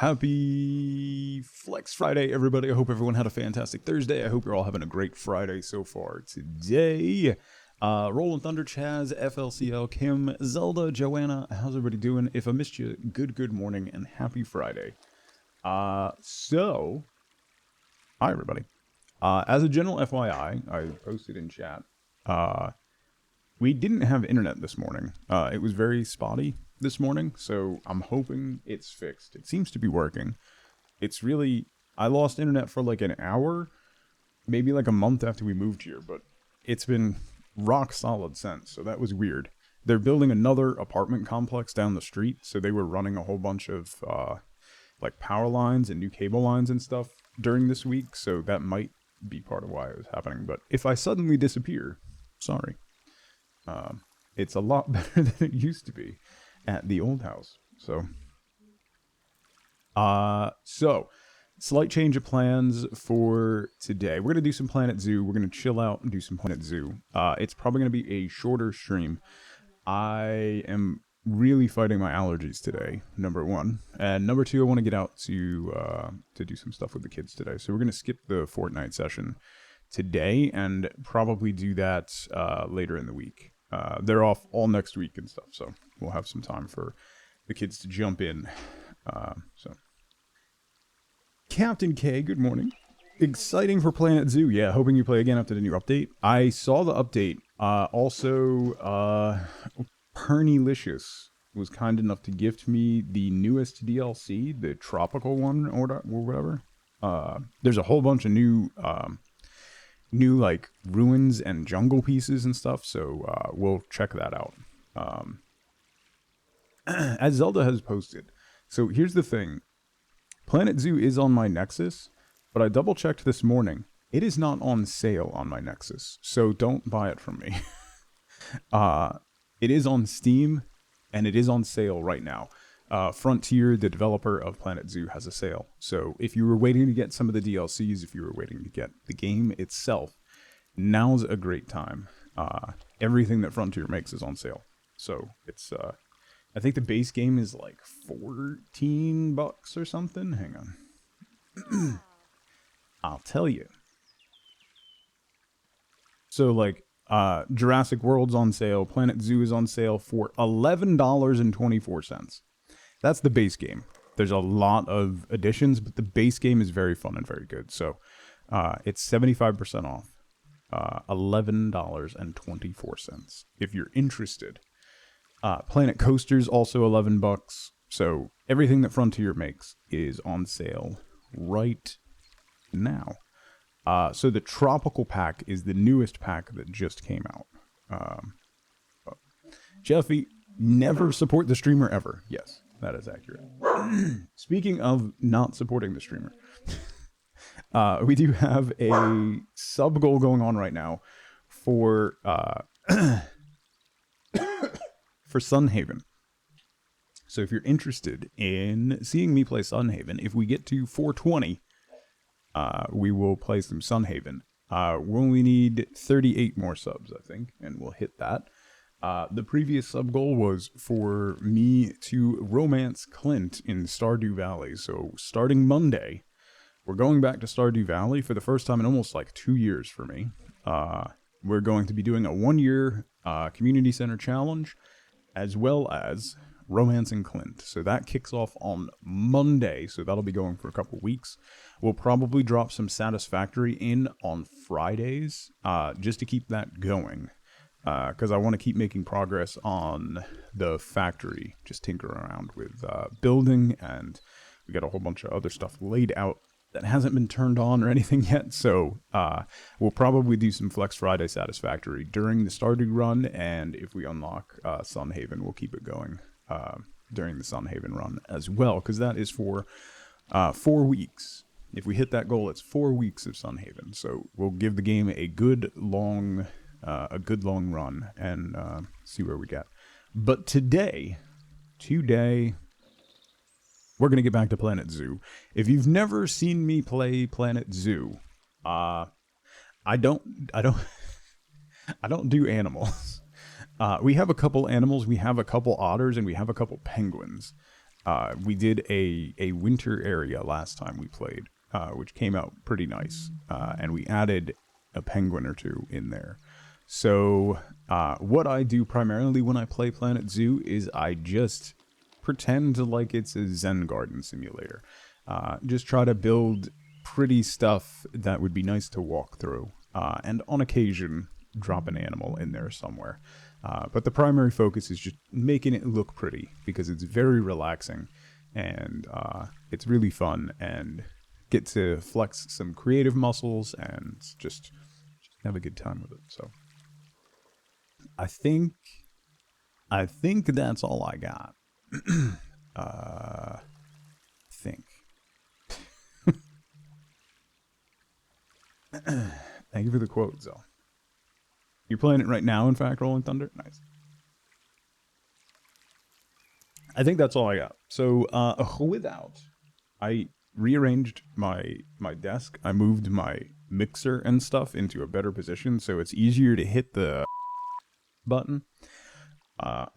Happy Flex Friday, everybody. I hope everyone had a fantastic Thursday. I hope you're all having a great Friday so far today. Rolling Thunder, Chaz, FLCL, Kim, Zelda, Joanna, how's everybody doing? If I missed you, good morning and happy Friday. Hi everybody. As a general FYI, I posted in chat, we didn't have internet this morning. It was very spotty this morning, so I'm hoping it's fixed. It seems to be working. It's really, I lost internet for like an hour, maybe like a month after we moved here, but it's been rock solid since, so that was weird. They're building another apartment complex down the street, so they were running a whole bunch of like power lines and new cable lines and stuff during this week, so that might be part of why it was happening. But if I suddenly disappear, sorry. It's a lot better than it used to be at the old house. So slight change of plans for today. We're gonna do some Planet Zoo. We're gonna chill out and do some Planet Zoo. It's probably gonna be a shorter stream. I am really fighting my allergies today, number one, and number two, I want to get out to do some stuff with the kids today. So we're gonna skip the Fortnite session today and probably do that later in the week. They're off all next week and stuff, so we'll have some time for the kids to jump in. So Captain K, good morning. Exciting for Planet Zoo. Yeah, hoping you play again after the new update. I saw the update. Also, Pernylicious was kind enough to gift me the newest DLC, the tropical one or whatever. There's a whole bunch of new like ruins and jungle pieces and stuff, so we'll check that out. As Zelda has posted, so here's the thing. Planet Zoo is on my Nexus, but I double checked this morning. It is not on sale on my Nexus, so don't buy it from me. It is on Steam, and it is on sale right now. Frontier, the developer of Planet Zoo, has a sale. So if you were waiting to get some of the DLCs, if you were waiting to get the game itself, now's a great time. Everything that Frontier makes is on sale. So it's, I think the base game is like $14 or something. Hang on. I'll tell you. So like, Jurassic World's on sale. Planet Zoo is on sale for $11.24. That's the base game. There's a lot of additions, but the base game is very fun and very good. So it's 75% off. $11.24 if you're interested. Planet Coaster's also $11. So everything that Frontier makes is on sale right now. So the Tropical Pack is the newest pack that just came out. Jeffy, never support the streamer ever. Yes, that is accurate. Speaking of not supporting the streamer, we do have a sub goal going on right now for for Sunhaven. So if you're interested in seeing me play Sunhaven, if we get to 420, we will play some Sunhaven. We only need 38 more subs, I think, and we'll hit that. The previous sub goal was for me to romance Clint in Stardew Valley. So starting Monday, we're going back to Stardew Valley for the first time in almost like 2 years for me. We're going to be doing a 1-year community center challenge, as well as romancing Clint. So that kicks off on Monday, so that'll be going for a couple weeks. We'll probably drop some Satisfactory in on Fridays, just to keep that going. Because I want to keep making progress on the factory, just tinker around with building, and we got a whole bunch of other stuff laid out that hasn't been turned on or anything yet, so we'll probably do some Flex Friday Satisfactory during the Stardew run, and if we unlock Sunhaven, we'll keep it going during the Sunhaven run as well, because that is for 4 weeks. If we hit that goal, it's 4 weeks of Sunhaven, so we'll give the game a good long run and see where we get. But today, we're gonna get back to Planet Zoo. If you've never seen me play Planet Zoo, I don't do animals. We have a couple animals. We have a couple otters and we have a couple penguins. We did a winter area last time we played, which came out pretty nice, and we added a penguin or two in there. So what I do primarily when I play Planet Zoo is I just pretend like it's a Zen Garden simulator. Just try to build pretty stuff that would be nice to walk through, and on occasion drop an animal in there somewhere. But the primary focus is just making it look pretty, because it's very relaxing, and it's really fun, and get to flex some creative muscles and just have a good time with it. So I think that's all I got. Think. Thank you for the quote, Zell. You're playing it right now, in fact, Rolling Thunder? Nice. I think that's all I got. So, I rearranged my desk. I moved my mixer and stuff into a better position, so it's easier to hit the button,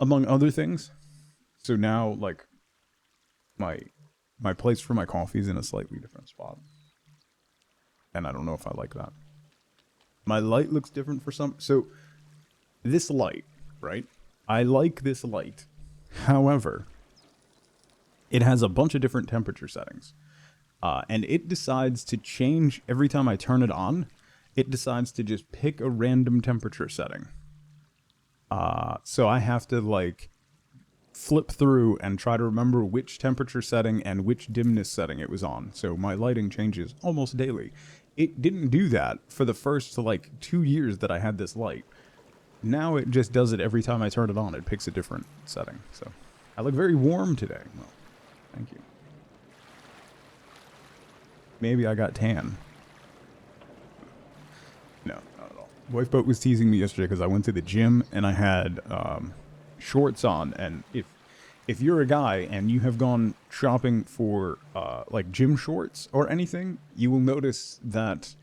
among other things. So now, like, my place for my coffee is in a slightly different spot, and I don't know if I like that. My light looks different for some. So this light, right? I like this light. However, it has a bunch of different temperature settings, and it decides to change every time I turn it on. It decides to just pick a random temperature setting. So I have to, like, flip through and try to remember which temperature setting and which dimness setting it was on. So my lighting changes almost daily. It didn't do that for the first, like, 2 years that I had this light. Now it just does it every time I turn it on. It picks a different setting. So I look very warm today. Well, thank you. Maybe I got tan. No, not at all. Wifeboat was teasing me yesterday because I went to the gym and I had shorts on. And if you're a guy and you have gone shopping for like gym shorts or anything, you will notice that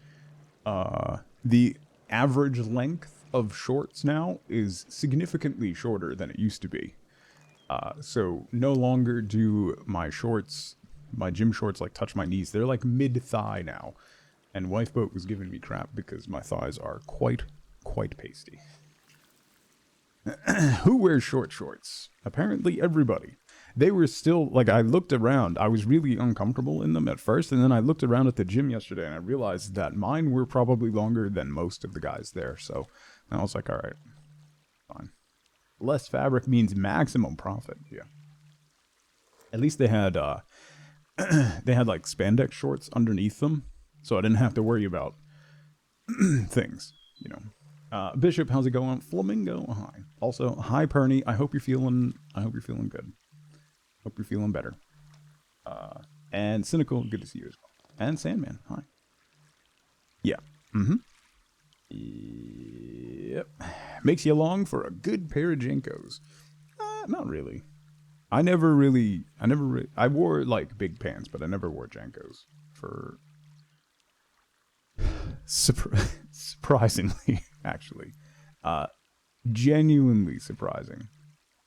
the average length of shorts now is significantly shorter than it used to be. So no longer do my shorts, my gym shorts, like touch my knees. They're like mid-thigh now. And Wifeboat was giving me crap because my thighs are quite pasty. Who wears short shorts? Apparently everybody. They were still, like, I looked around. I was really uncomfortable in them at first, and then I looked around at the gym yesterday and I realized that mine were probably longer than most of the guys there. So I was like, all right, fine. Less fabric means maximum profit. Yeah. At least they had they had like spandex shorts underneath them, so I didn't have to worry about things, you know. Bishop, how's it going? Flamingo, hi. Also, hi Perny. I hope you're feeling good. Hope you're feeling better. And Cynical, good to see you as well. And Sandman, hi. Yeah. Yep. Makes you long for a good pair of Jinkos. Not really. I wore like big pants, but I never wore Jankos for surprisingly, actually. Genuinely surprising.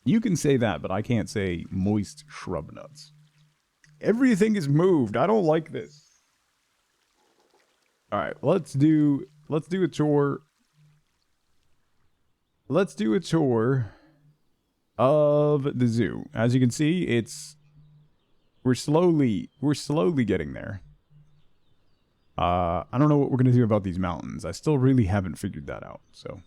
You can say that, but I can't say moist shrub nuts. Everything is moved. I don't like this. All right, let's do a tour. Let's do a tour of the zoo. As you can see, we're slowly getting there. I don't know what we're gonna do about these mountains. I still really haven't figured that out. So,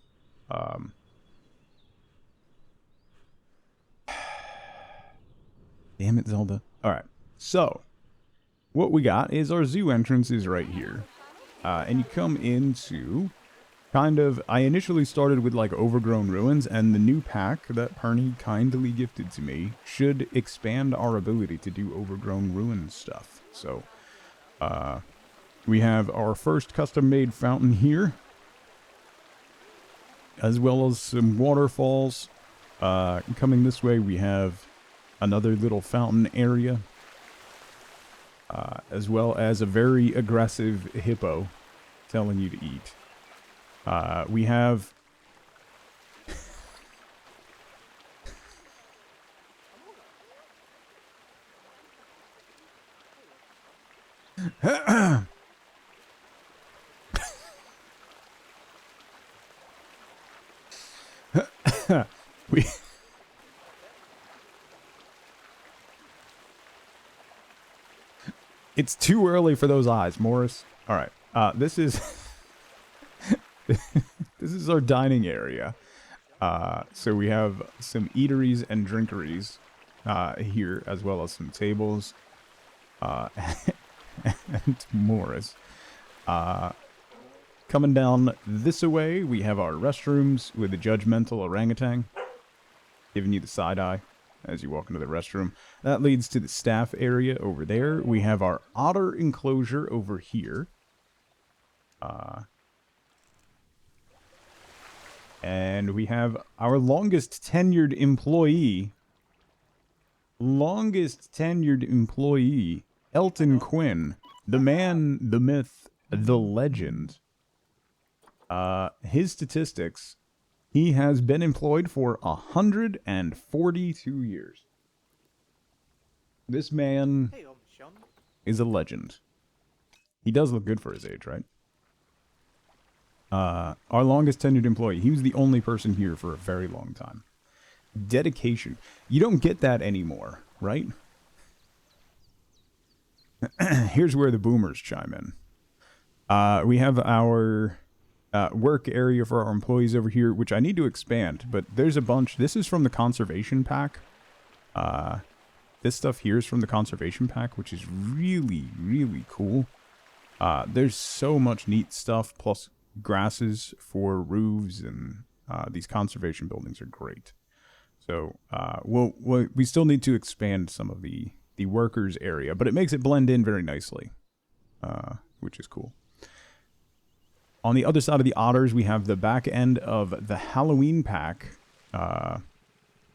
damn it, Zelda. All right. So, what we got is our zoo entrance is right here, and you come into kind of. I initially started with like overgrown ruins, and the new pack that Perny kindly gifted to me should expand our ability to do overgrown ruin stuff. So, we have our first custom-made fountain here, as well as some waterfalls. Coming this way, we have another little fountain area, as well as a very aggressive hippo telling you to eat. We have we It's too early for those eyes, Morris. All right. This is this is our dining area. So we have some eateries and drinkeries here, as well as some tables. And Morris. Coming down this way, we have our restrooms with the judgmental orangutan giving you the side eye as you walk into the restroom. That leads to the staff area over there. We have our otter enclosure over here. And we have our longest tenured employee. Elton Quinn. The man, the myth, the legend. His statistics, he has been employed for 142 years. This man is a legend. He does look good for his age, right? Our longest tenured employee, he was the only person here for a very long time. Dedication. You don't get that anymore, right? Here's where the boomers chime in. We have our work area for our employees over here, which I need to expand, but there's a bunch. This is from the conservation pack. This stuff here is from the conservation pack, which is really, really cool. There's so much neat stuff, plus grasses for roofs, and these conservation buildings are great. So we still need to expand some of the workers area, but it makes it blend in very nicely, which is cool. On the other side of the otters, we have the back end of the Halloween pack. A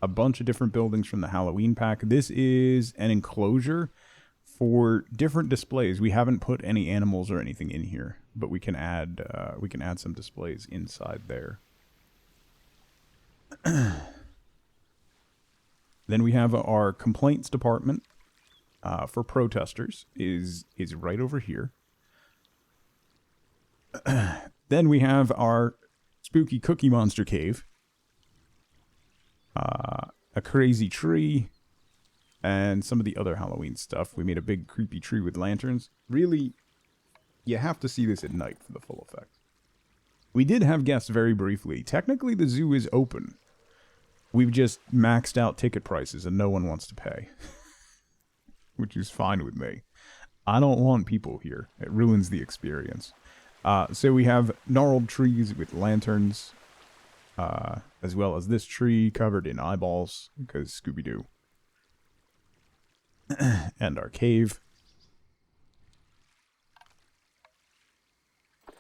bunch of different buildings from the Halloween pack. This is an enclosure for different displays. We haven't put any animals or anything in here, but we can add some displays inside there. Then we have our complaints department for protesters is right over here. Then we have our spooky Cookie Monster cave, a crazy tree, and some of the other Halloween stuff. We made a big creepy tree with lanterns. Really, you have to see this at night for the full effect. We did have guests very briefly. Technically, the zoo is open. We've just maxed out ticket prices and no one wants to pay. Which is fine with me. I don't want people here. It ruins the experience. So we have gnarled trees with lanterns, as well as this tree covered in eyeballs, because Scooby-Doo. And our cave.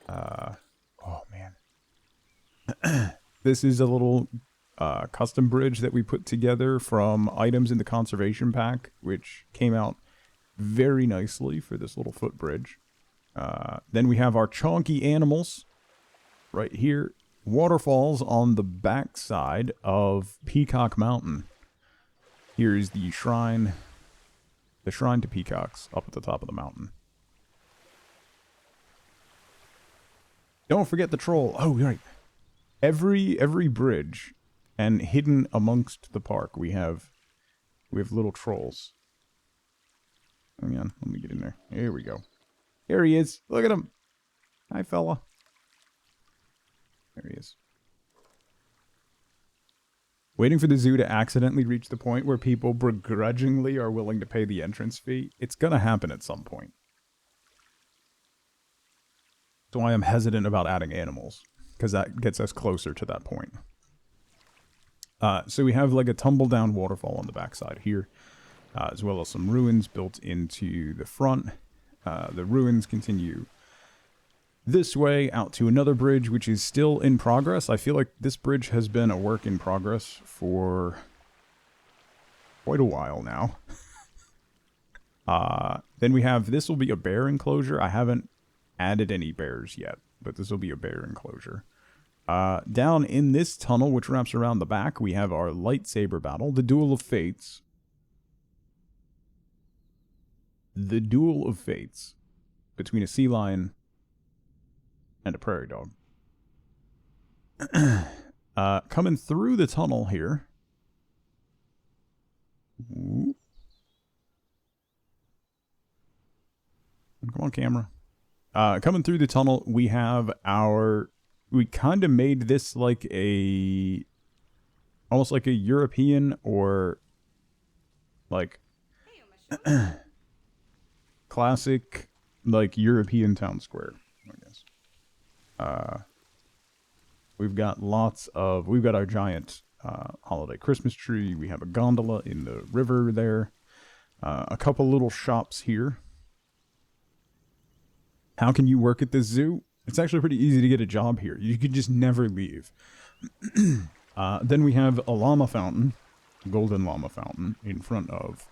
Oh, man. This is a little custom bridge that we put together from items in the conservation pack, which came out very nicely for this little footbridge. Then we have our chonky animals right here. Waterfalls on the back side of Peacock Mountain. Here's the shrine to peacocks up at the top of the mountain. Don't forget the troll. Oh, right. Every bridge and hidden amongst the park, we have little trolls. Hang on, let me get in there. Here we go. Here he is. Look at him. Hi, fella. There he is. Waiting for the zoo to accidentally reach the point where people begrudgingly are willing to pay the entrance fee. It's gonna happen at some point. That's why I'm hesitant about adding animals, because that gets us closer to that point. So we have like a tumble down waterfall on the backside here, as well as some ruins built into the front. The ruins continue this way out to another bridge, which is still in progress. I feel like this bridge has been a work in progress for quite a while now. Then we have, this will be a bear enclosure. I haven't added any bears yet, but this will be a bear enclosure. Down in this tunnel, which wraps around the back, we have our lightsaber battle, the Duel of Fates. The Duel of Fates. between a sea lion and a prairie dog. Coming through the tunnel here. Ooh. Come on, camera. Coming through the tunnel, we have we kind of made this like almost like a European or like classic, like European town square, I guess. We've got our giant holiday Christmas tree. We have a gondola in the river there. A couple little shops here. How can you work at this zoo? It's actually pretty easy to get a job here. You could just never leave. Then we have a llama fountain, golden llama fountain, in front of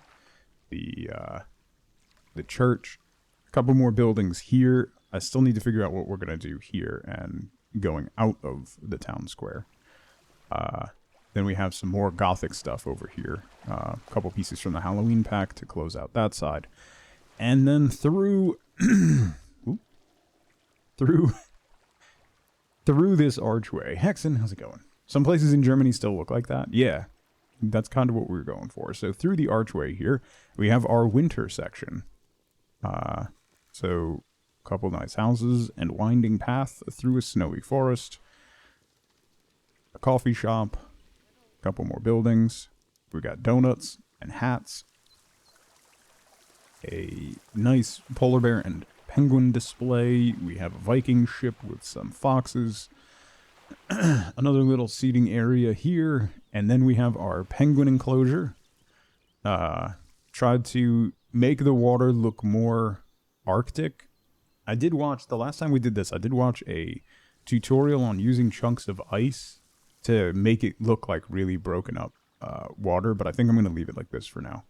the church. A couple more buildings here. I still need to figure out what we're going to do here and going out of the town square. Then we have some more gothic stuff over here. A couple pieces from the Halloween pack to close out that side. And then through through this archway. Hexen, how's it going? Some places in Germany still look like that. Yeah, that's kind of what we were going for. So through the archway here, we have our winter section. So a couple nice houses and winding path through a snowy forest. A coffee shop. A couple more buildings. We got donuts and hats. A nice polar bear and penguin display. We have a Viking ship with some foxes. Another little seating area here. And then we have our penguin enclosure. Tried to make the water look more Arctic. The last time we did this, I did watch a tutorial on using chunks of ice to make it look like really broken up water, but I think I'm going to leave it like this for now.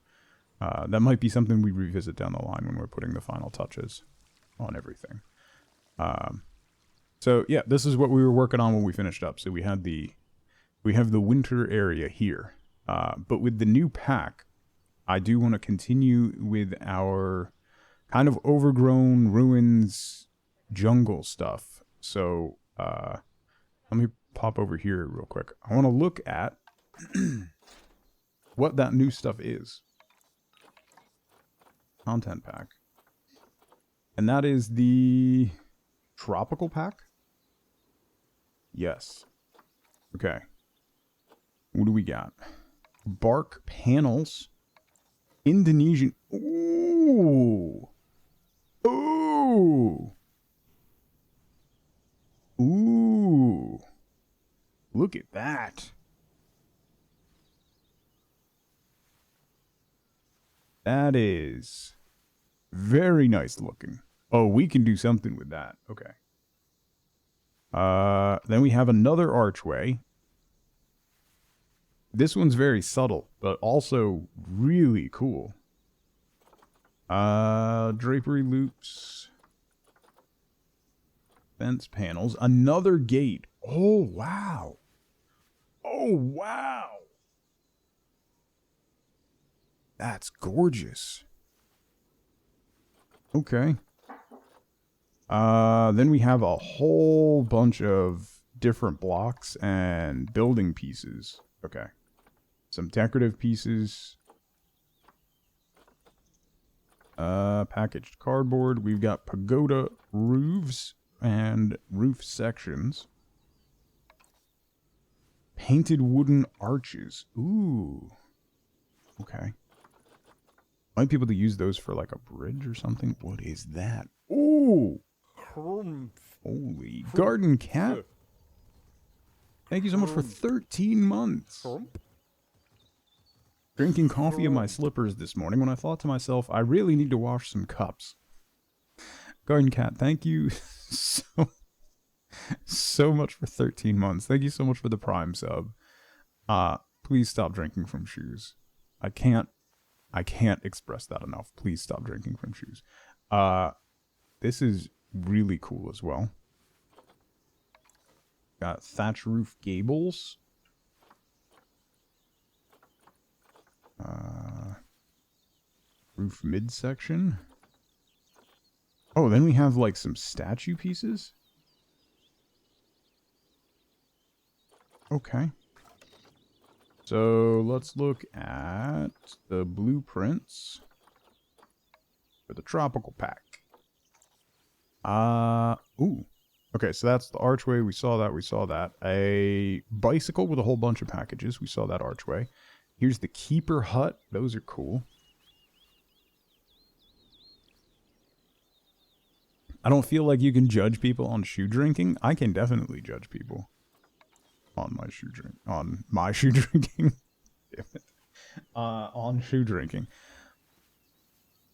That might be something we revisit down the line when we're putting the final touches on everything. So yeah, this is what we were working on when we finished up. So we have the winter area here, but with the new pack, I do want to continue with our kind of overgrown ruins jungle stuff. So let me pop over here real quick. I want to look at what that new stuff is. Content pack. And that is the tropical pack? Yes. Okay. What do we got? Bark panels. Indonesian. Ooh. Ooh. Ooh. Look at that. That is very nice looking. Oh, we can do something with that. Okay. Then we have another archway. This one's very subtle, but also really cool. Drapery loops. Fence panels. Another gate. Oh, wow. Oh, wow. That's gorgeous. Okay. Then we have a whole bunch of different blocks and building pieces. Okay. Some decorative pieces. Packaged cardboard. We've got pagoda roofs and roof sections. Painted wooden arches. Ooh. Okay. Might be able to use those for like a bridge or something. What is that? Ooh. Holy garden cat. Thank you so much for 13 months. Drinking coffee in my slippers this morning when I thought to myself, I really need to wash some cups. Garden cat, thank you so much for 13 months. Thank you so much for the Prime sub. Please stop drinking from shoes. I can't express that enough. Please stop drinking from shoes. This is really cool as well. Got thatch roof gables. Roof midsection. Oh, then we have like some statue pieces. Okay. So let's look at the blueprints for the tropical pack. Ooh. Okay, so that's the archway. We saw that. We saw that. A bicycle with a whole bunch of packages. We saw that archway. Here's the keeper hut. Those are cool. I don't feel like you can judge people on shoe drinking. I can definitely judge people on my shoe drink. On my shoe drinking. Damn it. On shoe drinking.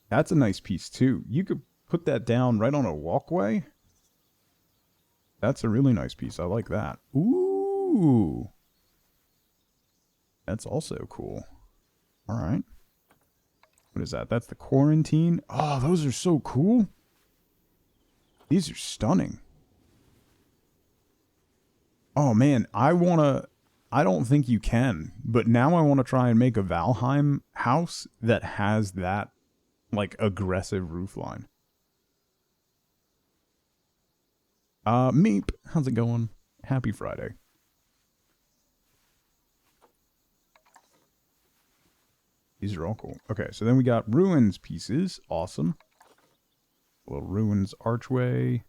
That's a nice piece too. You could put that down right on a walkway. That's a really nice piece. I like that. Ooh. That's also cool. All right. What is that? That's the quarantine. Oh, those are so cool. These are stunning. Oh, man. I don't think you can, but now I want to try and make a Valheim house that has that, like, aggressive roofline. Meep, how's it going? Happy Friday. These are all cool. Okay, so then we got ruins pieces. Awesome. A little ruins archway.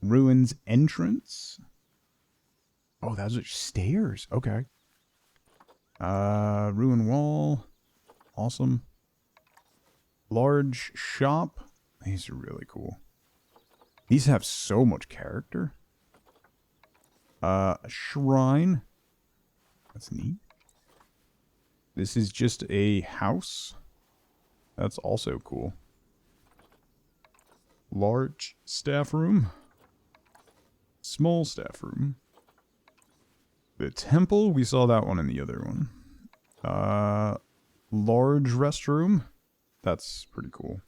Ruins entrance. Oh, those are stairs. Okay. Ruin wall. Awesome. Large shop. These are really cool. These have so much character. A shrine. That's neat. This is just a house. That's also cool. Large staff room. Small staff room. The temple, we saw that one in the other one. Large restroom. That's pretty cool.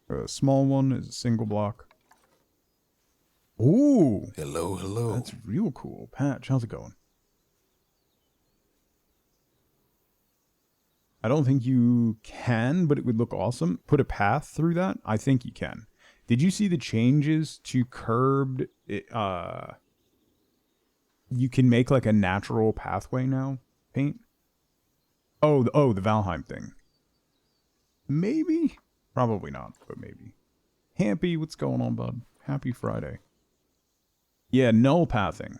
A small one is a single block. Ooh! Hello, hello. That's real cool. Patch, how's it going? I don't think you can, but it would look awesome. Put a path through that? I think you can. Did you see the changes to curbed? You can make like a natural pathway now, paint? Oh, the Valheim thing. Maybe? Probably not, but maybe. Happy, what's going on, bud? Happy Friday. Yeah, null pathing.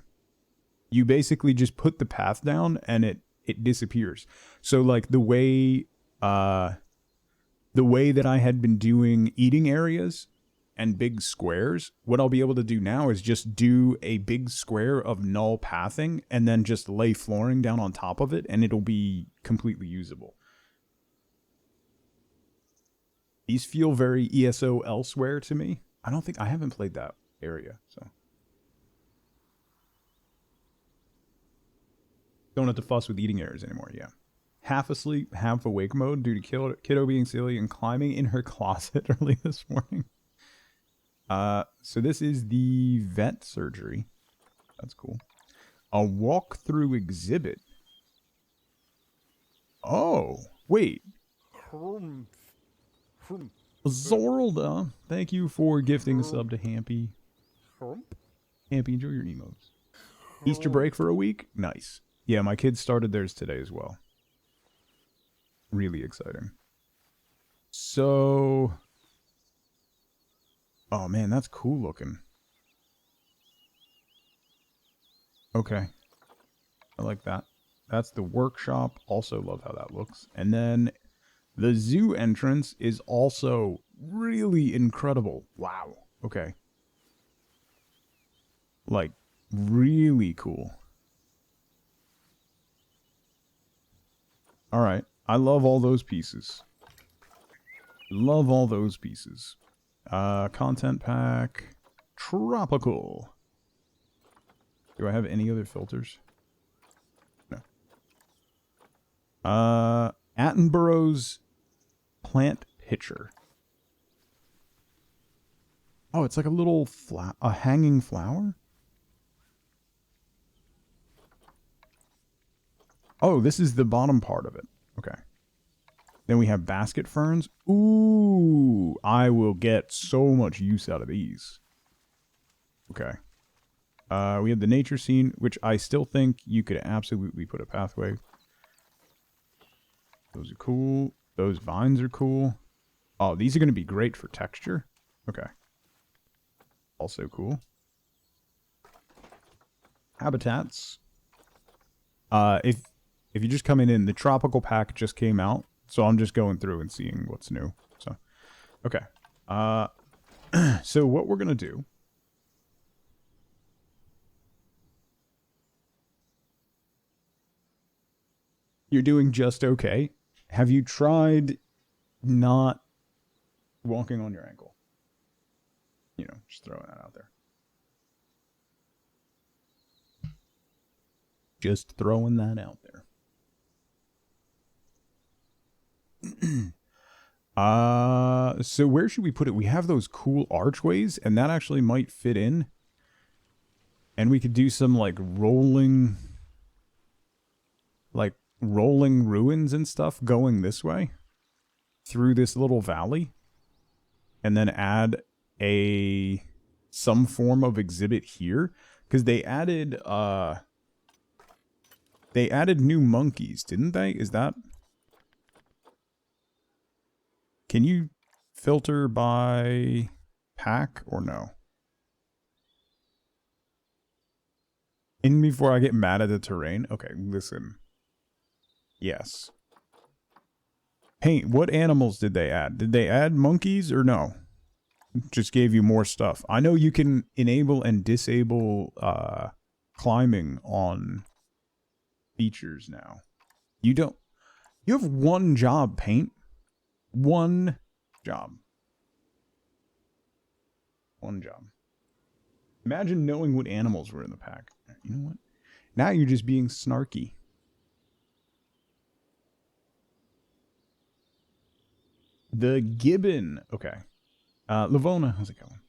You basically just put the path down and it disappears. So like the way that I had been doing eating areas and big squares, what I'll be able to do now is just do a big square of null pathing and then just lay flooring down on top of it and it'll be completely usable. These feel very ESO elsewhere to me. I haven't played that area, so. Don't have to fuss with eating areas anymore, yeah. Half asleep, half awake mode due to kiddo being silly and climbing in her closet early this morning. So this is the vet surgery. That's cool. A walkthrough exhibit. Oh, wait. Zorlda, thank you for gifting a sub to Hampy. Hampy, enjoy your emotes. Easter break for a week? Nice. Yeah, my kids started theirs today as well. Really exciting. So... Oh man, that's cool looking. Okay. I like that. That's the workshop. Also love how that looks. And then the zoo entrance is also really incredible. Wow. Okay. Like, really cool. Alright. I love all those pieces. Love all those pieces. Content pack. Tropical. Do I have any other filters? No. Attenborough's plant pitcher. Oh, it's like a little a hanging flower? Oh, this is the bottom part of it. Okay. Then we have basket ferns. Ooh. Ooh, I will get so much use out of these. Okay. We have the nature scene, which I still think you could absolutely put a pathway. Those are cool. Those vines are cool. Oh, these are going to be great for texture. Okay. Also cool. Habitats. If you're just coming in, the tropical pack just came out, so I'm just going through and seeing what's new. So, okay. So what we're gonna do? You're doing just okay. Have you tried not walking on your ankle? You know, just throwing that out there. Just throwing that out there. So where should we put it? We have those cool archways, and that actually might fit in. And we could do some like rolling ruins and stuff going this way through this little valley, and then add some form of exhibit here, because they added new monkeys, didn't they? Is that... Can you filter by pack or no? In before I get mad at the terrain? Okay, listen. Yes. Paint, what animals did they add? Did they add monkeys or no? Just gave you more stuff. I know you can enable and disable climbing on features now. You don't... You have one job, Paint. One job. One job. Imagine knowing what animals were in the pack. You know what? Now you're just being snarky. The gibbon. Okay. Lavona, how's it going?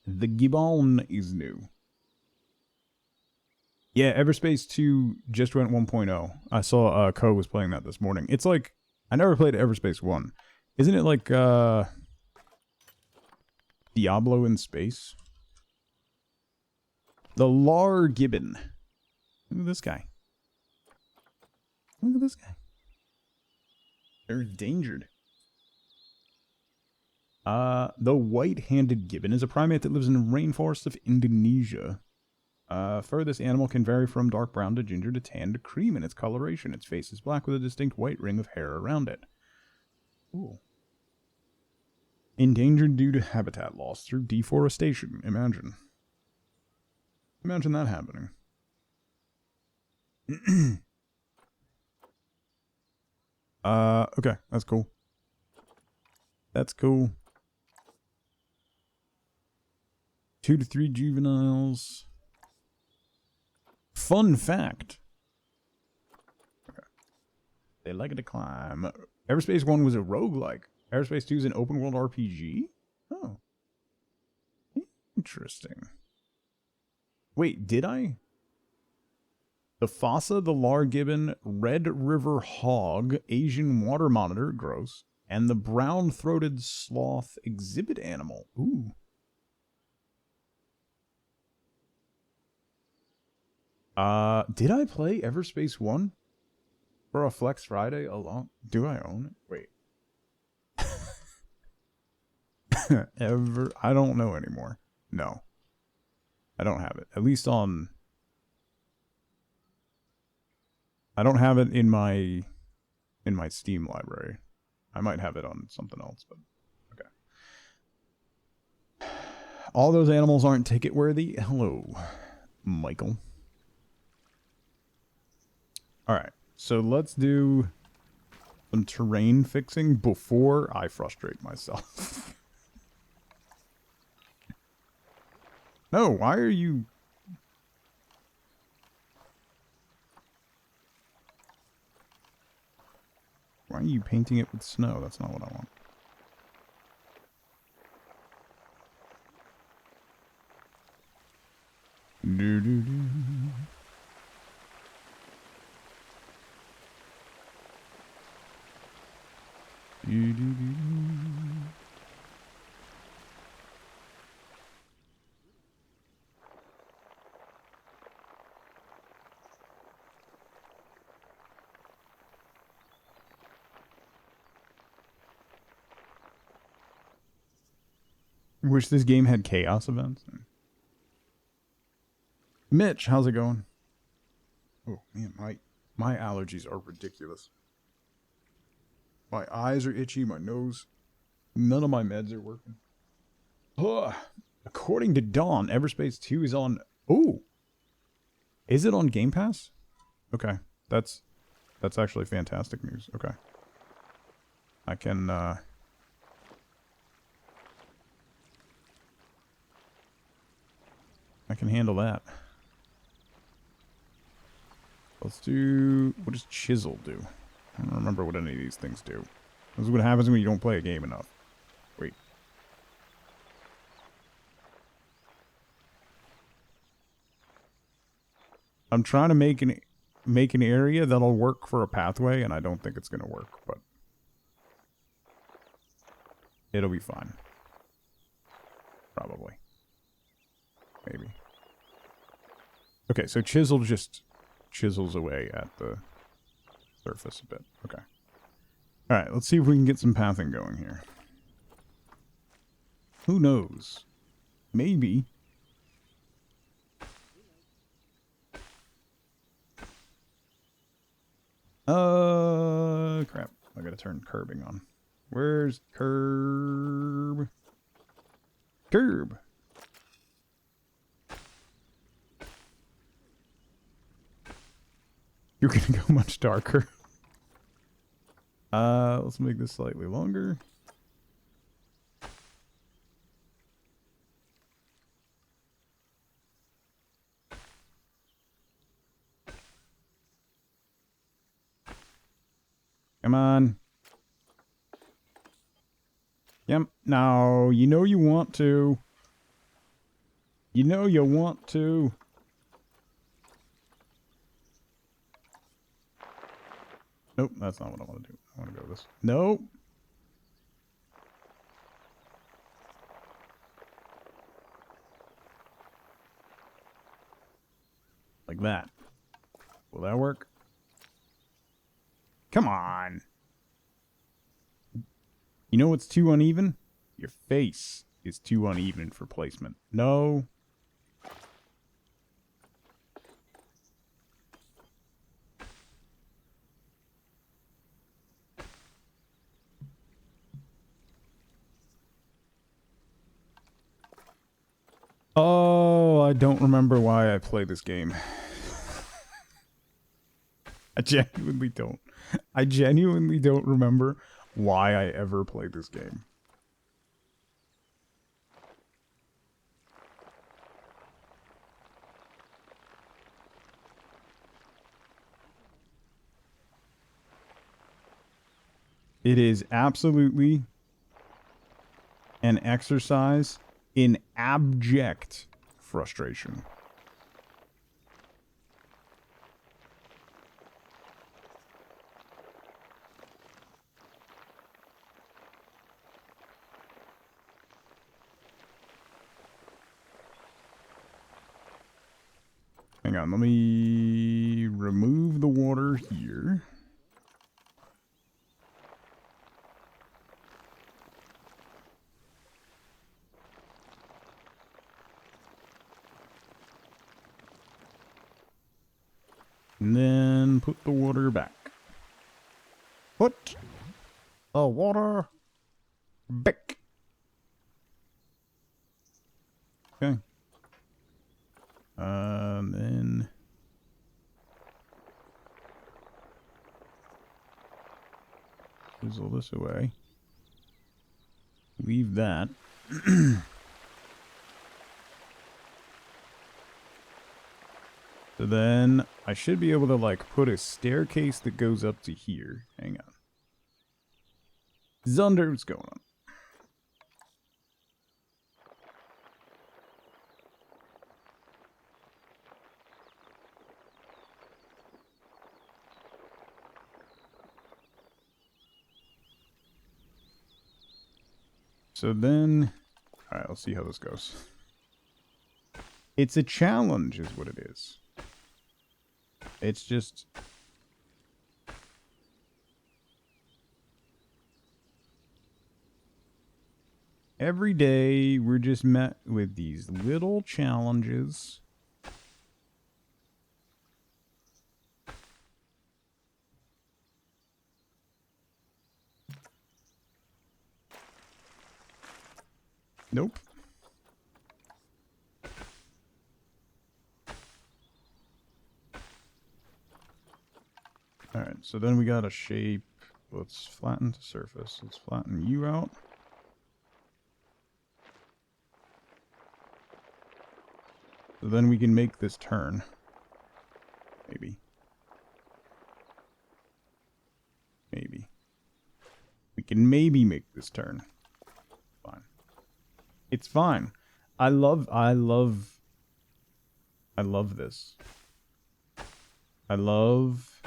The gibbon is new. Yeah, Everspace 2 just went 1.0. I saw Ko was playing that this morning. It's like... I never played Everspace 1. Isn't it like Diablo in space? The Lar Gibbon. Look at this guy. Look at this guy. They're endangered. The white-handed gibbon is a primate that lives in the rainforests of Indonesia. Fur, this animal can vary from dark brown to ginger to tan to cream in its coloration. Its face is black with a distinct white ring of hair around it. Ooh. Endangered due to habitat loss through deforestation. Imagine. Imagine that happening. Okay, that's cool. That's cool. 2 to 3 juveniles. Fun fact. Okay. They like it to climb. Everspace 1 was a roguelike. Everspace 2 is an open world RPG? Oh. Interesting. Wait, did I? The Fossa, the Lar Gibbon, Red River Hog, Asian Water Monitor, gross, and the Brown-Throated Sloth exhibit animal. Ooh. Did I play Everspace 1 for a Flex Friday along? Do I own it? Wait. I don't know anymore. No. I don't have it. At least on... I don't have it in my Steam library. I might have it on something else, but okay. All those animals aren't ticket worthy. Hello, Michael. Alright, so let's do some terrain fixing before I frustrate myself. No, why are you... Why are you painting it with snow? That's not what I want. Do do do. Do do do. Wish this game had chaos events. Mitch, how's it going? Oh man, my allergies are ridiculous. My eyes are itchy, my nose. None of my meds are working. Ugh. According to Dawn, Everspace 2 is on... Oh! Is it on Game Pass? Okay. That's actually fantastic news. Okay. I can, I can handle that. Let's do... What does Chisel do? I don't remember what any of these things do. This is what happens when you don't play a game enough. Wait. I'm trying to make an area that'll work for a pathway, and I don't think it's going to work, but it'll be fine. Probably. Maybe. Okay, so Chisel just chisels away at the surface a bit. Okay. Alright, let's see if we can get some pathing going here. Who knows? Maybe. Crap. I gotta turn curbing on. Where's curb? Curb! You're gonna go much darker. Let's make this slightly longer. Come on. Yep. No, you know you want to. You know you want to. Nope, that's not what I want to do. I want to go this. Nope. Like that. Will that work? Come on. You know what's too uneven? Your face is too uneven for placement. No. Oh, I don't remember why I play this game. I genuinely don't. I genuinely don't remember why I ever played this game. It is absolutely an exercise in abject frustration. Hang on, let me remove the water here. And then put the water back. Put the water back. Okay. Then chisel this away. Leave that. So then I should be able to like put a staircase that goes up to here. Hang on. Zunder, what's going on? So then, alright, let's see how this goes. It's a challenge is what it is. It's just... Every day, we're just met with these little challenges. Nope. Alright, so then we got a shape. Let's flatten the surface. Let's flatten you out. So then we can make this turn. Maybe. Maybe. We can maybe make this turn. Fine. It's fine. I love this. I love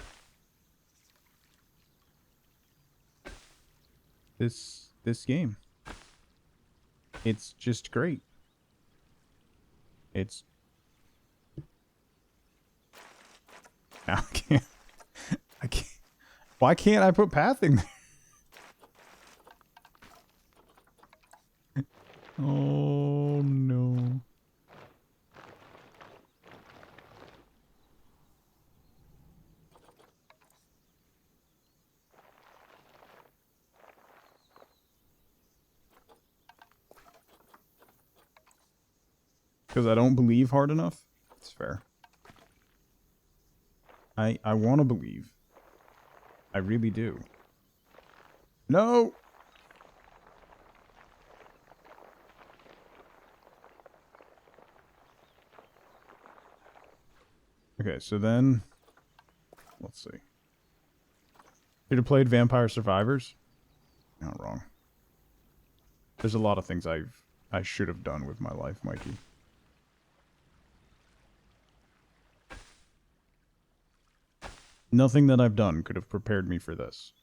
this game. It's just great. It's I can't. Why can't I put pathing there? Oh no. Because I don't believe hard enough? It's fair. I want to believe. I really do. No! Okay, so then... Let's see. Should have played Vampire Survivors? Not wrong. There's a lot of things I should have done with my life, Mikey. Nothing that I've done could have prepared me for this.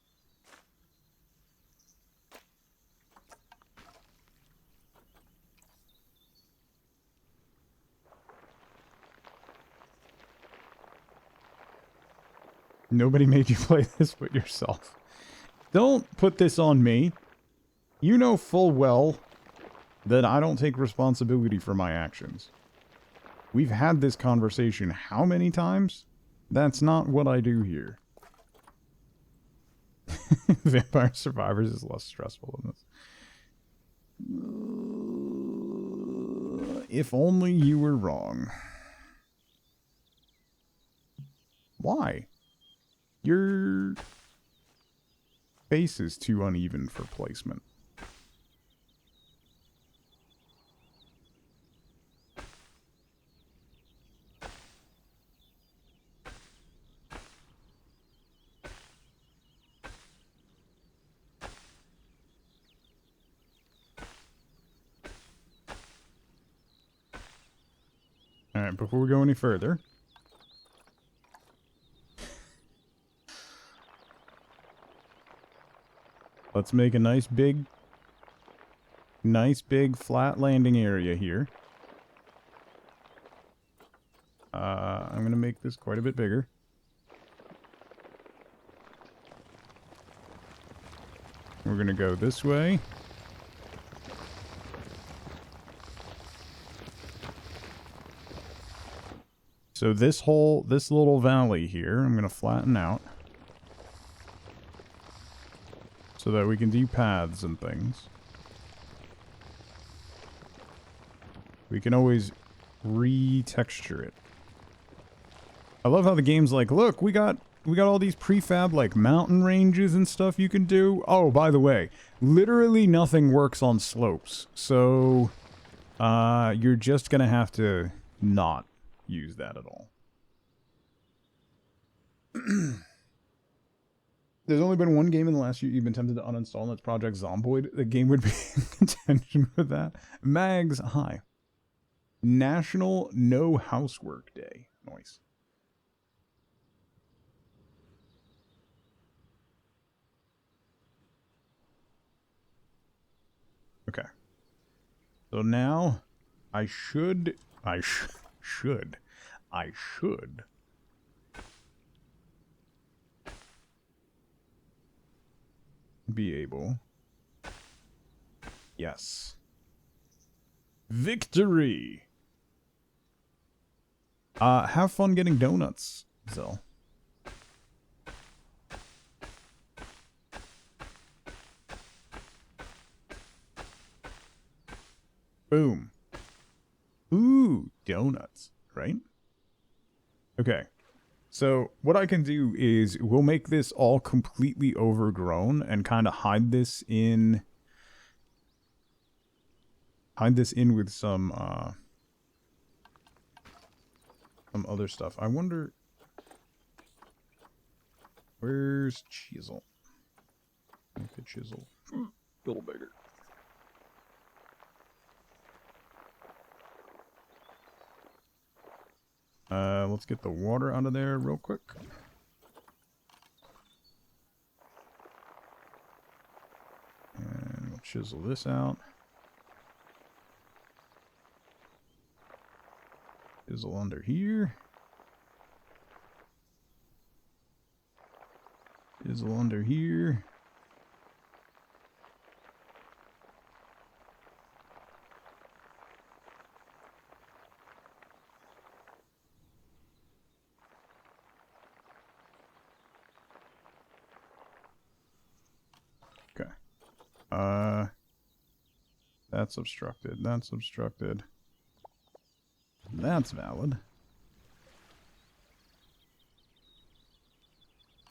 Nobody made you play this but yourself. Don't put this on me. You know full well that I don't take responsibility for my actions. We've had this conversation how many times? That's not what I do here. Vampire Survivors is less stressful than this. If only you were wrong. Why? Your face is too uneven for placement. Alright, before we go any further... Let's make a nice big flat landing area here. I'm going to make this quite a bit bigger. We're going to go this way. So this little valley here, I'm going to flatten out. So that we can do paths and things. We can always re-texture it. I love how the game's like, look, we got all these prefab like mountain ranges and stuff you can do. Oh, by the way, literally nothing works on slopes. So you're just gonna have to not use that at all. There's only been one game in the last year you've been tempted to uninstall, and that's Project Zomboid. The game would be in contention with that. Mags, hi. National No Housework Day. Nice. Okay. So now, I should be able. Yes. Victory! Have fun getting donuts, Zell. Boom. Ooh, donuts, right? Okay. So what I can do is we'll make this all completely overgrown and kind of hide this in with some other stuff. I wonder, where's chisel? Make the chisel a little bigger. Let's get the water out of there real quick. And we'll chisel this out. Chisel under here. Chisel under here. Okay. That's obstructed. That's obstructed. That's valid.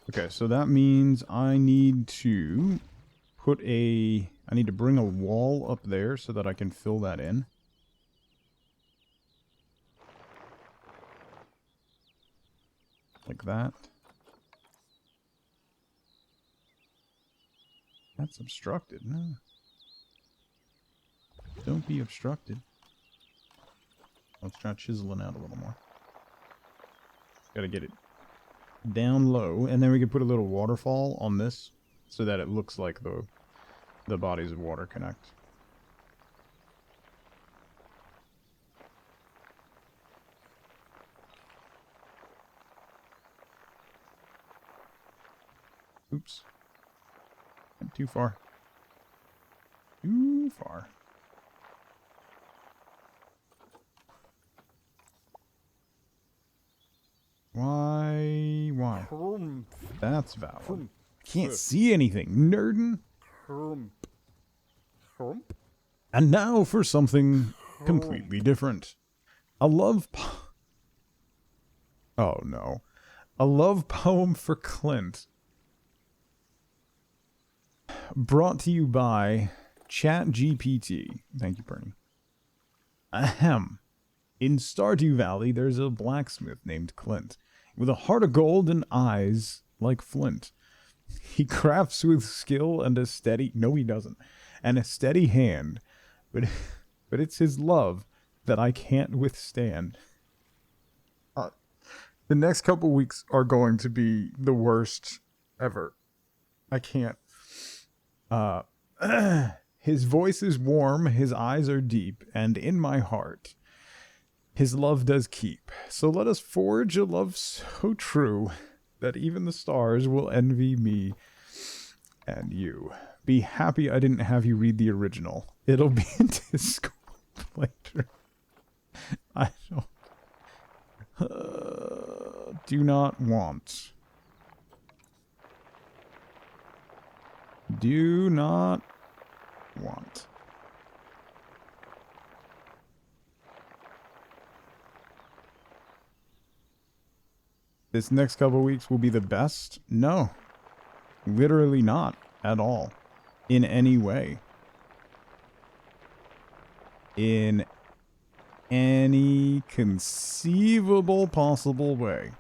Okay, so that means I need to put I need to bring a wall up there so that I can fill that in. Like that. That's obstructed. No. Don't be obstructed. Let's try chiseling out a little more. Gotta get it down low, and then we can put a little waterfall on this so that it looks like the bodies of water connect. Oops. Went too far. Too far. Why? That's valid. Can't see anything, nerdin'. And now for something completely different. A love Oh no. A love poem for Clint. Brought to you by ChatGPT. Thank you, Bernie. Ahem. In Stardew Valley, there's a blacksmith named Clint, with a heart of gold and eyes like flint. He crafts with skill and a steady... No, he doesn't. And a steady hand. But it's his love that I can't withstand. The next couple weeks are going to be the worst ever. I can't. His voice is warm, his eyes are deep, and in my heart... his love does keep. So let us forge a love so true that even the stars will envy me and you. Be happy I didn't have you read the original. It'll be in Discord later. I don't... do not want. Do not want. This next couple weeks will be the best? No. Literally not at all. In any way. In any conceivable possible way.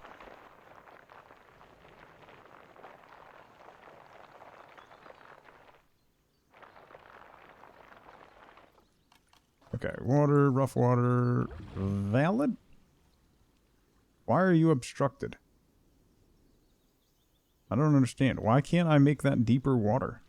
Okay, water, rough water, valid? Why are you obstructed? I don't understand. Why can't I make that deeper water?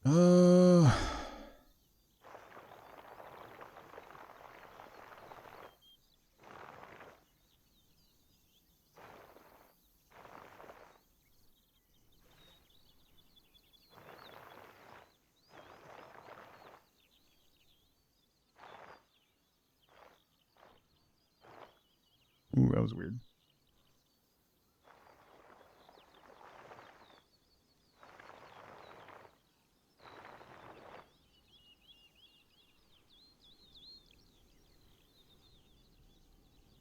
Uh... Ooh, that was weird.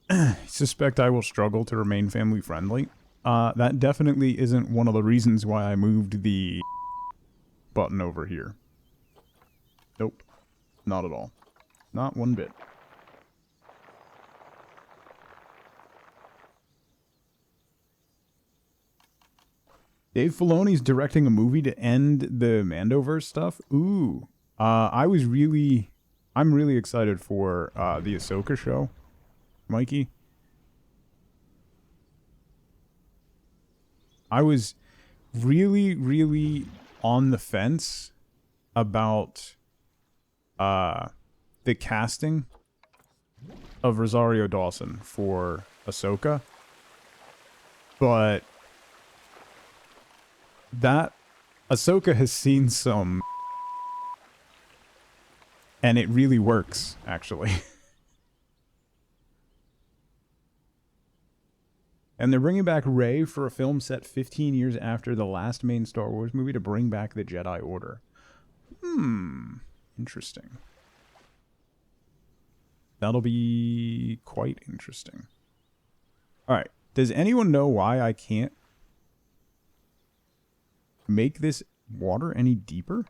I suspect I will struggle to remain family friendly. That definitely isn't one of the reasons why I moved the button over here. Nope. Not at all. Not one bit. Dave Filoni's directing a movie to end the Mandoverse stuff. Ooh. I'm really excited for the Ahsoka show, Mikey. I was really on the fence about the casting of Rosario Dawson for Ahsoka, but that Ahsoka has seen some, and it really works, actually. And they're bringing back Rey for a film set 15 years after the last main Star Wars movie to bring back the Jedi Order. Interesting. That'll be quite interesting. Alright, does anyone know why I can't make this water any deeper?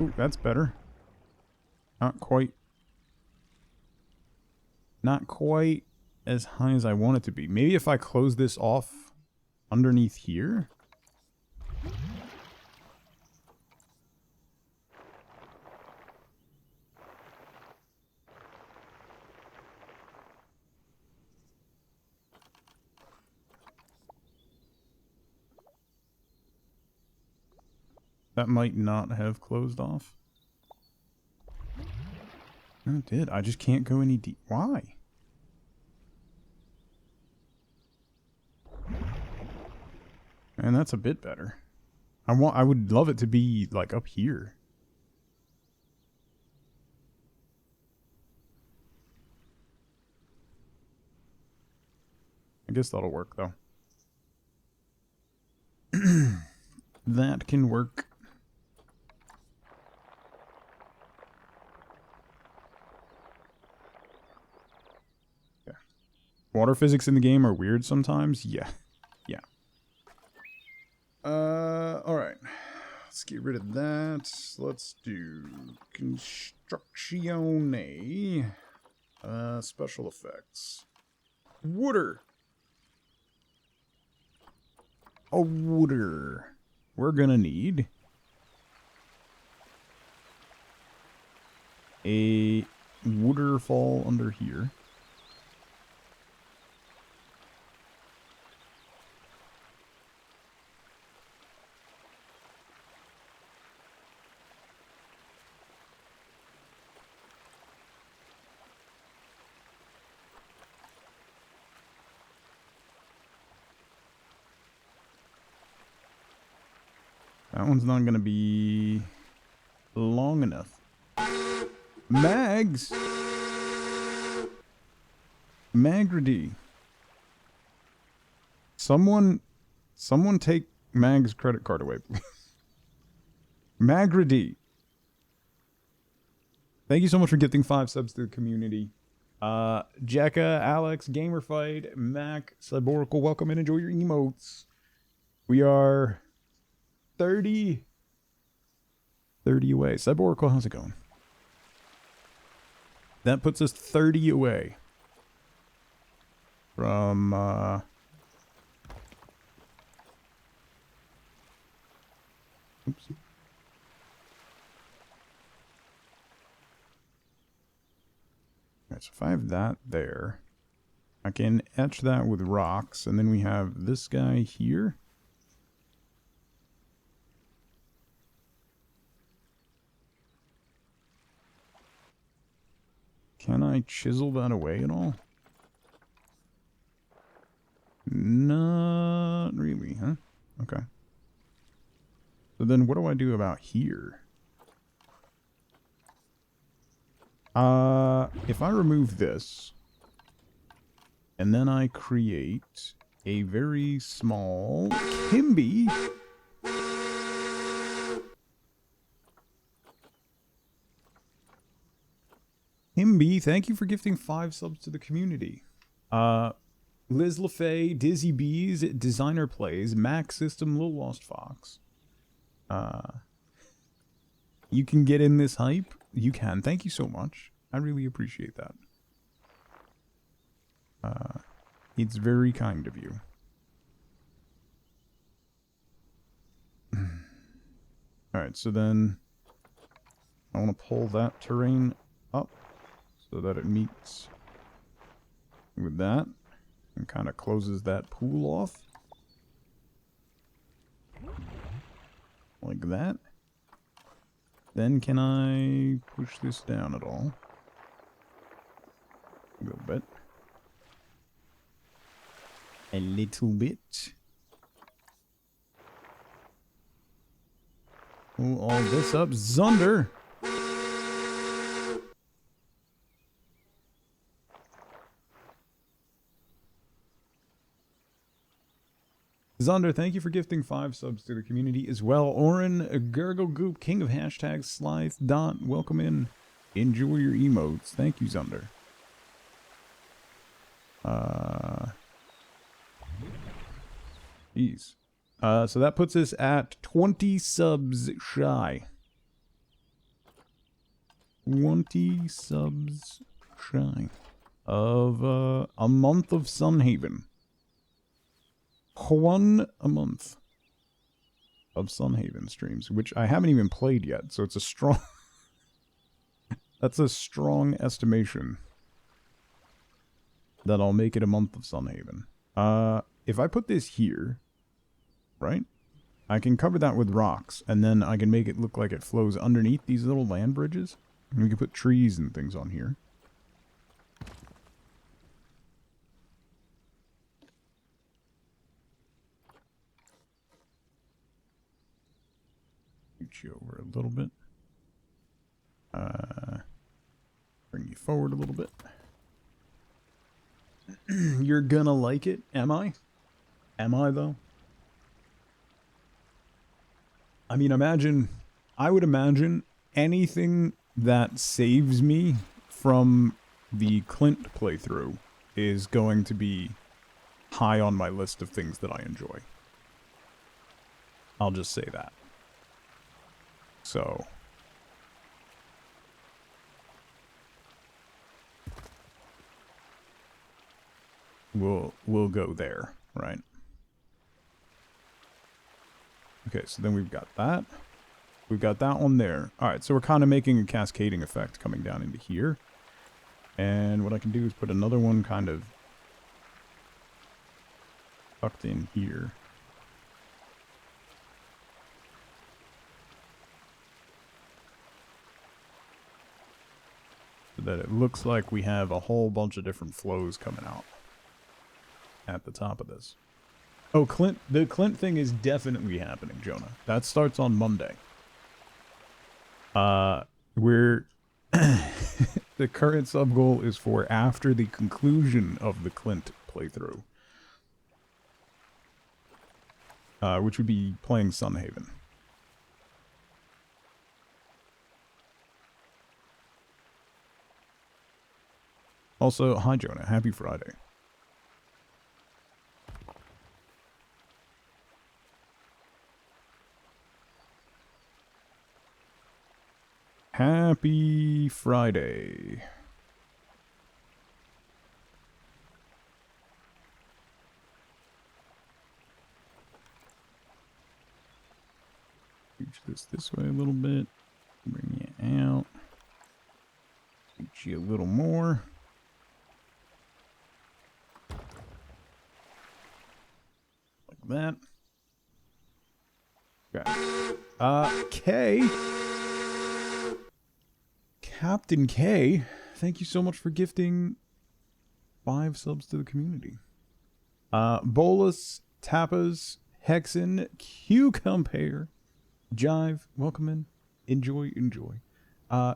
Ooh, that's better. Not quite as high as I want it to be. Maybe if I close this off underneath here? That might not have closed off. No, it did. I just can't go any deep. Why? And that's a bit better. I would love it to be like up here. I guess that'll work though. That can work. Yeah. Water physics in the game are weird sometimes. Yeah. Yeah. Alright. Let's get rid of that. Let's do Constructione. Special effects. Water. A water. We're gonna need a waterfall under here. That one's not gonna be long enough. Mags! Magrady. Someone take Mag's credit card away, please. Magrady. Thank you so much for gifting 5 subs to the community. Jekka, Alex, Gamerfight, Mac, Cyborical, welcome and enjoy your emotes. We are 30 away. Cyborical, how's it going? That puts us 30 away from, oops. Alright, so if I have that there, I can etch that with rocks, and then we have this guy here. Can I chisel that away at all? Not really, huh? Okay. So then what do I do about here? If I remove this, and then I create a very small Kimby. Kimby, thank you for gifting 5 subs to the community. Liz LaFay, Dizzy Bees, Designer Plays, Mac System, Lil Lost Fox. You can get in this hype. You can. Thank you so much. I really appreciate that. It's very kind of you. Alright, so then I want to pull that terrain up so that it meets with that and kind of closes that pool off. Like that. Then can I push this down at all? A little bit. A little bit. Pull all this up. Zunder! Zunder, thank you for gifting 5 subs to the community as well. Oren, Gurgle Goop, King of Hashtags, Slythe, Dot, welcome in. Enjoy your emotes. Thank you, Zunder. Jeez. So that puts us at 20 subs shy. 20 subs shy of a month of Sunhaven. 1 a month of Sunhaven streams, which I haven't even played yet, so it's a strong... That's a strong estimation that I'll make it a month of Sunhaven. If I put this here, right, I can cover that with rocks, and then I can make it look like it flows underneath these little land bridges. And we can put trees and things on here. Scoot you over a little bit. Bring you forward a little bit. You're gonna like it, am I? Am I, though? I mean, I would imagine anything that saves me from the Clint playthrough is going to be high on my list of things that I enjoy. I'll just say that. So... We'll go there, right? Okay, so then we've got that. We've got that one there. Alright, so we're kind of making a cascading effect coming down into here. And what I can do is put another one kind of tucked in here. So that it looks like we have a whole bunch of different flows coming out at the top of this. Oh, the Clint thing is definitely happening, Jonah. That starts on Monday. We're the current sub goal is for after the conclusion of the Clint playthrough, which would be playing Sunhaven. Also, hi Jonah, happy Friday. Happy Friday. Reach this way a little bit. Bring you out. Reach you a little more. Like that. Okay. K. Captain K, thank you so much for gifting 5 subs to the community. Bolus, Tapas, Hexen, Cucumber, Jive, welcome in. Enjoy.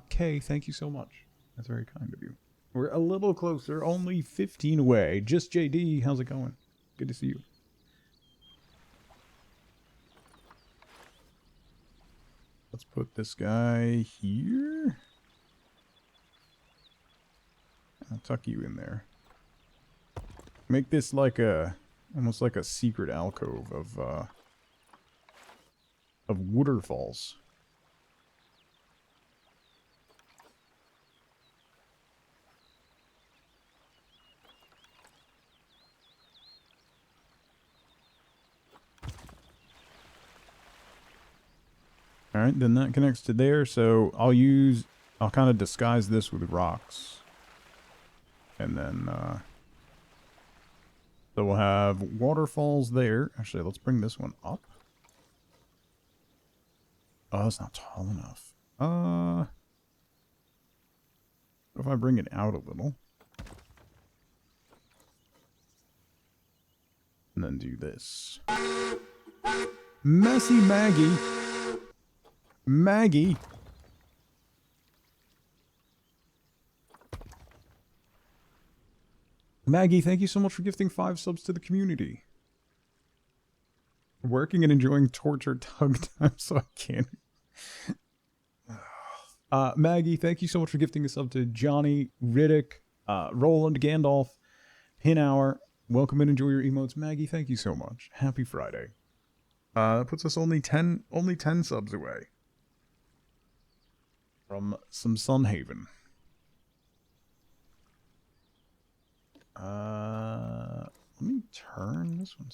Kay, thank you so much. That's very kind of you. We're a little closer, only 15 away. Just JD, how's it going? Good to see you. Let's put this guy here. I'll tuck you in there. Make this like almost like a secret alcove of waterfalls. Alright, then that connects to there, so I'll kind of disguise this with rocks. And then, so we'll have waterfalls there. Actually, let's bring this one up. Oh, it's not tall enough. What if I bring it out a little? And then do this. Messy Maggie! Maggie! Maggie, thank you so much for gifting 5 subs to the community. Working and enjoying torture tug time so I can't. Maggie, thank you so much for gifting a sub to Johnny, Riddick, Roland, Gandalf, Pinhour. Welcome and enjoy your emotes. Maggie, thank you so much. Happy Friday. That puts us only 10 subs away from some Sunhaven. Let me turn this one.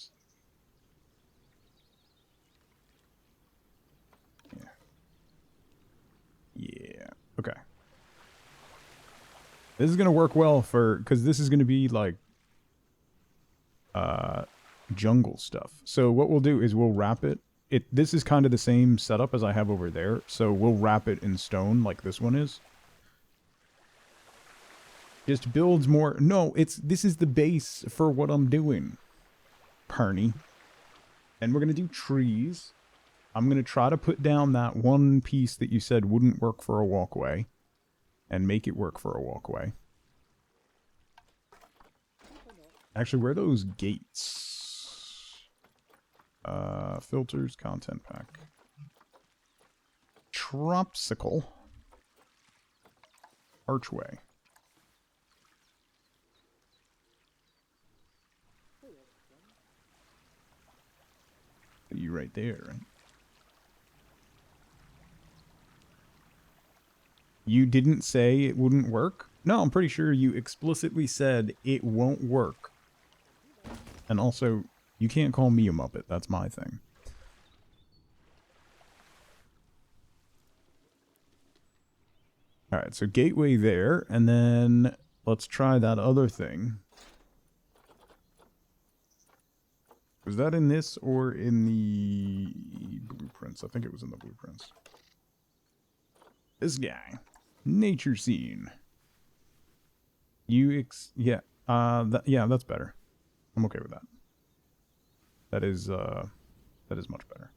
Yeah. Okay. This is gonna work well because this is gonna be like jungle stuff. So what we'll do is we'll wrap it. This is kind of the same setup as I have over there. So we'll wrap it in stone like this one is. Just builds more. No, this is the base for what I'm doing, Perny. And we're gonna do trees. I'm gonna try to put down that one piece that you said wouldn't work for a walkway, and make it work for a walkway. Actually, where are those gates? Filters, content pack. Tropsicle. Archway. You right there, right? You didn't say it wouldn't work? No, I'm pretty sure you explicitly said it won't work. And also, you can't call me a Muppet. That's my thing. Alright, so gateway there, and then let's try that other thing. Was that in this or in the blueprints? I think it was in the blueprints. This guy. Nature scene. Yeah, that's better. I'm okay with that. That is much better.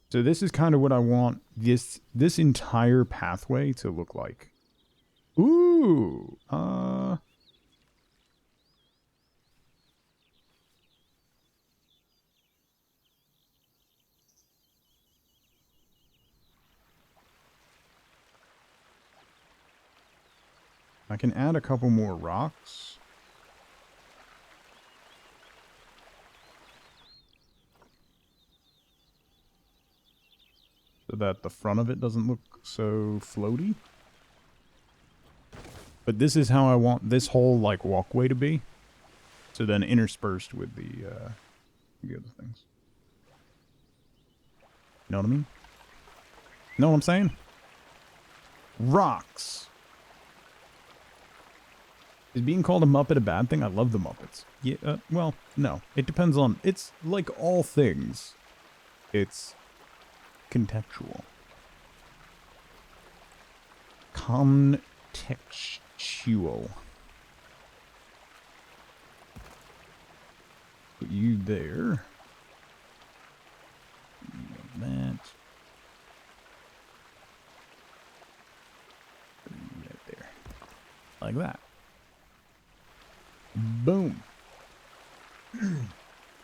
So this is kind of what I want this entire pathway to look like. Ooh, I can add a couple more rocks. So that the front of it doesn't look so floaty. But this is how I want this whole, like, walkway to be. So then interspersed with the other things. You know what I mean? Know what I'm saying? Rocks. Is being called a Muppet a bad thing? I love the Muppets. Yeah, well, no. It depends on... It's like all things. It's contextual. Contextual. Put you there. Like that. Right there. Like that. Boom.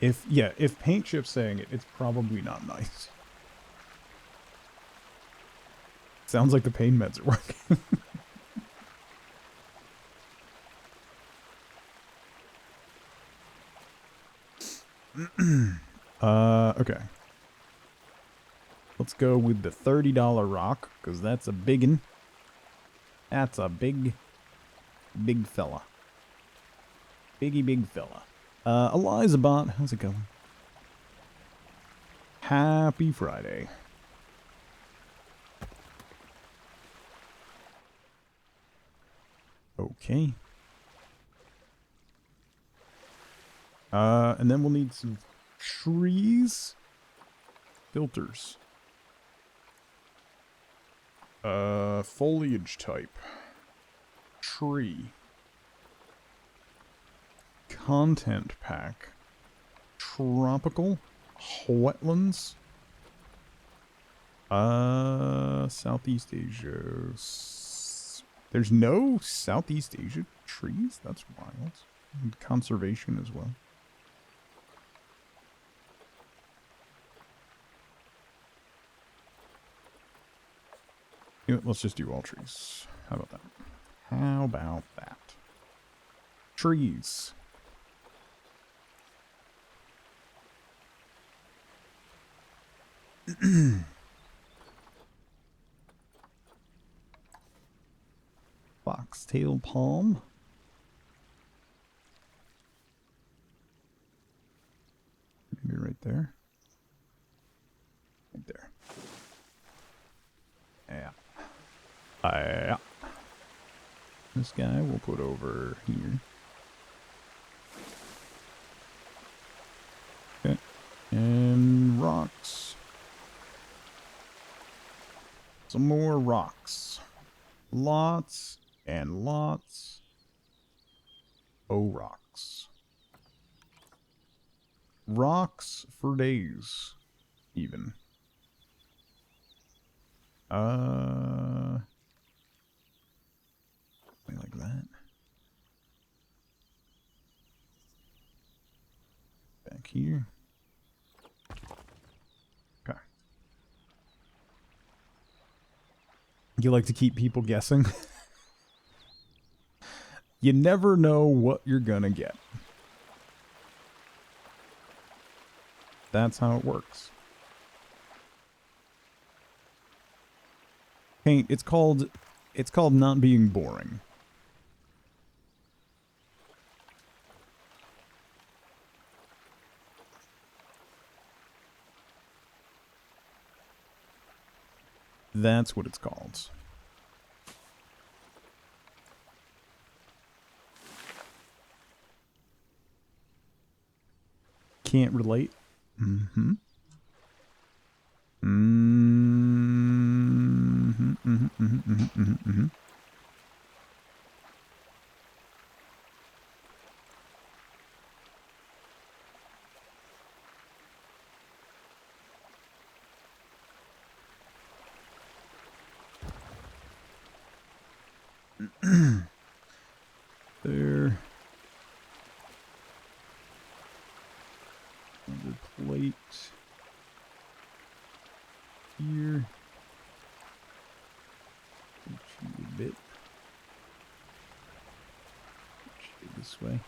If Paint Chip's saying it, it's probably not nice. Sounds like the pain meds are working. Okay. Let's go with the $30 rock, because that's a biggin. That's a big fella. Big fella. Elizabeth, how's it going? Happy Friday. Okay. And then we'll need some trees. Filters. Foliage type. Tree. Content pack. Tropical. Wetlands. Southeast Asia. There's no Southeast Asia trees? That's wild. And conservation as well. You know, let's just do all trees. How about that? How about that? Trees. Foxtail palm. Maybe right there. Right there. Yeah. Yeah. This guy we'll put over here. Okay. And rocks. Some more rocks. Lots and lots of rocks. Rocks for days, even. Like that. Back here. Okay. You like to keep people guessing? You never know what you're gonna get. That's how it works. Paint, it's called not being boring. That's what it's called. Can't relate? Mm-hmm. Mm-hmm. Mm-hmm. Mm-hmm. Mm-hmm. Mm-hmm. There. Another plate. Here. A bit. this way.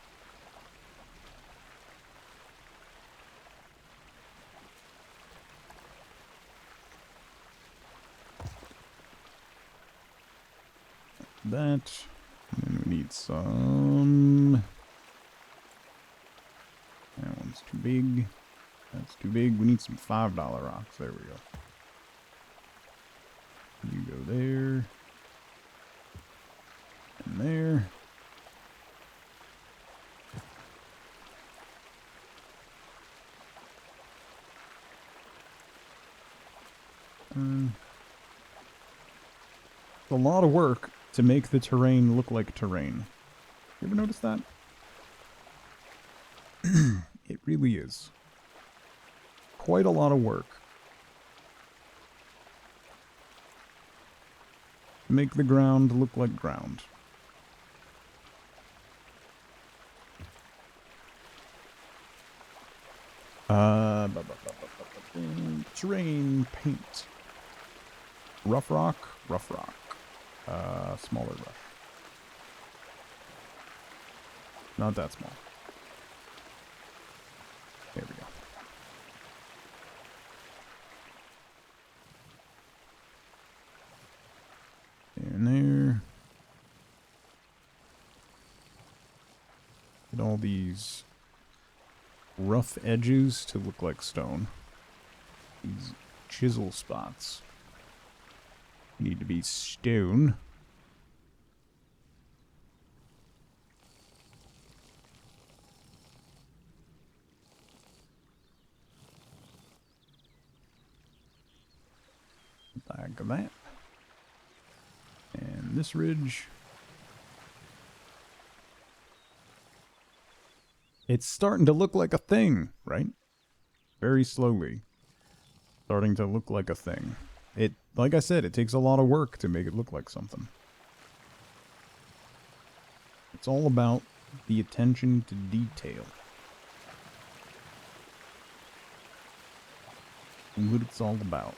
That. And then we need some... That one's too big. That's too big. We need some $5 rocks. There we go. You go there. And there. It's a lot of work to make the terrain look like terrain. You ever notice that? It really is. Quite a lot of work. To make the ground look like ground. Terrain paint. Rough rock, rough rock. Smaller rough. Not that small. There we go. There and there. Get all these rough edges to look like stone. These chisel spots need to be stone. Like that. And this ridge. It's starting to look like a thing, right? Very slowly. Starting to look like a thing. It, like I said, it takes a lot of work to make it look like something. It's all about the attention to detail. And what it's all about.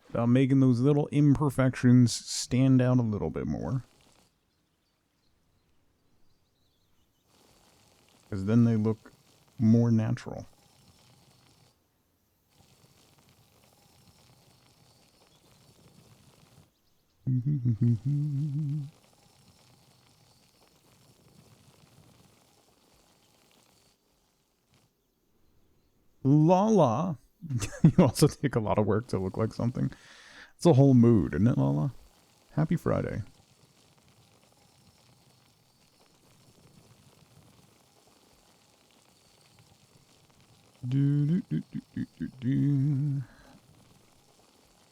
About making those little imperfections stand out a little bit more. Because then they look more natural. Lala. You also take a lot of work to look like something. It's a whole mood, isn't it, Lala? Happy Friday.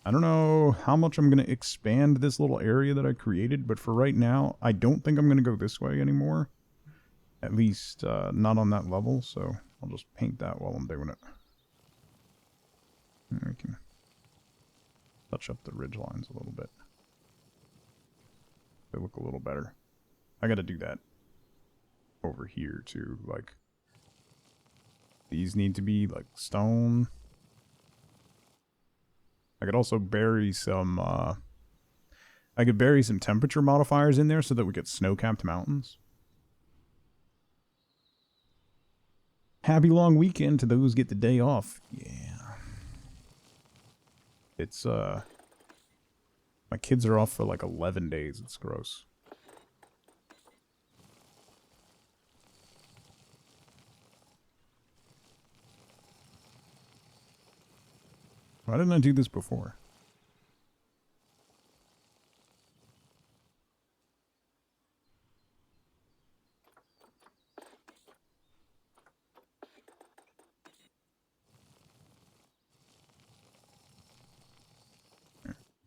I don't know how much I'm going to expand this little area that I created, but for right now, I don't think I'm going to go this way anymore. At least, not on that level, so I'll just paint that while I'm doing it. And we can touch up the ridge lines a little bit. They look a little better. I gotta do that over here too, like these need to be like stone. I could also bury some I could bury some temperature modifiers in there so that we get snow-capped mountains. Happy long weekend to those get the day off. Yeah. It's my kids are off for like 11 days. It's gross. Why didn't I do this before?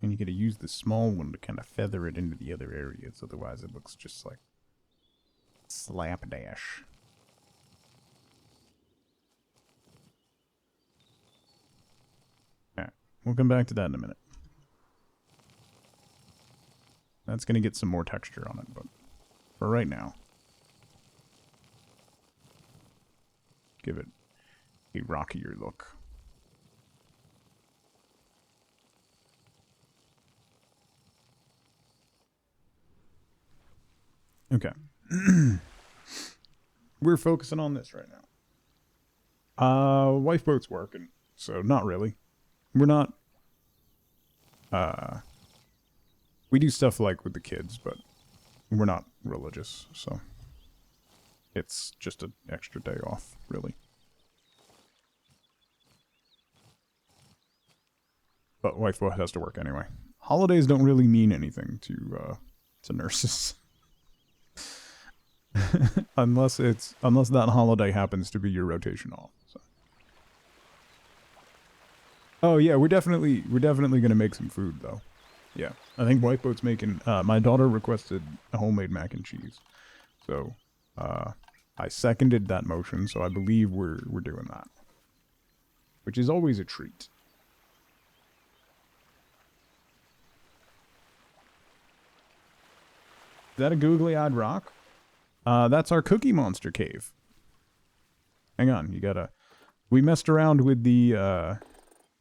And you gotta use the small one to kind of feather it into the other areas, otherwise it looks just like slapdash. Alright, we'll come back to that in a minute. That's going to get some more texture on it, but for right now, give it a rockier look. Okay. We're focusing on this right now. Lifeboat's working, so not really. We're not, we do stuff like with the kids, but we're not religious, so it's just an extra day off, really. But lifeboat has to work anyway. Holidays don't really mean anything to nurses. unless that holiday happens to be your rotation off. So. Oh yeah, we're definitely gonna make some food though. Yeah, I think Whiteboat's making. My daughter requested a homemade mac and cheese, so I seconded that motion. So I believe we're doing that, which is always a treat. Is that a googly-eyed rock? That's our Cookie Monster cave. Hang on, you gotta... We messed around with the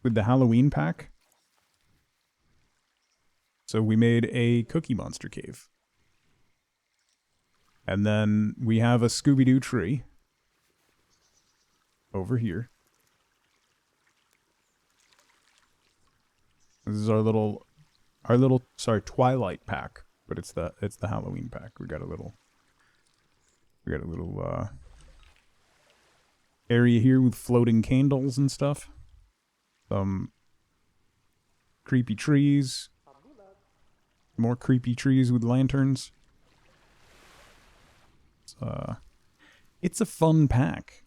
Halloween pack. So we made a Cookie Monster cave. And then we have a Scooby-Doo tree. Over here. This is our little, Twilight pack. But it's the Halloween pack. We got a little area here with floating candles and stuff. Some creepy trees. More creepy trees with lanterns. It's a fun pack.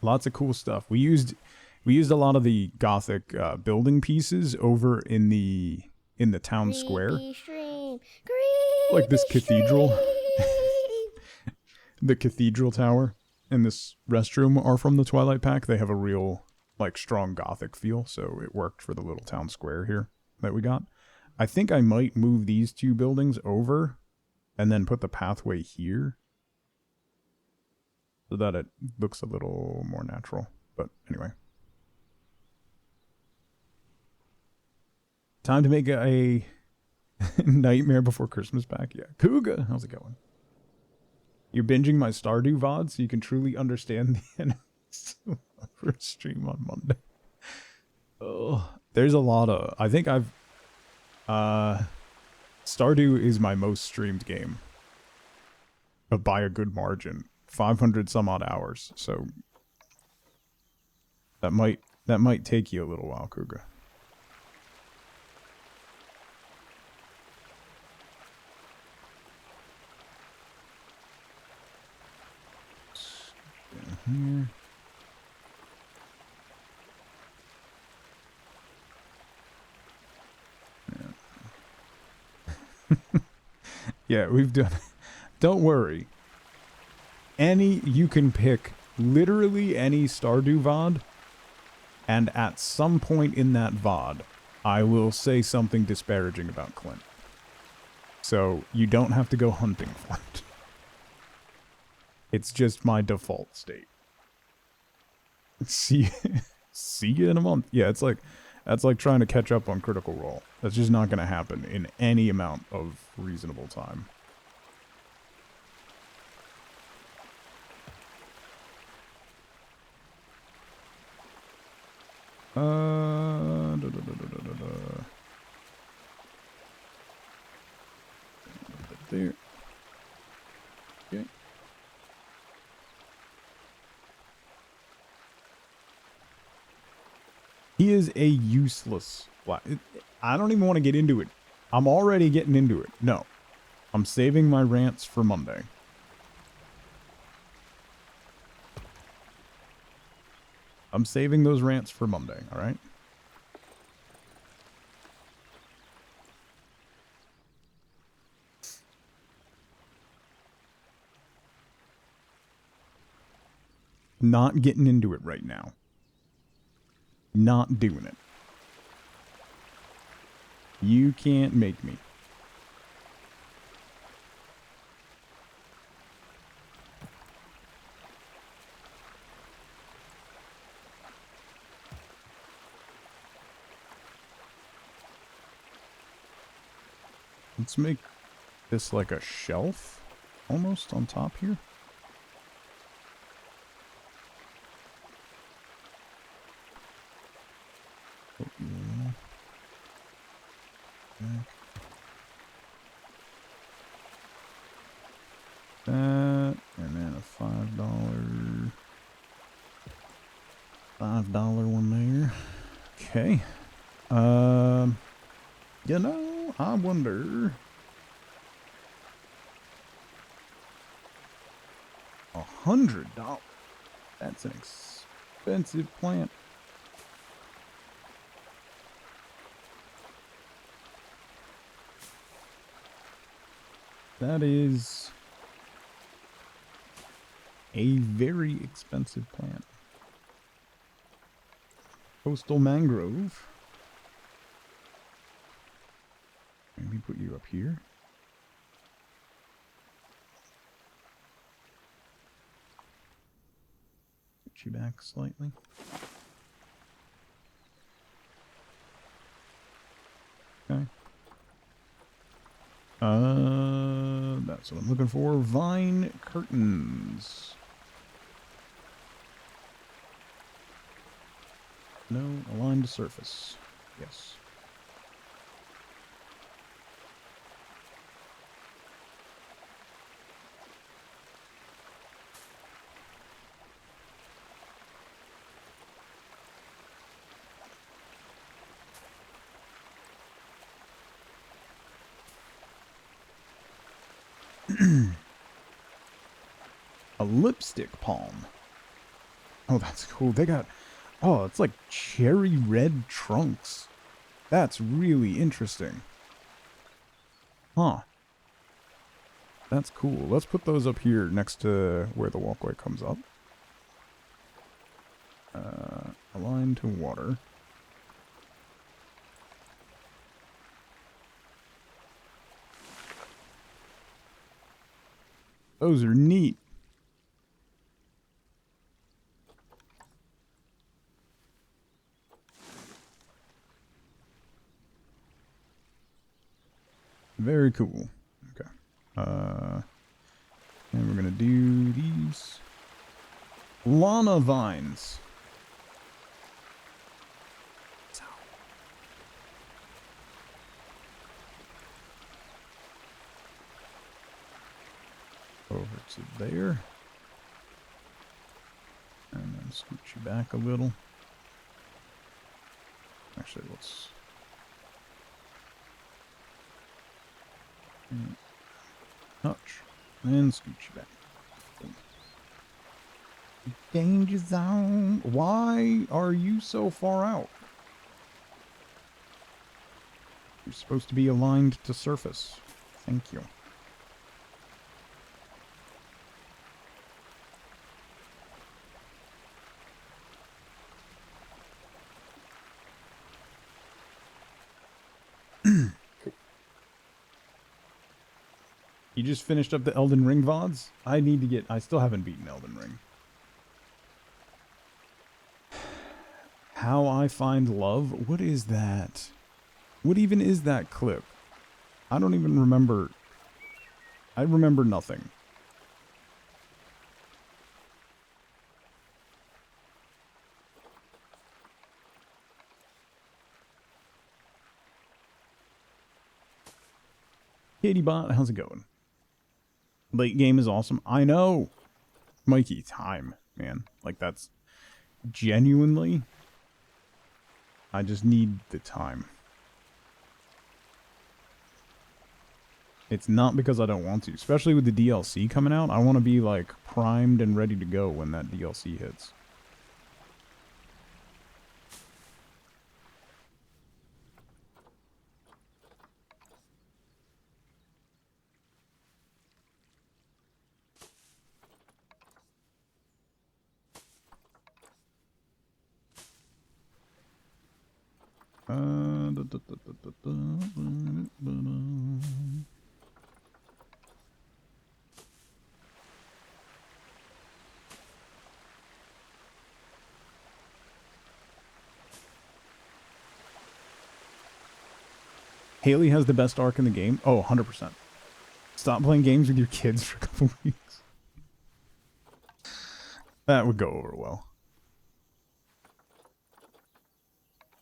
Lots of cool stuff. We used a lot of the Gothic building pieces over in the town square. Like this cathedral. The cathedral tower and this restroom are from the Twilight pack. They have a real, like, strong Gothic feel, so it worked for the little town square here that we got. I think I might move these two buildings over and then put the pathway here so that it looks a little more natural. But anyway. Time to make a Nightmare Before Christmas pack. Yeah. Kuga, how's it going? You're binging my Stardew VOD so you can truly understand the enemies for a stream on Monday. Oh, there's a lot of... I think I've... Stardew is my most streamed game. By a good margin. 500 some odd hours. So... That might take you a little while, Kuga. Here. Yeah. Yeah, we've done. Don't worry. You can pick literally any Stardew VOD, and at some point in that VOD, I will say something disparaging about Clint. So you don't have to go hunting for it. It's just my default state. See you in a month. Yeah, that's like trying to catch up on Critical Role. That's just not going to happen in any amount of reasonable time. There. Okay. He is a useless... I don't even want to get into it. I'm already getting into it. No. I'm saving my rants for Monday. I'm saving those rants for Monday, alright? Not getting into it right now. Not doing it. You can't make me. Let's make this like a shelf, almost, on top here. Oh, yeah. That, and then a $5 one there. Okay. You know, I wonder. $100. That's an expensive plant. That is a very expensive plant. Coastal mangrove. Maybe put you up here. Put you back slightly. Okay. That's what I'm looking for. Vine curtains. No, align to surface. Yes. A lipstick palm. Oh, that's cool. They got... Oh, it's like cherry red trunks. That's really interesting. Huh. That's cool. Let's put those up here next to where the walkway comes up. Align to water. Those are neat. Very cool. Okay. And we're gonna do these llama vines. Over to there. And then scooch you back a little. Actually, let's... touch. And scooch you back. Danger zone. Why are you so far out? You're supposed to be aligned to surface. Thank you. You just finished up the Elden Ring VODs? I need to get... I still haven't beaten Elden Ring. How I Find Love? What is that? What even is that clip? I don't even remember. I remember nothing. KatieBot, how's it going? Late game is awesome. I know. Mikey, time, man. Like, that's genuinely... I just need the time. It's not because I don't want to. Especially with the DLC coming out. I want to be, like, primed and ready to go when that DLC hits. Haley has the best arc in the game. Oh, 100%. Stop playing games with your kids for a couple weeks. That would go over well.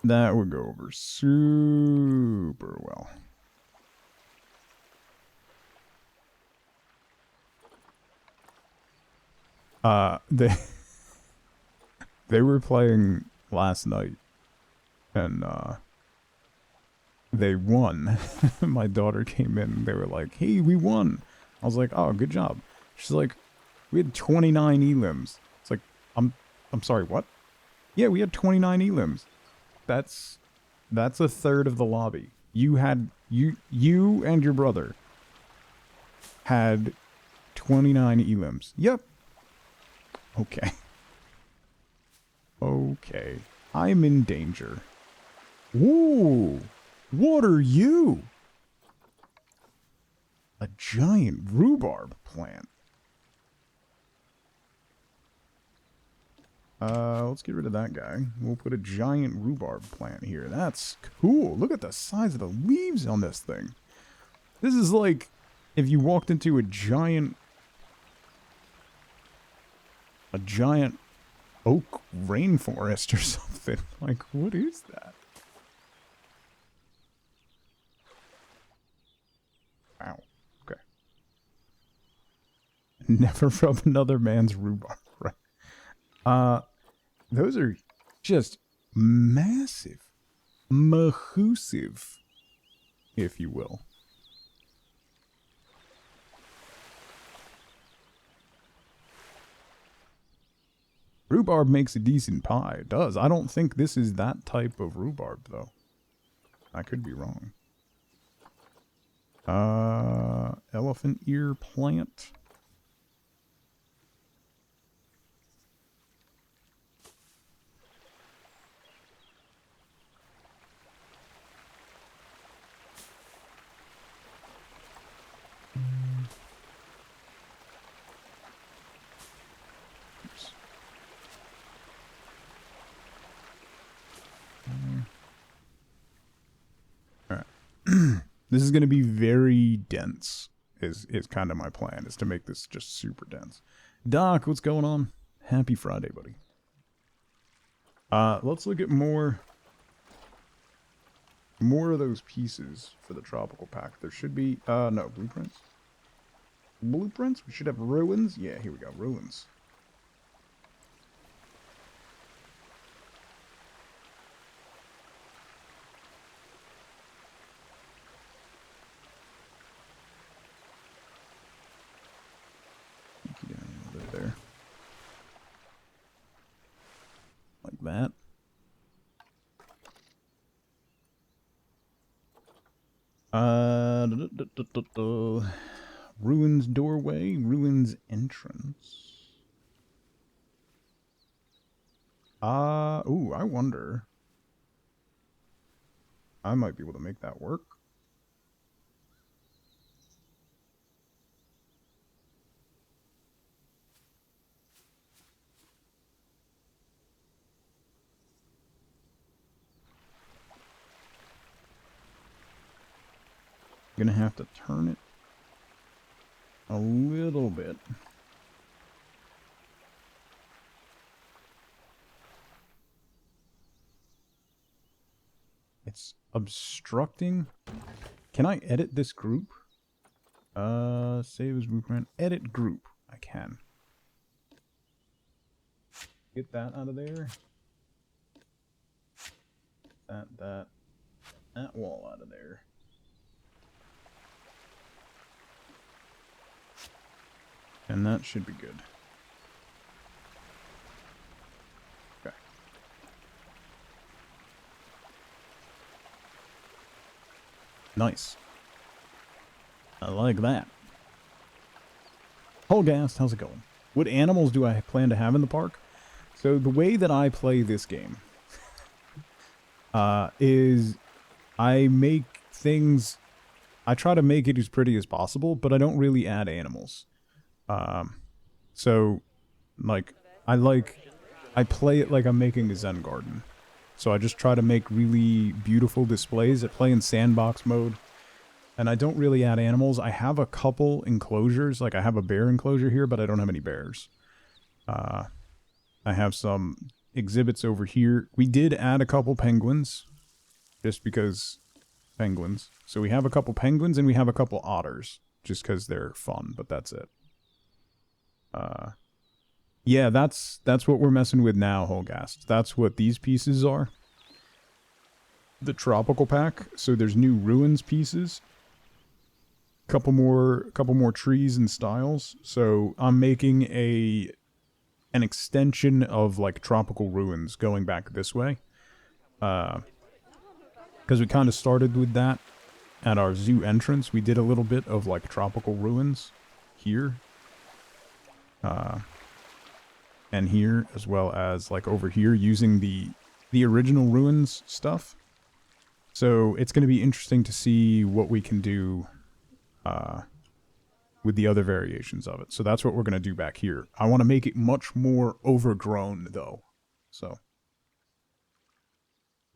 That would go over super well. They were playing last night, and they won. My daughter came in and they were like, "Hey, we won." I was like, "Oh, good job." She's like, "We had 29 elims." It's like, I'm sorry, what? Yeah, we had 29 elims. That's a third of the lobby. You and your brother had 29 elims. Yep. Okay. Okay. I'm in danger. Ooh. What are you? A giant rhubarb plant. Let's get rid of that guy. We'll put a giant rhubarb plant here. That's cool. Look at the size of the leaves on this thing. This is like if you walked into a giant oak rainforest or something. Like, what is that? Wow. Okay. Never rub another man's rhubarb. Right. Those are just massive. Mahoosive, if you will. Rhubarb makes a decent pie. It does. I don't think this is that type of rhubarb, though. I could be wrong. Elephant ear plant. Oops. All right. This is going to be very dense. Is kind of my plan, is to make this just super dense. Doc, what's going on? Happy Friday, buddy. Let's look at more of those pieces for the tropical pack. There should be no blueprints. Blueprints? We should have ruins. Yeah, here we go. Ruins. There. Like that. Ruins doorway, ruins entrance. Ooh, I wonder. I might be able to make that work. Gonna have to turn it a little bit. It's obstructing. Can I edit this group? Save as blueprint. Edit group. I can. Get that out of there. That wall out of there. And that should be good. Okay. Nice. I like that. Holgast, how's it going? What animals do I plan to have in the park? So the way that I play this game is I make things... I try to make it as pretty as possible, but I don't really add animals. So, like, I play it like I'm making a Zen Garden. So I just try to make really beautiful displays. I play in sandbox mode. And I don't really add animals. I have a couple enclosures. Like, I have a bear enclosure here, but I don't have any bears. I have some exhibits over here. We did add a couple penguins. Just because penguins. So we have a couple penguins and we have a couple otters. Just because they're fun, but that's it. Yeah, that's what we're messing with now, Holgast. That's what these pieces are. The tropical pack. So there's new ruins pieces. Couple more trees and styles. So I'm making an extension of like tropical ruins going back this way. Because we kind of started with that at our zoo entrance. We did a little bit of like tropical ruins here. And here, as well as like over here, using the original ruins stuff. So it's going to be interesting to see what we can do with the other variations of it. So that's what we're going to do back here. I want to make it much more overgrown, though. So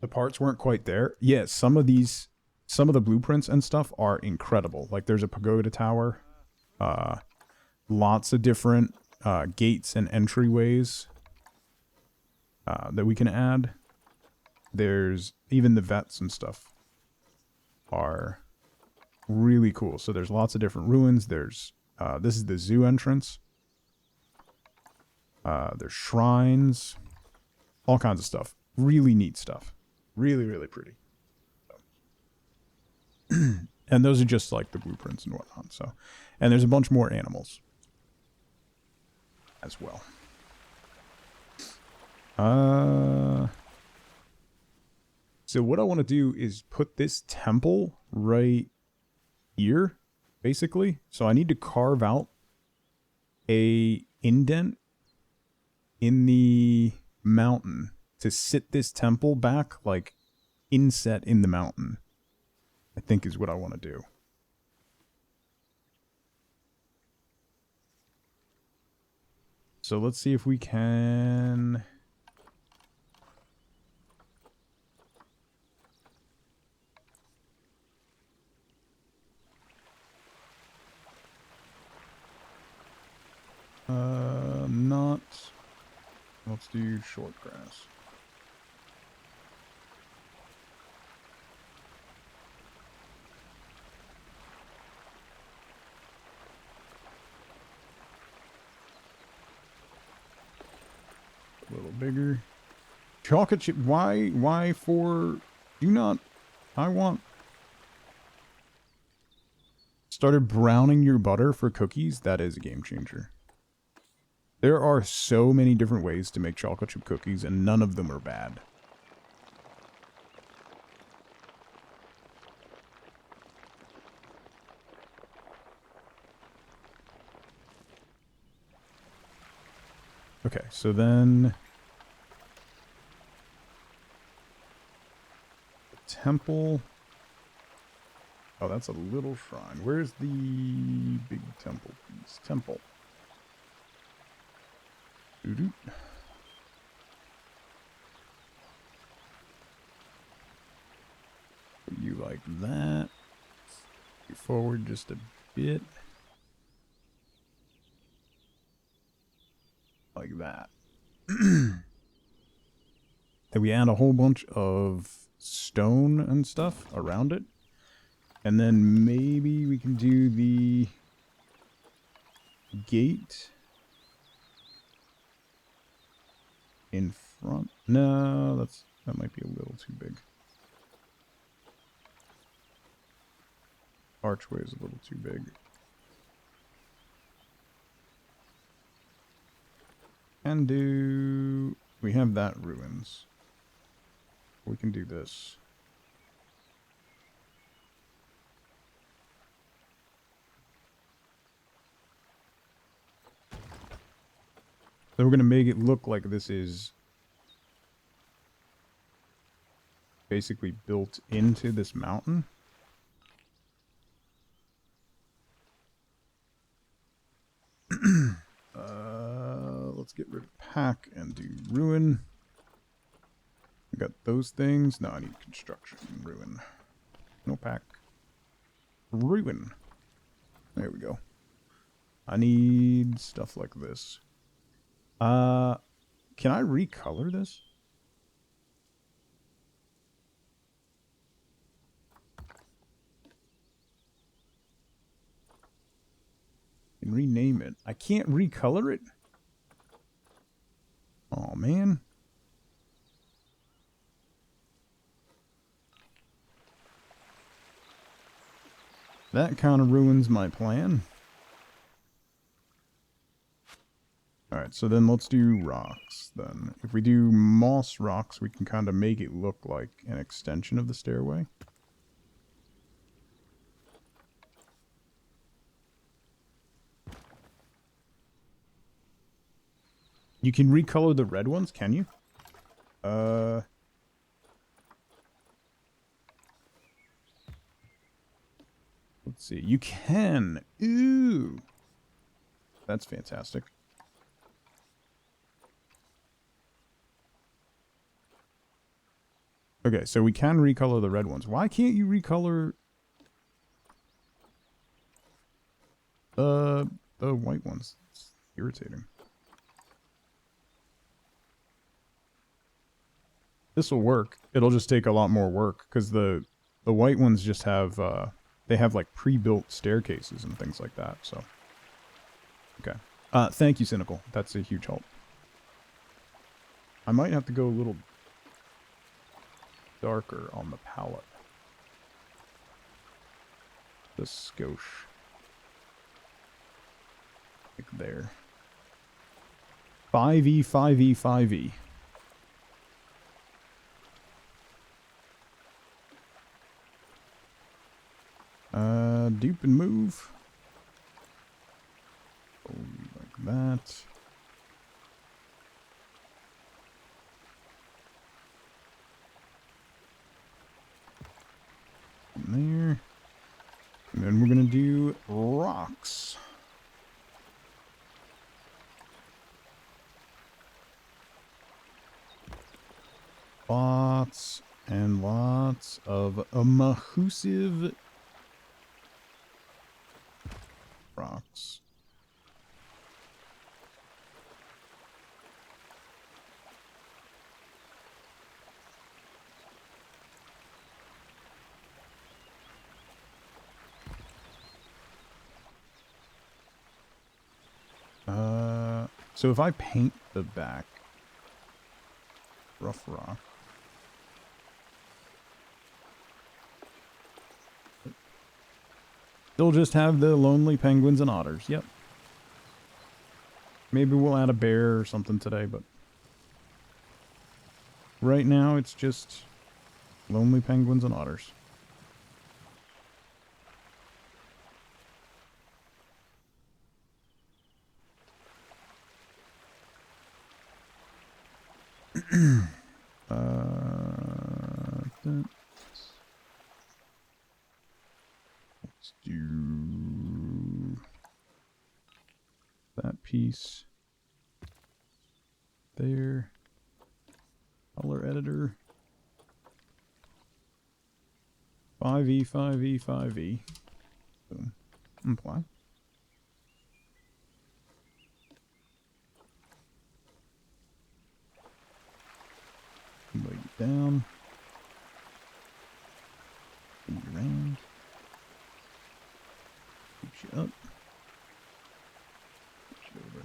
the parts weren't quite there. Yeah, some of the blueprints and stuff are incredible. Like there's a pagoda tower, lots of different gates and entryways that we can add. There's even the vets and stuff are really cool. So there's lots of different ruins. There's this is the zoo entrance. There's shrines, all kinds of stuff. Really neat stuff. Really, really pretty. And those are just like the blueprints and whatnot. So, and there's a bunch more animals as well. So what I want to do is put this temple right here, basically. So I need to carve out a indent in the mountain to sit this temple back, like inset in the mountain, I think is what I want to do. So let's see if we can... not... Let's do short grass. A little bigger. Chocolate chip. Why for... Do not... I want... Started browning your butter for cookies? That is a game changer. There are so many different ways to make chocolate chip cookies, and none of them are bad. Okay, so then... the temple... Oh, that's a little shrine. Where's the big temple piece? Temple. Doo-doo. Put you like that. You forward just a bit. Like that. Then we add a whole bunch of stone and stuff around it. And then maybe we can do the gate in front. No, that might be a little too big. Archway is a little too big. And do... we have that ruins. We can do this. So we're going to make it look like this is basically built into this mountain. Let's get rid of pack and do ruin. I got those things. No, I need construction. Ruin. No pack. Ruin. There we go. I need stuff like this. Can I recolor this? And rename it. I can't recolor it? Oh, man. That kind of ruins my plan. Alright, so then let's do rocks, then. If we do moss rocks, we can kind of make it look like an extension of the stairway. You can recolor the red ones, can you? Let's see. You can. Ooh. That's fantastic. Okay, so we can recolor the red ones. Why can't you recolor the white ones? It's irritating. This will work. It'll just take a lot more work because the white ones just have they have like pre-built staircases and things like that. So, okay. Thank you, Cynical. That's a huge help. I might have to go a little darker on the palette. The skosh. Like there. 5e, 5e, 5e. Dupe and move. Oh, like that. There. And then we're going to do rocks. Lots and lots of mahusive rocks. So if I paint the back rough rock, they'll just have the lonely penguins and otters. Yep. Maybe we'll add a bear or something today, but right now it's just lonely penguins and otters. Let's do that piece there. Color editor. 5e, 5e, 5e. Boom. Apply. Lay it down. Bring it around. Push you up. Push you over.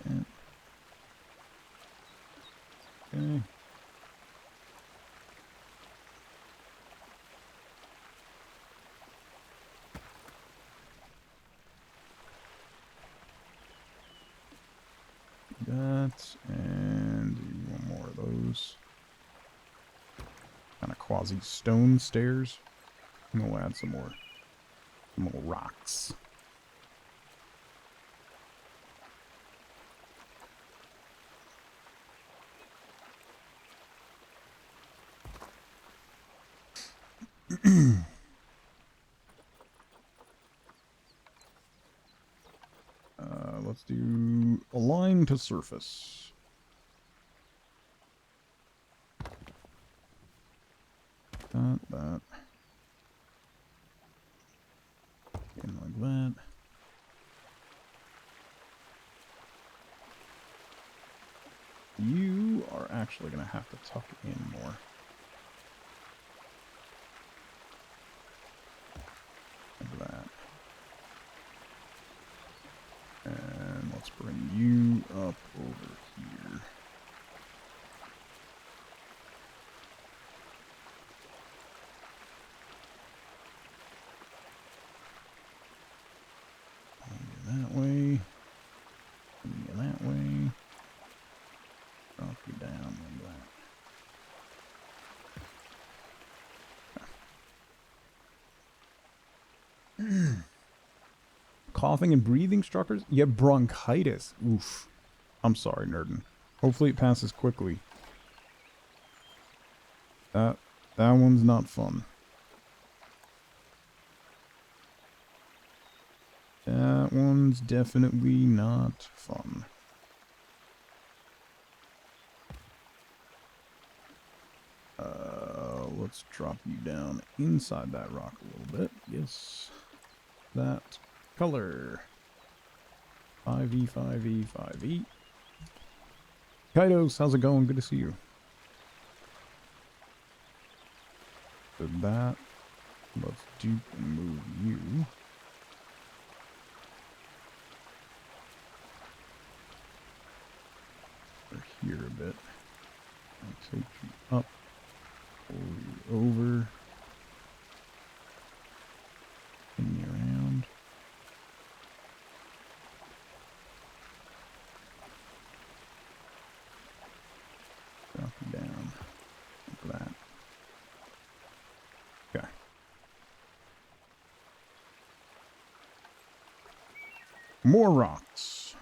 And okay. That, and do one more of those. Kind of quasi stone stairs. And we'll add some more rocks. Let's do align to surface. That. In like that. You are actually going to have to tuck in more. Like that. And let's bring you up over here. That way. That way. Drop you down like that. Coughing and breathing structures? You have bronchitis. Oof. I'm sorry, Nerdin. Hopefully it passes quickly. That one's not fun. That one's definitely not fun. Let's drop you down inside that rock a little bit. Yes. That color. 5E, 5E, 5E. Kaidos, how's it going? Good to see you. So that, let's dupe and move you. Over here a bit. I'll take you up. Pull you over. Spin you around. Drop you down. Like that. Okay. More rocks.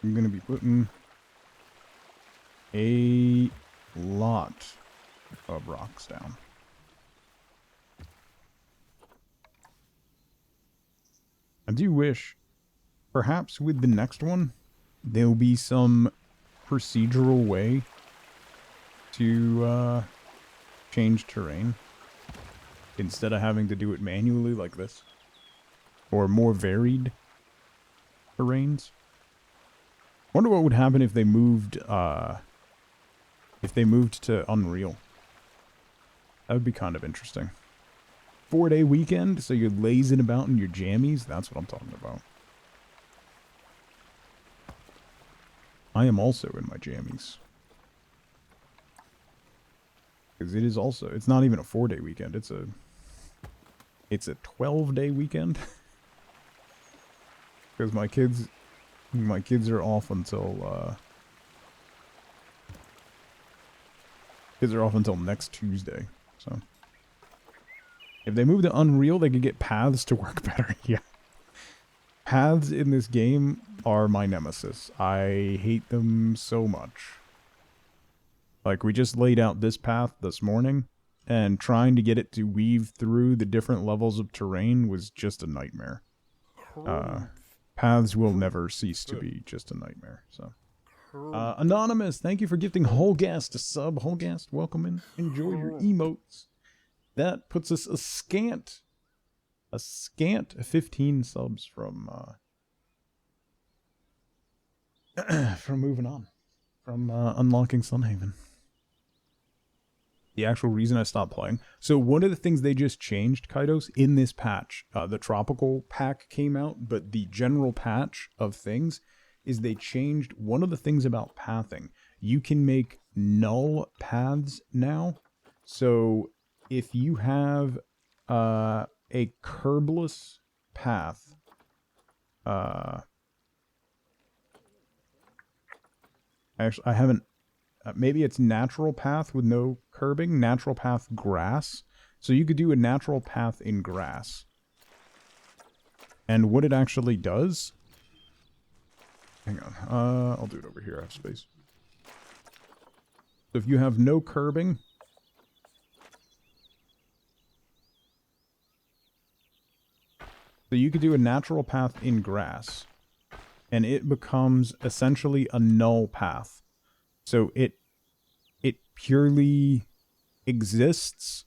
I'm going to be putting a lot of rocks down. I do wish, perhaps with the next one, there'll be some procedural way to change terrain instead of having to do it manually like this, or more varied terrains. Wonder what would happen if they moved to Unreal. That would be kind of interesting. 4-day weekend, so you're lazing about in your jammies. That's what I'm talking about. I am also in my jammies. Because it is also, it's not even a 4-day weekend, it's a 12-day weekend. Because my kids are off until, kids are off until next Tuesday, so. If they move to Unreal, they could get paths to work better. Yeah. Paths in this game are my nemesis. I hate them so much. Like, we just laid out this path this morning, and trying to get it to weave through the different levels of terrain was just a nightmare. Paths will never cease to be just a nightmare, so. Anonymous, thank you for gifting Holgast a sub. Holgast, welcome in. Enjoy your emotes. That puts us a scant 15 subs from moving on, from unlocking Sunhaven. The actual reason I stopped playing. So one of the things they just changed, Kaidos, in this patch, the tropical pack came out, but the general patch of things is they changed one of the things about pathing. You can make null paths now. So if you have a curbless path, actually, I haven't, maybe it's natural path with no curbing, natural path grass. So you could do a natural path in grass. And what it actually does, hang on, I'll do it over here, I have space. So if you have no curbing, So you could do a natural path in grass, and it becomes essentially a null path. So it purely exists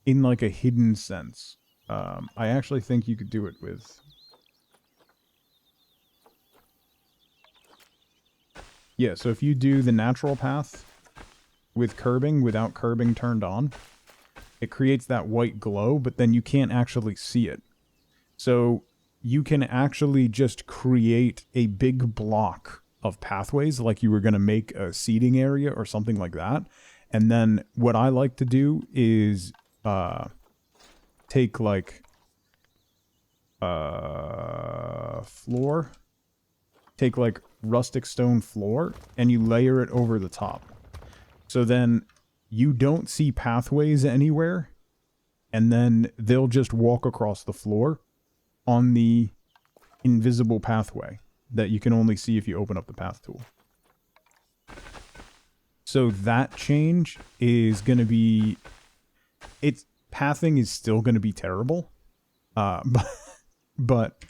in like a hidden sense. I actually think you could do it with... Yeah, so if you do the natural path with curbing without curbing turned on, it creates that white glow, but then you can't actually see it. So you can actually just create a big block of pathways like you were going to make a seating area or something like that. And then what I like to do is take like floor, take like rustic stone floor, and you layer it over the top. So then you don't see pathways anywhere, and then they'll just walk across the floor on the invisible pathway that you can only see if you open up the path tool. So that change is going to be... It's pathing is still going to be terrible, but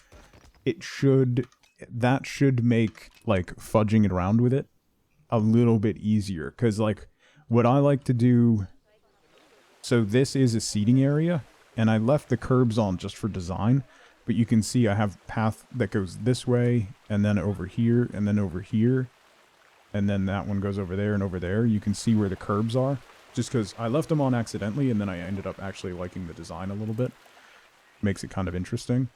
it should... That should make, like, fudging it around with it a little bit easier. Because, like, what I like to do... So this is a seating area, and I left the curbs on just for design. But you can see I have a path that goes this way, and then over here, and then over here. And then that one goes over there and over there. You can see where the curbs are. Just because I left them on accidentally, and then I ended up actually liking the design a little bit. Makes it kind of interesting.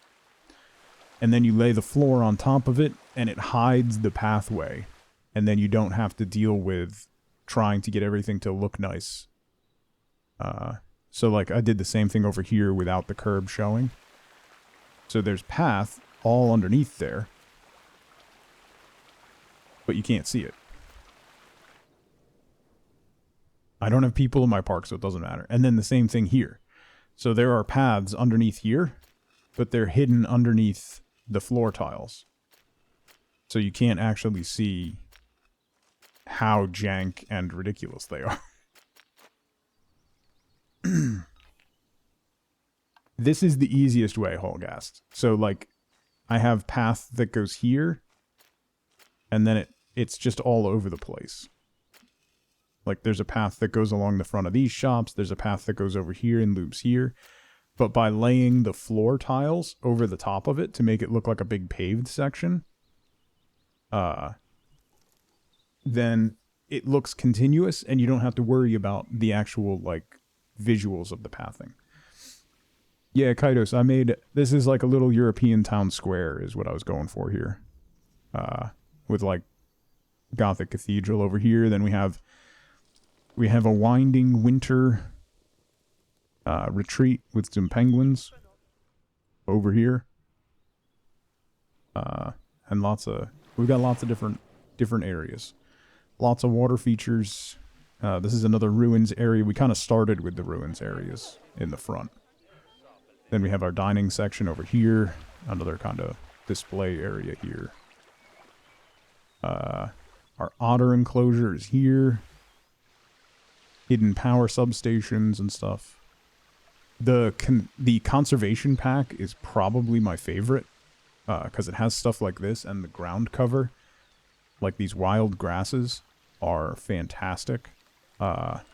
And then you lay the floor on top of it, and it hides the pathway. And then you don't have to deal with trying to get everything to look nice. So, like, I did the same thing over here without the curb showing. So there's path all underneath there. But you can't see it. I don't have people in my park, so it doesn't matter. And then the same thing here. So there are paths underneath here, but they're hidden underneath the floor tiles. So you can't actually see how jank and ridiculous they are. This is the easiest way, Holgast. So, like, I have path that goes here, and then it's just all over the place. Like, there's a path that goes along the front of these shops, there's a path that goes over here and loops here. But by laying the floor tiles over the top of it to make it look like a big paved section, then it looks continuous, and you don't have to worry about the actual, like, visuals of the pathing. Yeah, Kaidos, I made... This is like a little European town square is what I was going for here. With, like, Gothic Cathedral over here. Then we have a winding winter retreat with some penguins over here. And we've got lots of different areas. Lots of water features. This is another ruins area. We kind of started with the ruins areas in the front. Then we have our dining section over here. Another kind of display area here. Our otter enclosure is here. Hidden power substations and stuff. The conservation pack is probably my favorite. Because it has stuff like this, and the ground cover. Like these wild grasses are fantastic.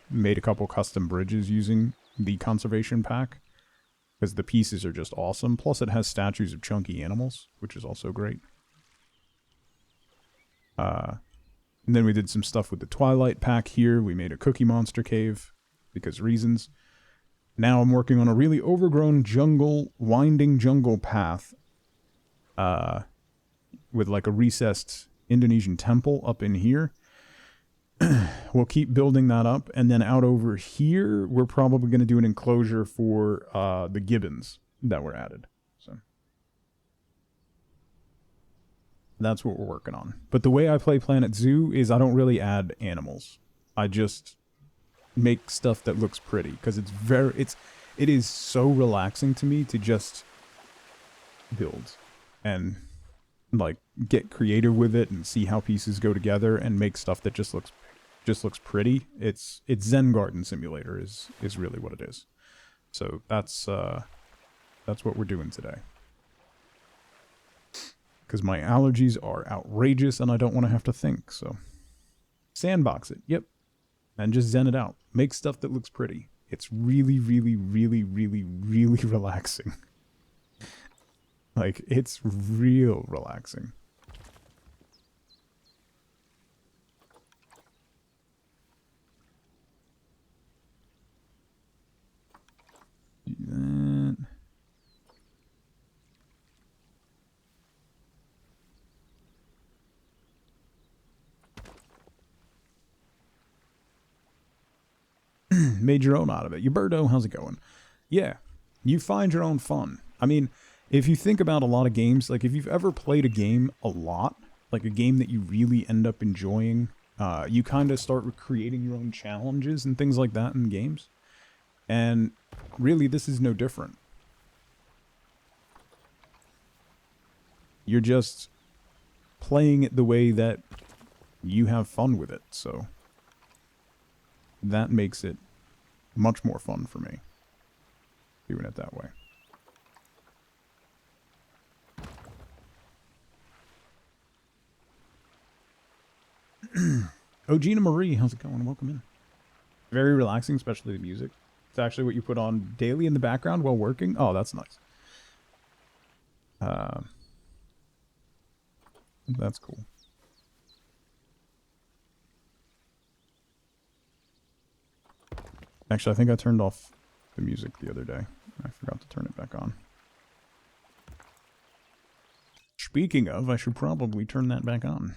Made a couple custom bridges using the conservation pack. Because the pieces are just awesome. Plus it has statues of chunky animals, which is also great. And then we did some stuff with the Twilight pack here. We made a Cookie Monster cave, because reasons. Now I'm working on a really overgrown winding jungle path. With like a recessed Indonesian temple up in here. We'll keep building that up, and then out over here, we're probably going to do an enclosure for the gibbons that were added. So that's what we're working on. But the way I play Planet Zoo is I don't really add animals. I just make stuff that looks pretty, because it is so relaxing to me to just build and like get creative with it and see how pieces go together and make stuff that just looks pretty. It's Zen Garden Simulator is really what it is. So that's what we're doing today. because my allergies are outrageous and I don't want to have to think. So sandbox it. Yep. And just zen it out. Make stuff that looks pretty. It's really, really, really, really, really relaxing. Like, it's real relaxing. Do that. Made your own out of it. Yuberto, how's it going? Yeah, you find your own fun. I mean, if you think about a lot of games, like if you've ever played a game a lot, like a game that you really end up enjoying, you kind of start creating your own challenges and things like that in games. And really, this is no different. You're just playing it the way that you have fun with it, so that makes it much more fun for me, doing it that way. Oh, Gina Marie, how's it going? Welcome in. Very relaxing, especially the music. It's actually what you put on daily in the background while working. Oh, that's nice. That's cool. Actually, I think I turned off the music the other day. I forgot to turn it back on. Speaking of, I should probably turn that back on.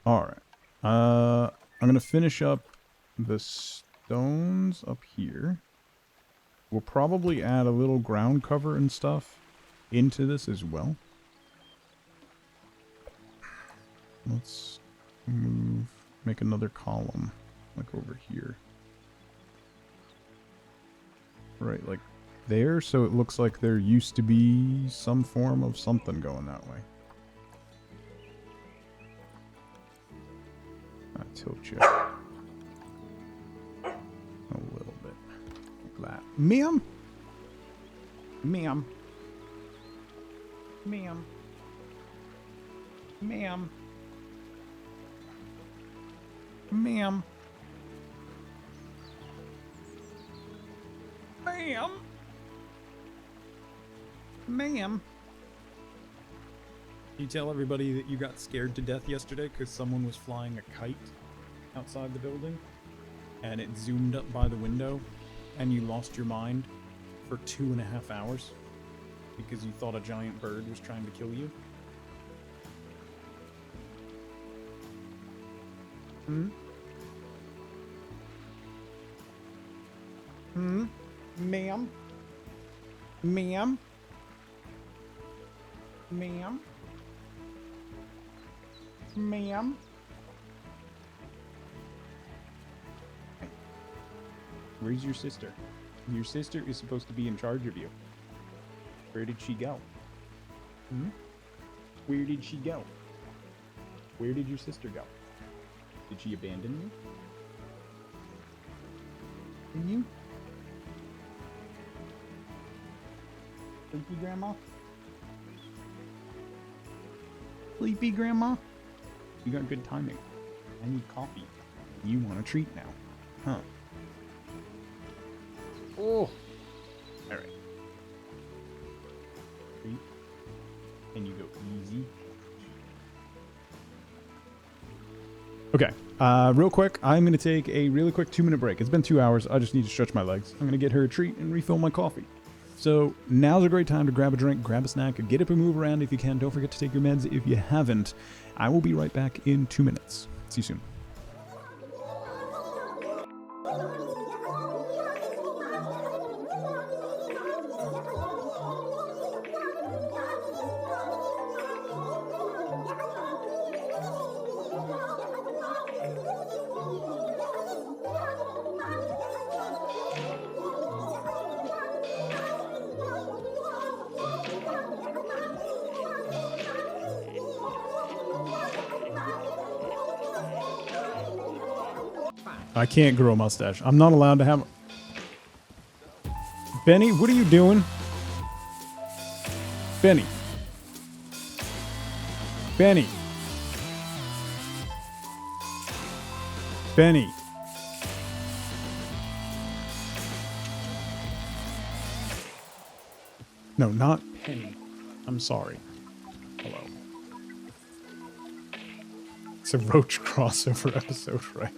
Alright. I'm going to finish up the stones up here. We'll probably add a little ground cover and stuff into this as well. Let's make another column, like over here. Right, like there, so it looks like there used to be some form of something going that way. I'll tilt you a little bit, like that. Ma'am? Ma'am? Ma'am? Ma'am? Ma'am. Ma'am. Ma'am. You tell everybody that you got scared to death yesterday because someone was flying a kite outside the building and it zoomed up by the window and you lost your mind for 2.5 hours because you thought a giant bird was trying to kill you? Hmm? Hmm? Ma'am? Ma'am? Ma'am? Ma'am? Where's your sister? Your sister is supposed to be in charge of you. Where did she go? Hmm? Where did she go? Where did your sister go? Did she abandon you? Mm-hmm. Sleepy Grandma? Sleepy Grandma? You got good timing. I need coffee. You want a treat now. Huh. Oh! Alright. Treat. And you go easy. Okay. Real quick, I'm going to take a really quick 2-minute break. It's been 2 hours. I just need to stretch my legs. I'm going to get her a treat and refill my coffee. So now's a great time to grab a drink, grab a snack, get up and move around if you can. Don't forget to take your meds if you haven't. I will be right back in 2 minutes. See you soon. I can't grow a mustache. I'm not allowed to have... Benny, what are you doing? Benny. Benny. Benny. No, not Penny. I'm sorry. Hello. It's a Roach crossover episode, right?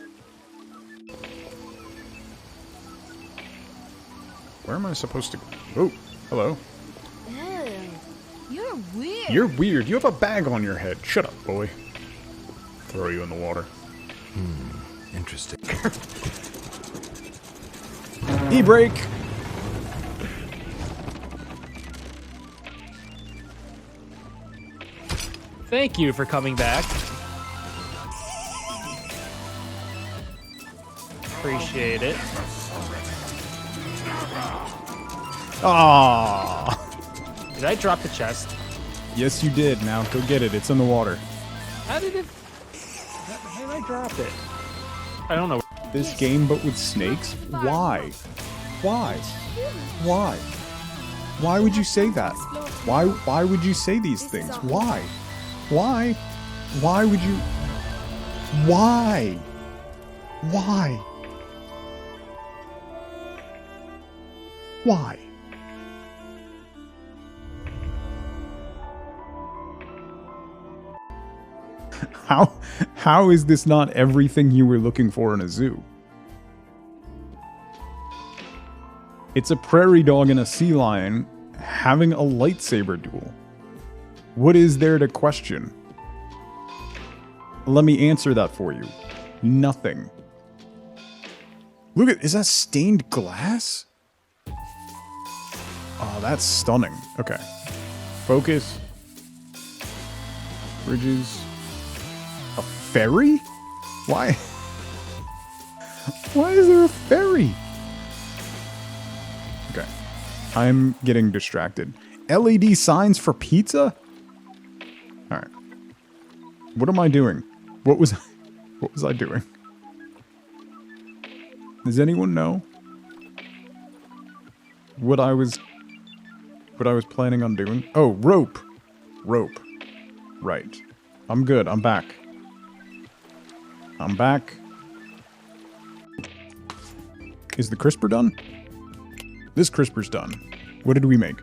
Where am I supposed to go? Oh, hello. You're weird. You're weird. You have a bag on your head. Shut up, boy. Throw you in the water. Interesting. E-brake. Thank you for coming back. Appreciate it. Ah. Did I drop the chest? Yes, you did. Now go get it. It's in the water. How did it? How did I drop it? I don't know. This game, but with snakes? Why? Why? Why? Why would you say that? Why would you say these things? Why? Why? Why would you? Why? Why? Why? How is this not everything you were looking for in a zoo? It's a prairie dog and a sea lion having a lightsaber duel. What is there to question? Let me answer that for you. Nothing. Look at, is that stained glass? Oh, that's stunning. Okay. Focus. Bridges. A ferry? Why? Why is there a ferry? Okay. I'm getting distracted. LED signs for pizza? Alright. What am I doing? What was I doing? Does anyone know what I was planning on doing? Oh, rope. Rope. Right. I'm good. I'm back. I'm back. Is the crisper done? This crisper's done. What did we make?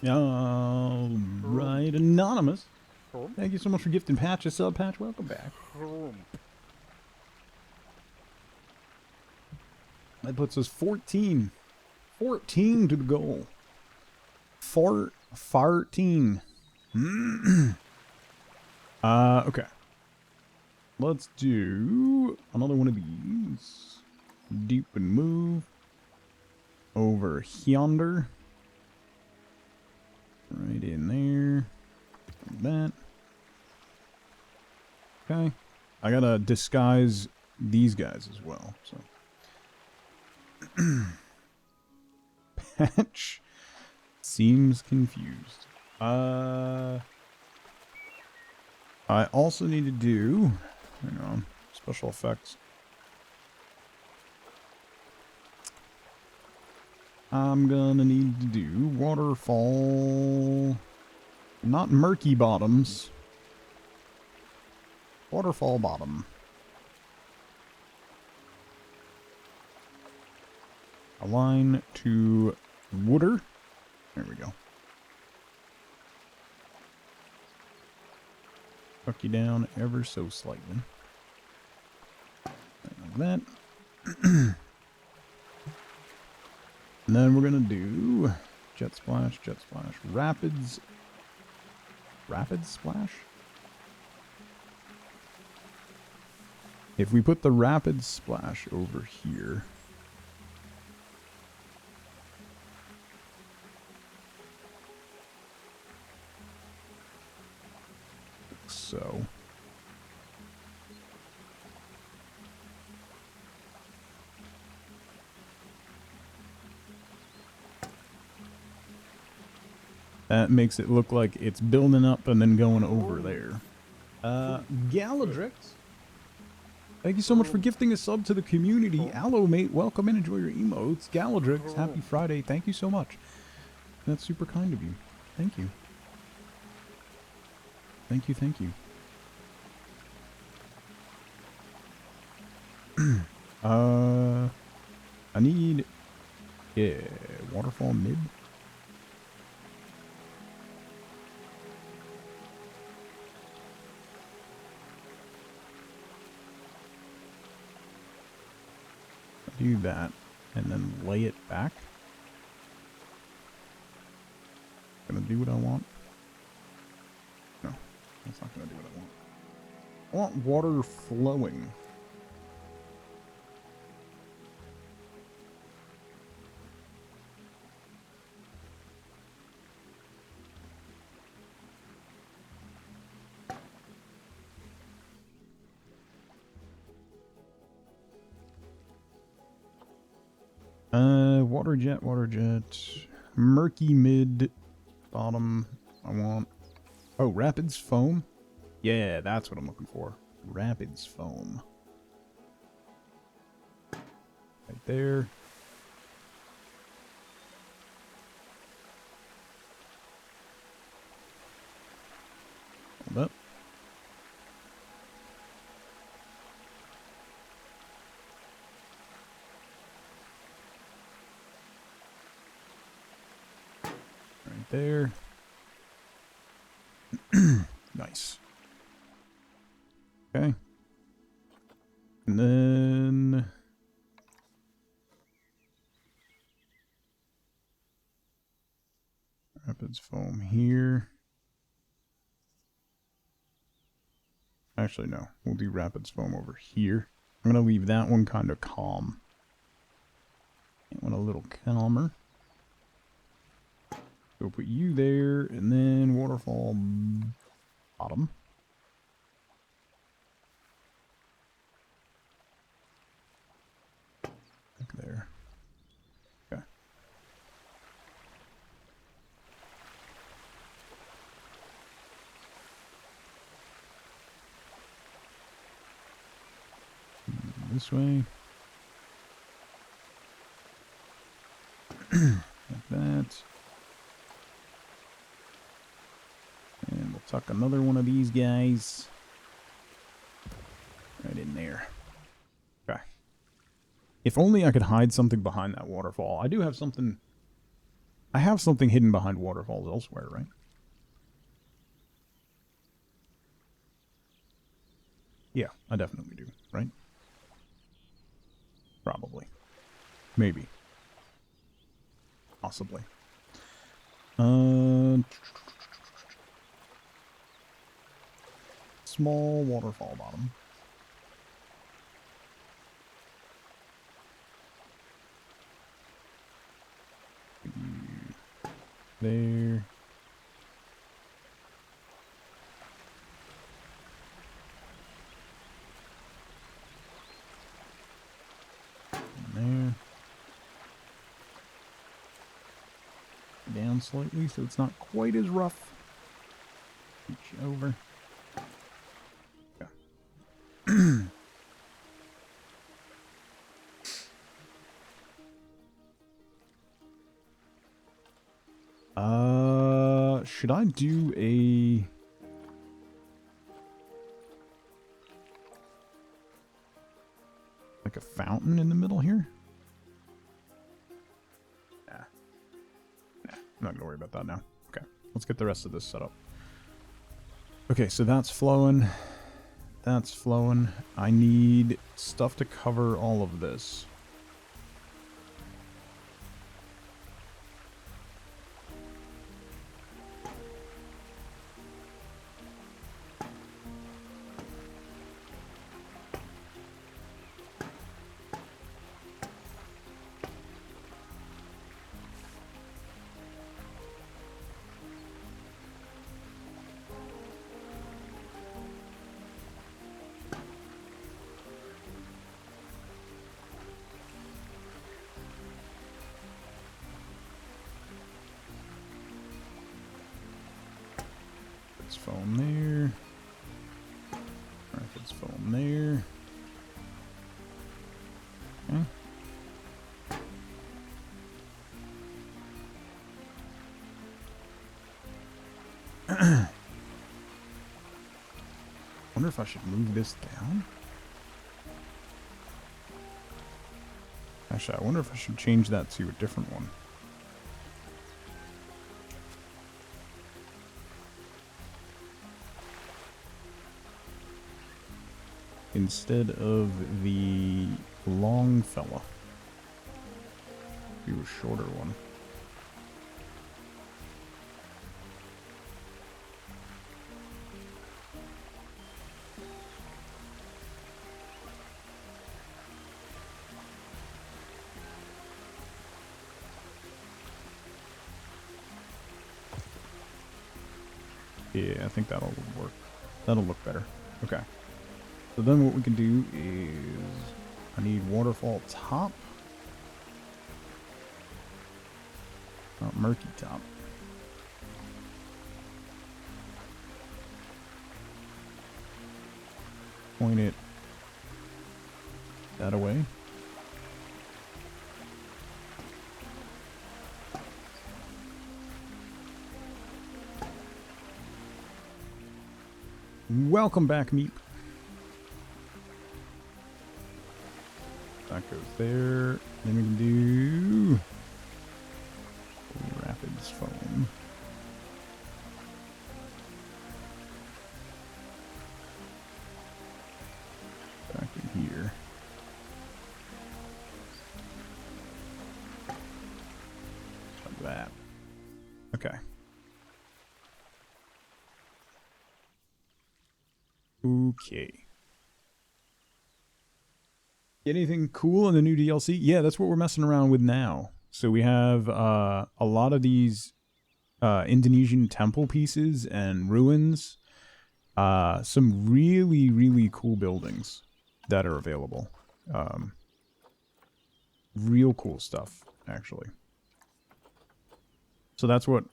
Alright, Anonymous. Thank you so much for gifting Patch a sub. Patch, welcome back. That puts us 14. 14 to the goal. 14. Okay. Let's do another one of these. Deep and move. Over yonder. Right in there. Like that. Okay. I gotta disguise these guys as well, so. Patch seems confused. I also need to do, hang on, special effects. I'm gonna need to do waterfall, not murky bottoms, waterfall bottom. Align to water. There we go. Tuck you down ever so slightly. Like that. And then we're gonna do jet splash, rapids. Rapid splash? If we put the rapid splash over here. So. That makes it look like it's building up and then going over there. Galadrix. Thank you so much for gifting a sub to the community. Aloe, mate, welcome and enjoy your emotes. Galadrix, happy Friday. Thank you so much. That's super kind of you. Thank you. Thank you, thank you. I need... Yeah, waterfall mid. Do that, and then lay it back. Gonna do what I want. No, that's not gonna do what I want. I want water flowing. Water jet. Murky mid, bottom. I want... Oh, rapids foam? Yeah, that's what I'm looking for. Rapids foam. Right there. Hold up. Right there. Nice. Okay. And then... Rapids foam here. Actually, no. We'll do rapids foam over here. I'm going to leave that one kind of calm. That one a little calmer. We'll put you there, and then waterfall bottom. Look there. Okay. This way. Like that. And we'll tuck another one of these guys right in there. Okay. If only I could hide something behind that waterfall. I do have something... I have something hidden behind waterfalls elsewhere, right? Yeah, I definitely do, right? Probably. Maybe. Possibly. Small waterfall bottom. There. There. Down slightly so it's not quite as rough. Reach over. Okay. Should I do a... like a fountain in the middle here? Nah. I'm not gonna worry about that now. Okay, let's get the rest of this set up. Okay, so that's flowing. That's flowing. I need stuff to cover all of this. Foam there. One there. Okay. Wonder if I should move this down? Actually, I wonder if I should change that to a different one. Instead of the long fella, do a shorter one. Yeah, I think that'll work. That'll look better. Okay. So then what we can do is I need waterfall top. Not murky top. Point it that away. Welcome back, Meep. That goes there. Then we can do Rapids foam. Back in here. Like that. Okay. Okay. Anything cool in the new DLC? Yeah, that's what we're messing around with now. So we have a lot of these Indonesian temple pieces and ruins. Some really, really cool buildings that are available. Real cool stuff, actually. So that's what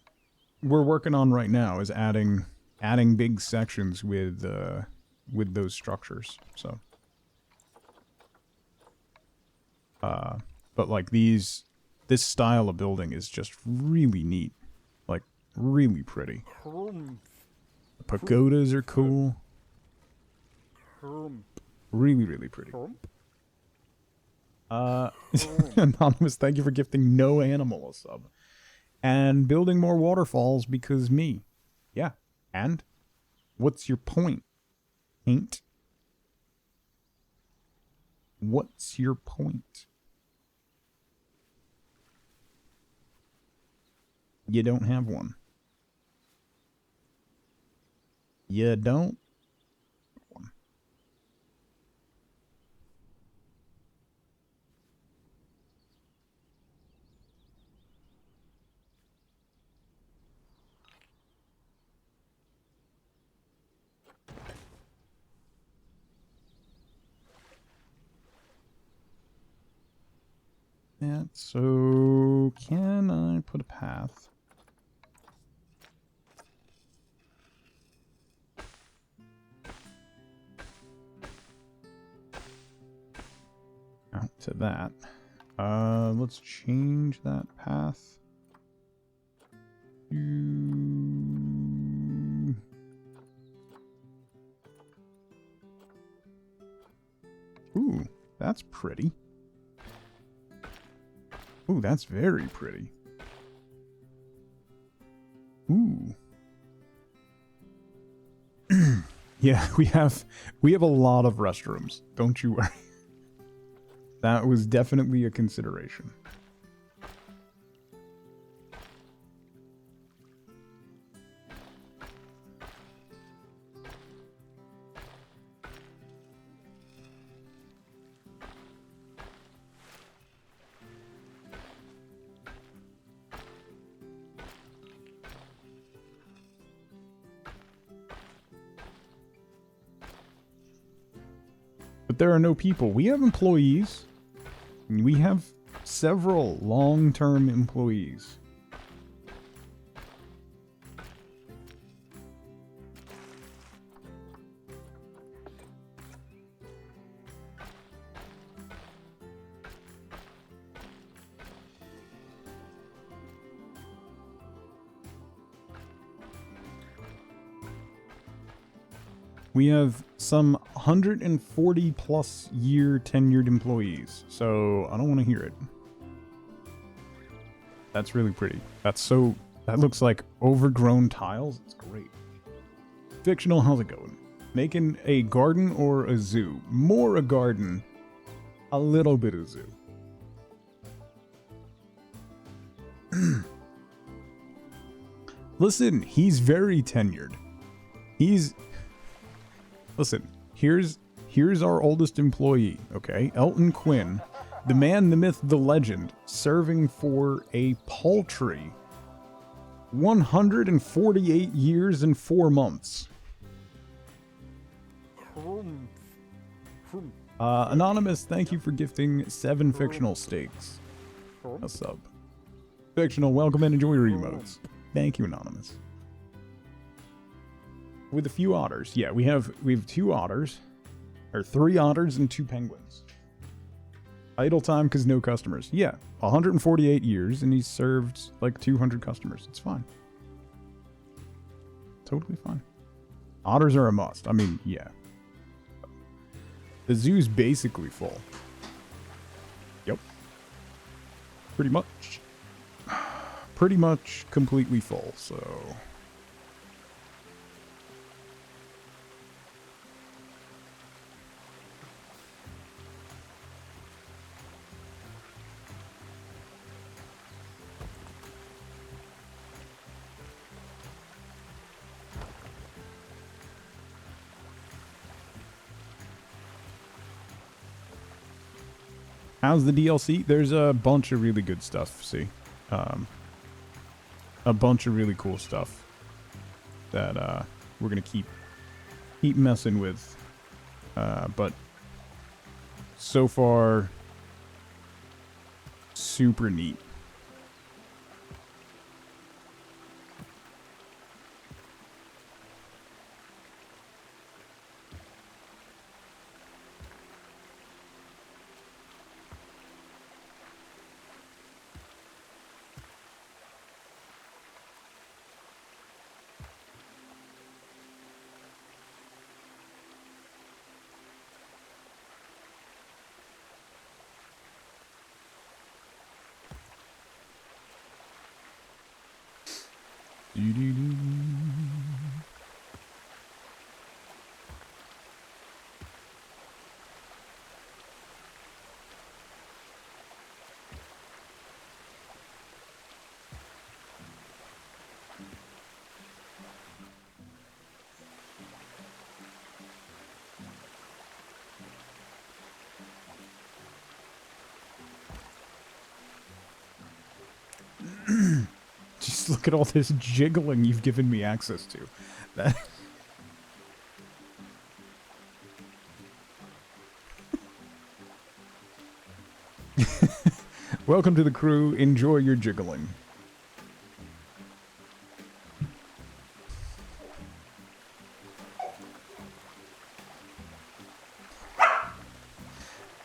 we're working on right now, is adding big sections with those structures. So, but like this style of building is just really neat, like really pretty. The pagodas are cool. Really, really pretty. Anonymous, thank you for gifting no animal a sub. And building more waterfalls because me. Yeah. And what's your point? Ain't. What's your point? You don't have one. You don't. Yeah, so can I put a path? Out to that. Let's change that path to... Ooh, that's pretty. Ooh, that's very pretty. Ooh. Yeah, we have a lot of restrooms. Don't you worry. That was definitely a consideration. But there are no people. We have employees. We have several long-term employees. We have some 140 plus year tenured employees, so I don't want to hear it. That's really pretty. That looks like overgrown tiles. It's great. Fictional, how's it going? Making a garden or a zoo? More a garden, a little bit of zoo. Listen, he's very tenured. Listen, here's our oldest employee, okay? Elton Quinn, the man, the myth, the legend, serving for a paltry 148 years and 4 months. Anonymous, thank you for gifting 7 fictional steaks. A sub. Fictional, welcome and enjoy your emotes. Thank you, Anonymous. With a few otters. Yeah, we have 2 otters. Or 3 otters and 2 penguins. Idle time because no customers. Yeah, 148 years and he's served like 200 customers. It's fine. Totally fine. Otters are a must. I mean, yeah. The zoo's basically full. Yep. Pretty much. Pretty much completely full, so... How's the DLC? There's a bunch of really good stuff, see? A bunch of really cool stuff that we're gonna keep messing with. But so far, super neat. Just look at all this jiggling you've given me access to. That Welcome to the crew. Enjoy your jiggling.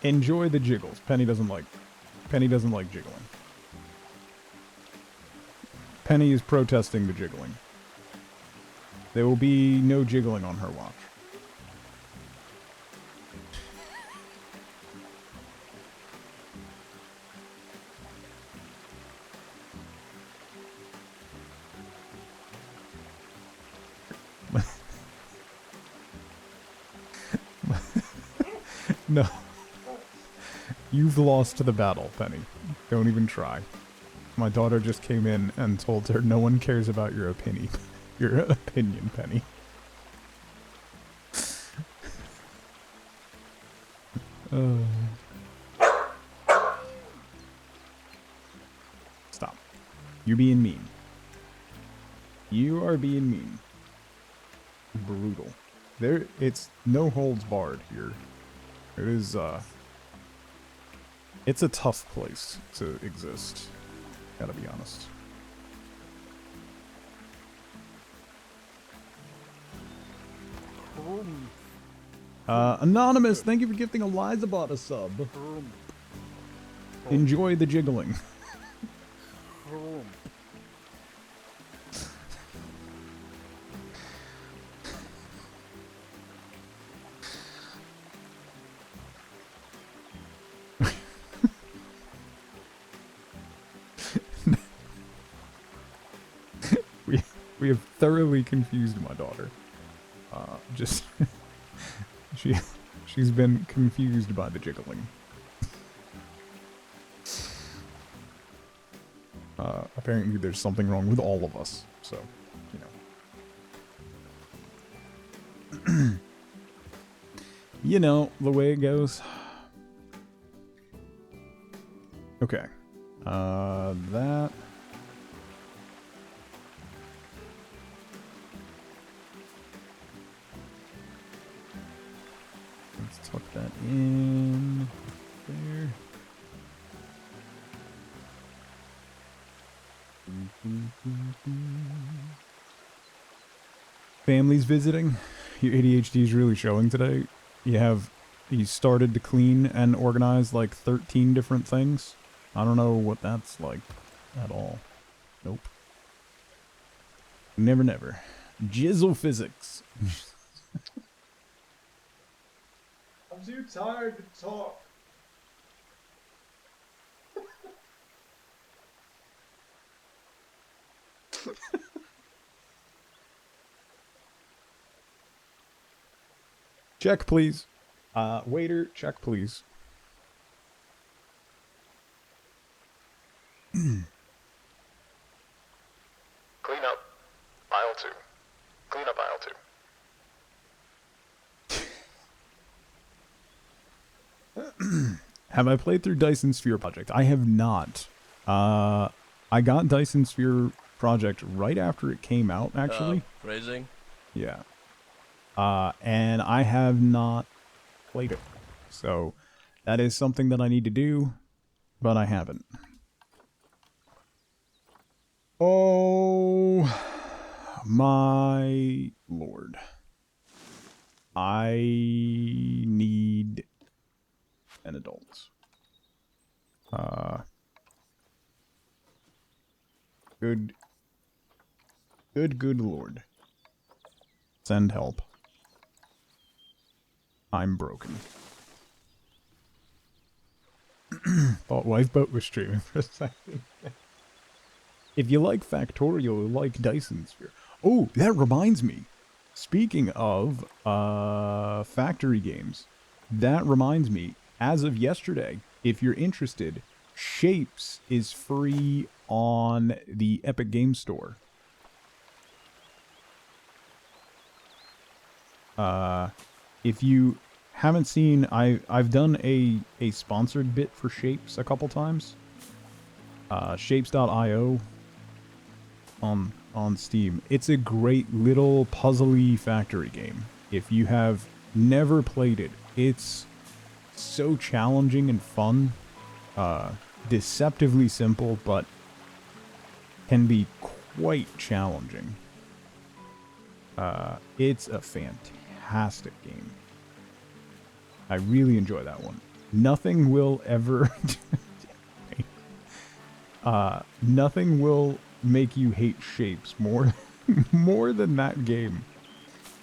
Enjoy the jiggles. Penny doesn't like jiggling. Penny is protesting the jiggling. There will be no jiggling on her watch. No. You've lost the battle, Penny. Don't even try. My daughter just came in and told her no one cares about your opinion. Your opinion, Penny. Stop. You're being mean. You are being mean. Brutal. It's no holds barred here. It is, it's a tough place to exist. Gotta be honest. Anonymous, thank you for gifting Elizabot a sub. Enjoy the jiggling. We have thoroughly confused my daughter. Just she's been confused by the jiggling. Apparently there's something wrong with all of us, so, you know. You know, the way it goes. Okay. That... Let's tuck that in there. Family's visiting. Your ADHD is really showing today. You started to clean and organize like 13 different things. I don't know what that's like at all. Nope. Never, never. Jizzle physics. I'm too tired to talk. Check, please. Waiter, check, please. Clean up aisle 2. Clean up aisle 2. Have I played through Dyson Sphere Project? I have not. I got Dyson Sphere Project right after it came out, actually. Raising? Yeah. And I have not played it. So, that is something that I need to do, but I haven't. Oh, my lord. I need an adult. Good lord. Send help. I'm broken. Thought Lifeboat was streaming for a second. If you like Factorial, you like Dyson Sphere. Oh, that reminds me. Speaking of factory games, that reminds me, as of yesterday, if you're interested, Shapes is free on the Epic Games Store. If you haven't seen, I've done a sponsored bit for Shapes a couple times. Shapes.io on Steam. It's a great little puzzly factory game. If you have never played it, it's so challenging and fun. Deceptively simple, but can be quite challenging. It's a fantastic game. I really enjoy that one. Nothing will ever... nothing will make you hate Shapes more than that game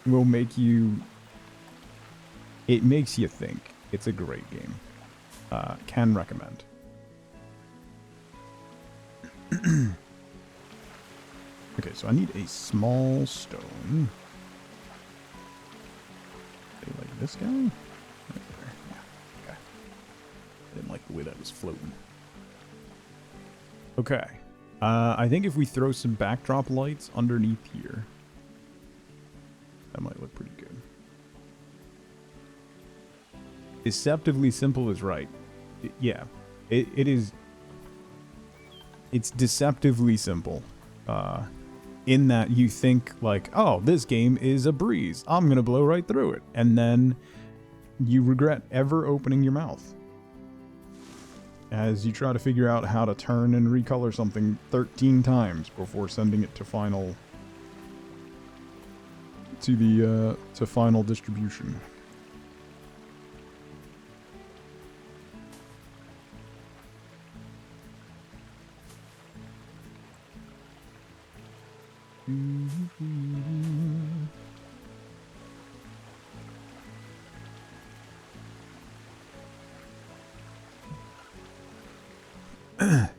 will make you... It makes you think. It's a great game. Can recommend. Okay, so I need a small stone. Like this guy? Right there. Yeah. Okay. I didn't like the way that was floating. Okay. I think if we throw some backdrop lights underneath here, that might look pretty good. Deceptively simple is right. Yeah. It is... It's deceptively simple. In that you think like, oh, this game is a breeze. I'm gonna blow right through it. And then you regret ever opening your mouth. As you try to figure out how to turn and recolor something 13 times before sending it to final... to final distribution.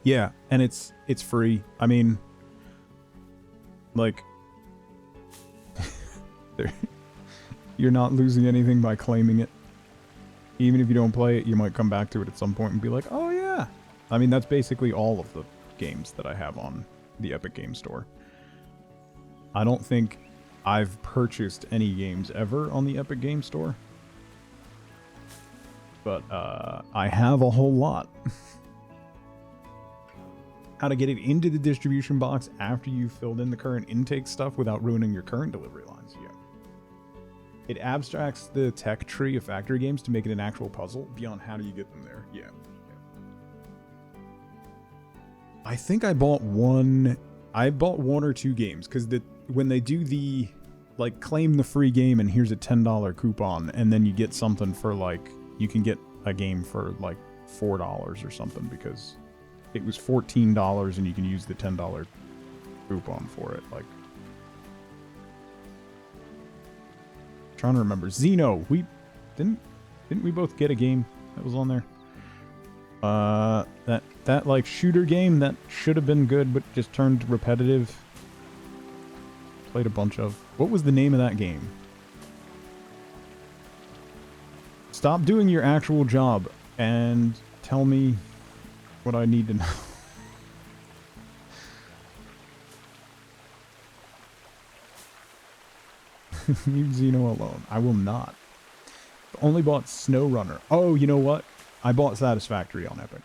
Yeah, and it's free. I mean, like, There, you're not losing anything by claiming it. Even if you don't play it, you might come back to it at some point and be like, oh yeah. I mean, that's basically all of the games that I have on the Epic Game Store. I don't think I've purchased any games ever on the Epic Game Store. But I have a whole lot. How to get it into the distribution box after you've filled in the current intake stuff without ruining your current delivery lines. Yeah. It abstracts the tech tree of factory games to make it an actual puzzle beyond how do you get them there. Yeah. I think I bought one or two games because when they do the like claim the free game and here's a $10 coupon and then you get something for like you can get a game for like $4 or something because it was $14 and you can use the $10 coupon for it. Like, trying to remember. Xeno, we didn't we both get a game that was on there? That like shooter game that should have been good but just turned repetitive. Played a bunch of. What was the name of that game? Stop doing your actual job and tell me what I need to know. Leave Xeno alone. I will not. Only bought SnowRunner. Oh, you know what? I bought Satisfactory on Epic.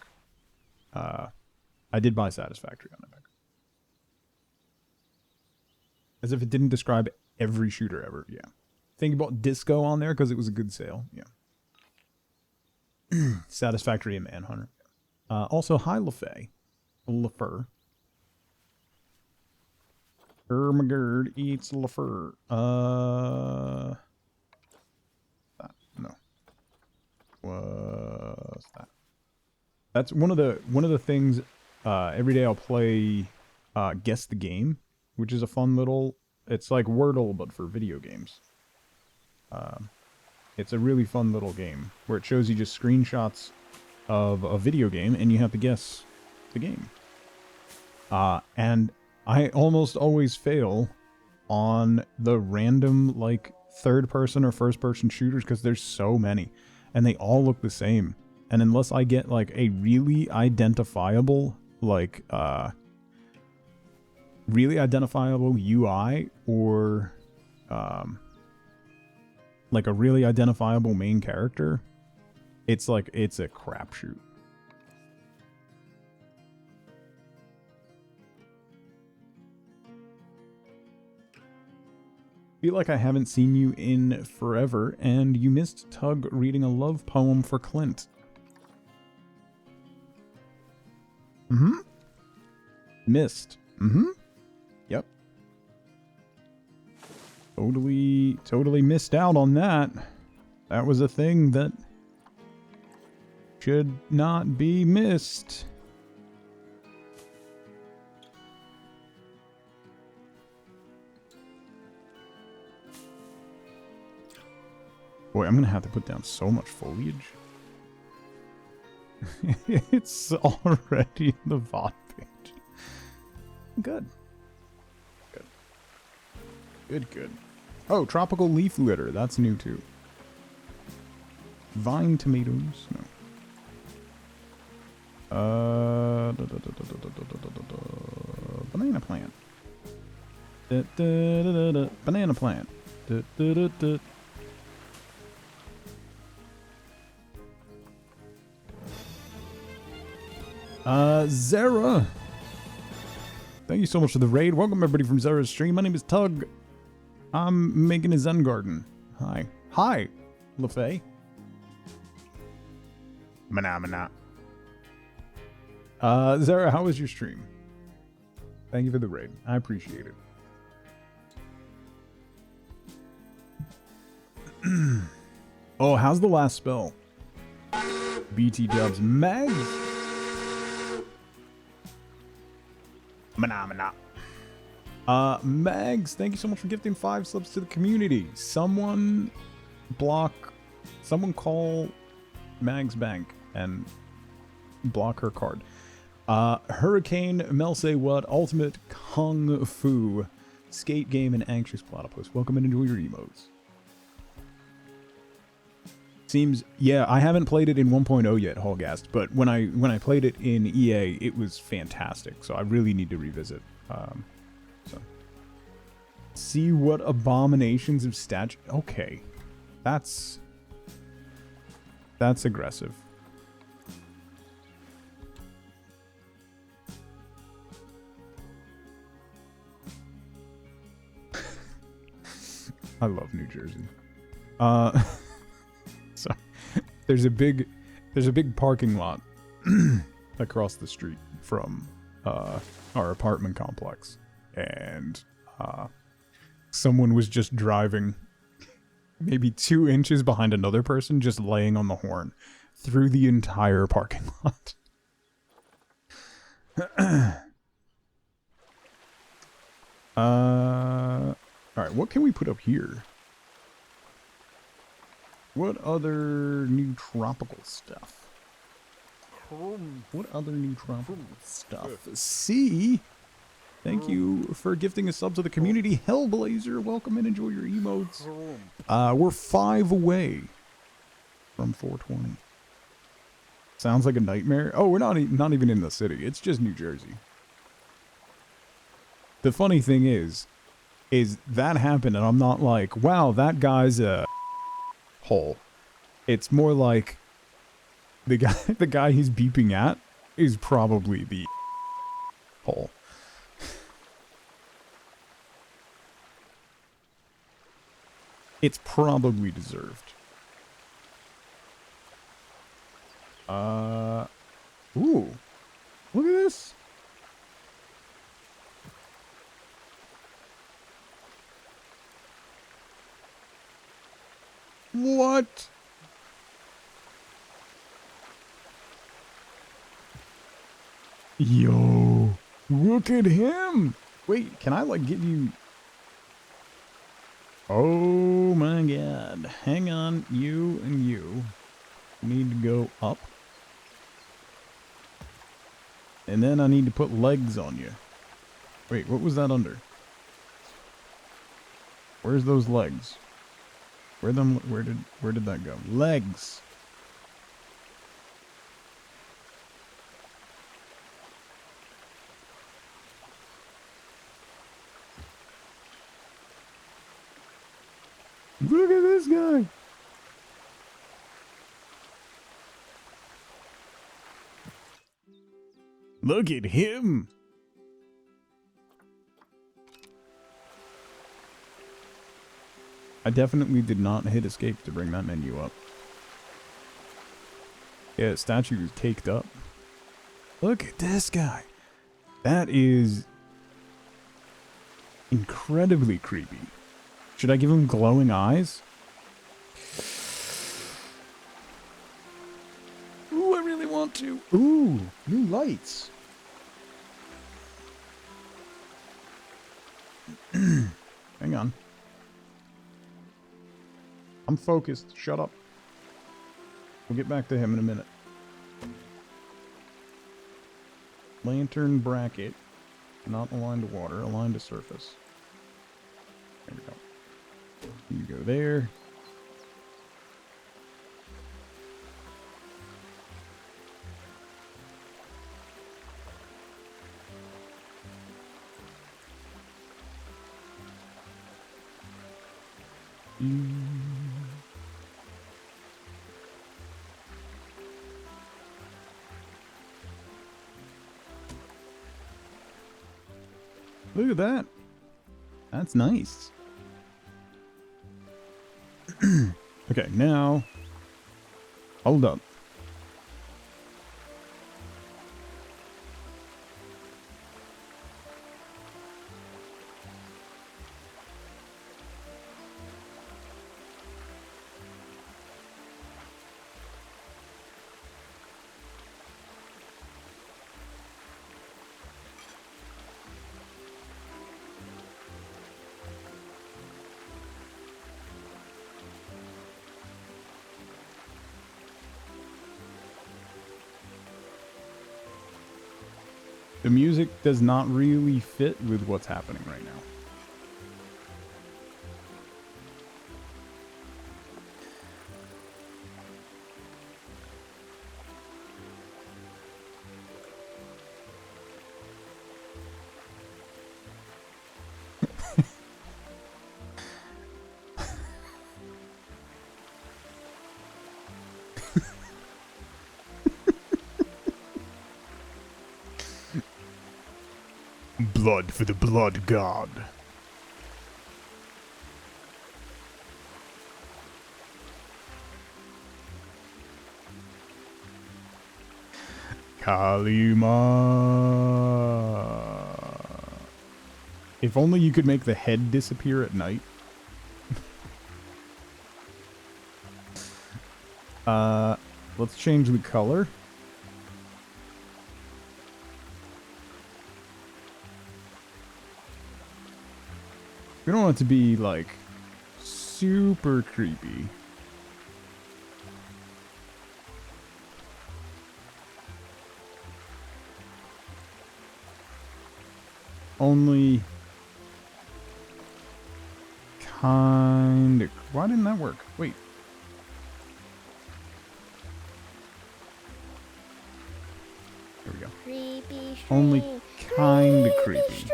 I did buy Satisfactory on Epic. As if it didn't describe every shooter ever. Yeah. Think about Disco on there because it was a good sale. Yeah. Satisfactory and Manhunter. Also, hi, LaFay. LaFur. Ermagerd eats LaFur. No. What's that? That's one of the things. Every day I'll play Guess the Game, which is a fun little. It's like Wordle but for video games. It's a really fun little game where it shows you just screenshots of a video game and you have to guess the game. And I almost always fail on the random like third person or first person shooters because there's so many and they all look the same. And unless I get like a really identifiable like UI or like a really identifiable main character, it's a crapshoot. Feel like I haven't seen you in forever, and you missed Tug reading a love poem for Clint. Mm-hmm. Missed. Mm-hmm. Yep. Totally missed out on that. That was a thing that should not be missed. Boy, I'm gonna have to put down so much foliage. It's already in the VOD page. Good. Good. Oh, tropical leaf litter. That's new too. Vine tomatoes. No. Banana plant. Banana plant. Zara. Thank you so much for the raid. Welcome everybody from Zara's stream. My name is Tug. I'm making a Zen Garden. Hi. Hi, LaFay. Mana. Zara, how was your stream? Thank you for the raid. I appreciate it. Oh, how's the last spell? BT dubs. Mags. Mana. Mags, thank you so much for gifting 5 subs to the community. Someone call Mags Bank and block her card. Hurricane, Mel say what, Ultimate Kung Fu, Skate Game and Anxious Platypus. Welcome and enjoy your emotes. Seems, yeah, I haven't played it in 1.0 yet, Hallgast, but when I played it in EA, it was fantastic. So I really need to revisit. So see what abominations of statue. Okay, that's aggressive. I love New Jersey. So there's a big parking lot across the street from our apartment complex, and someone was just driving maybe 2 inches behind another person, just laying on the horn through the entire parking lot. All right, what can we put up here? What other new tropical stuff? What other new tropical stuff? See? Thank you for gifting a sub to the community. Hellblazer, welcome and enjoy your emotes. We're 5 away from 420. Sounds like a nightmare. Oh, we're not even in the city. It's just New Jersey. The funny thing is that happened, and I'm not like, wow, that guy's a hole. It's more like the guy he's beeping at is probably the hole. It's probably deserved. Ooh. Look at this. What? Yo, look at him. Wait, can I like give you... Oh my god. Hang on, you and you need to go up. And then I need to put legs on you. Wait, what was that under? Where's those legs? Where did that go? Legs. Look at this guy. Look at him. I definitely did not hit escape to bring that menu up. Yeah, statue is caked up. Look at this guy. That is incredibly creepy. Should I give him glowing eyes? Ooh, I really want to. Ooh, new lights. Hang on. I'm focused. Shut up. We'll get back to him in a minute. Lantern bracket. Not aligned to water, aligned to surface. There we go. You go there. Look at that. That's nice. Okay, now hold up. The music does not really fit with what's happening right now. blood for the blood god. Kalima. If only you could make the head disappear at night. Let's change the color. We don't want it to be, like, super creepy. Only kind of... Why didn't that work? Wait. There we go. Creepy street. Only kind of creepy. Street.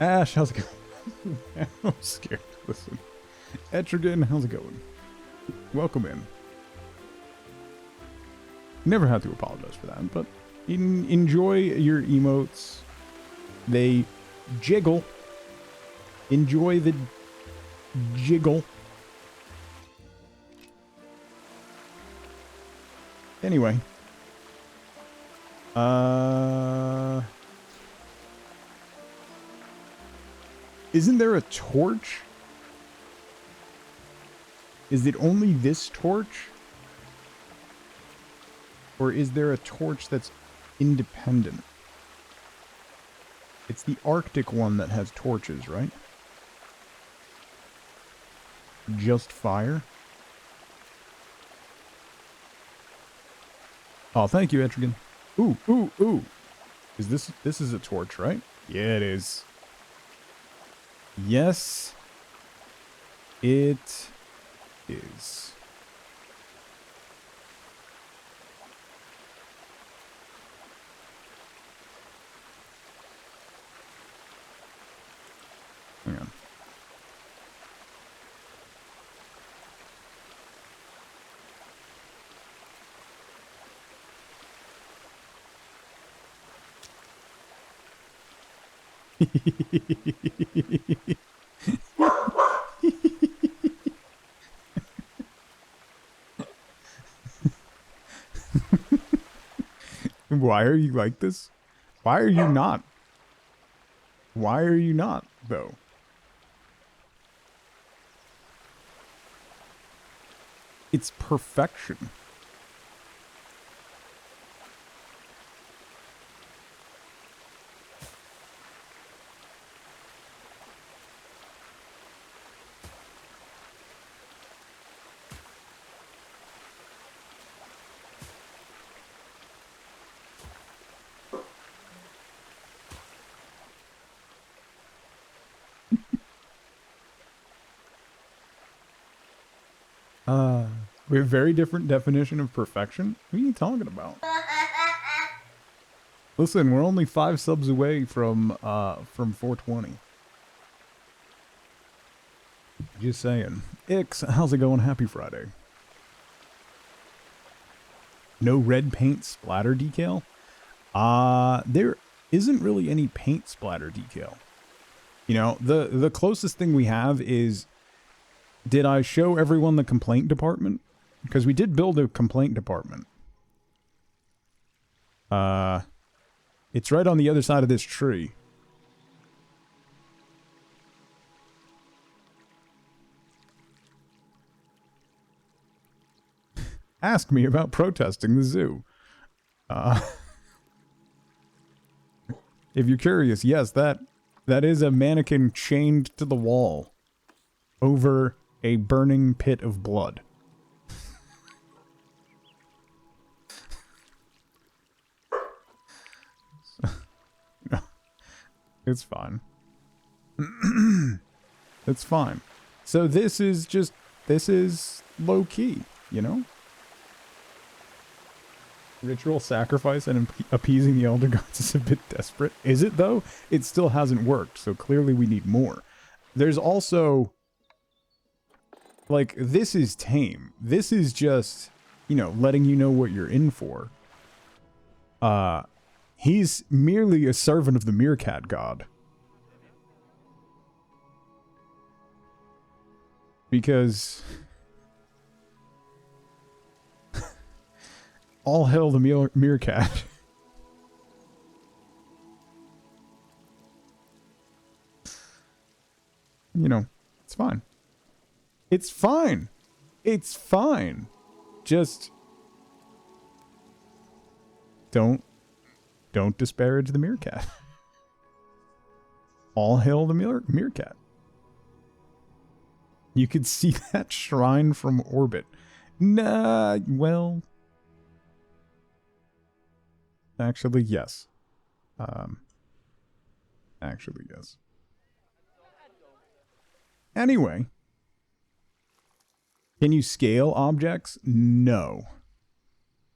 Ash, how's it going? I'm scared. Listen. Etrigan, how's it going? Welcome in. Never had to apologize for that, but enjoy your emotes. They jiggle. Enjoy the jiggle. Anyway. Isn't there a torch? Is it only this torch? Or is there a torch that's independent? It's the Arctic one that has torches, right? Just fire? Oh, thank you, Etrigan. Ooh, ooh, ooh. This is a torch, right? Yeah, it is. Yes, it is. Hang on. Why are you like this? Why are you not? Why are you not, though? It's perfection. We have a very different definition of perfection. What are you talking about? Listen, we're only 5 subs away from 420. Just saying. Ix, how's it going? Happy Friday. No red paint splatter decal? There isn't really any paint splatter decal. You know, the closest thing we have is, did I show everyone the complaint department? Because we did build a complaint department. It's right on the other side of this tree. Ask me about protesting the zoo. If you're curious, yes, that is a mannequin chained to the wall over a burning pit of blood. It's fine. It's fine. So this is low key, you know? Ritual sacrifice and appeasing the elder gods is a bit desperate. Is it, though? It still hasn't worked, so clearly we need more. There's also... Like, this is tame. This is just, you know, letting you know what you're in for. He's merely a servant of the meerkat god. Because... all hail the meerkat. You know, it's fine. It's fine. It's fine. Just don't disparage the meerkat. All hail the meerkat. You could see that shrine from orbit. Nah, well, actually, yes. Actually, yes. Anyway. Can you scale objects? No.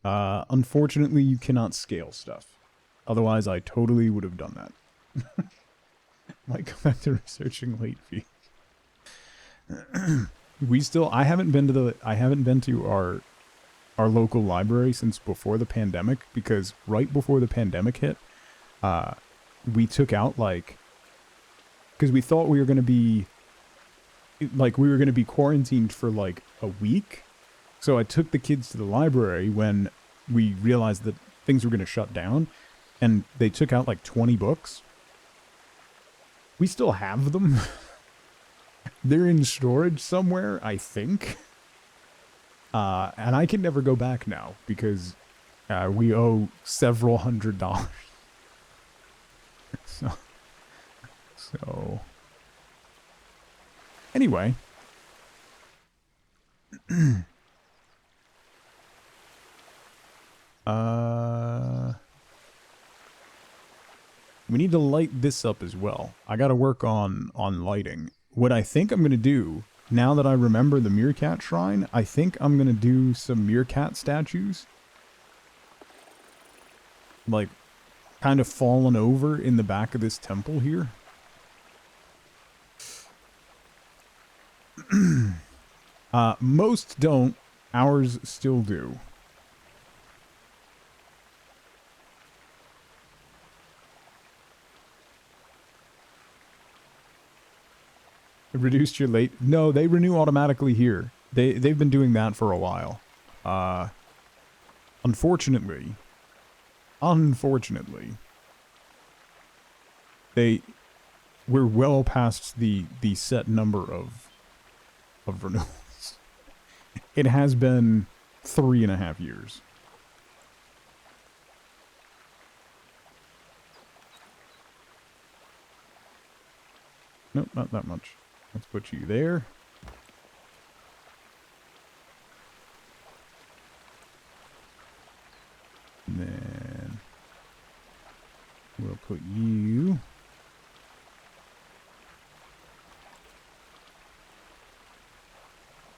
Unfortunately, you cannot scale stuff. Otherwise, I totally would have done that. Like, back to researching late fee. I haven't been to our local library since before the pandemic, because right before the pandemic hit, we took out, like, because we thought we were going to be, like, we were going to be quarantined for, like, a week. So I took the kids to the library when we realized that things were going to shut down, and they took out, like, 20 books. We still have them. They're in storage somewhere, I think. And I can never go back now, because we owe several $100s. So... Anyway. We need to light this up as well. I gotta work on lighting. What I think I'm gonna do, now that I remember the meerkat shrine, I think I'm gonna do some meerkat statues. Like, kind of fallen over in the back of this temple here. Most don't. Ours still do. Reduced your late... No, they renew automatically here. They've been doing that for a while. Unfortunately, we're well past the set number of renewals. It has been 3.5 years. Nope, not that much. Let's put you there. And then we'll put you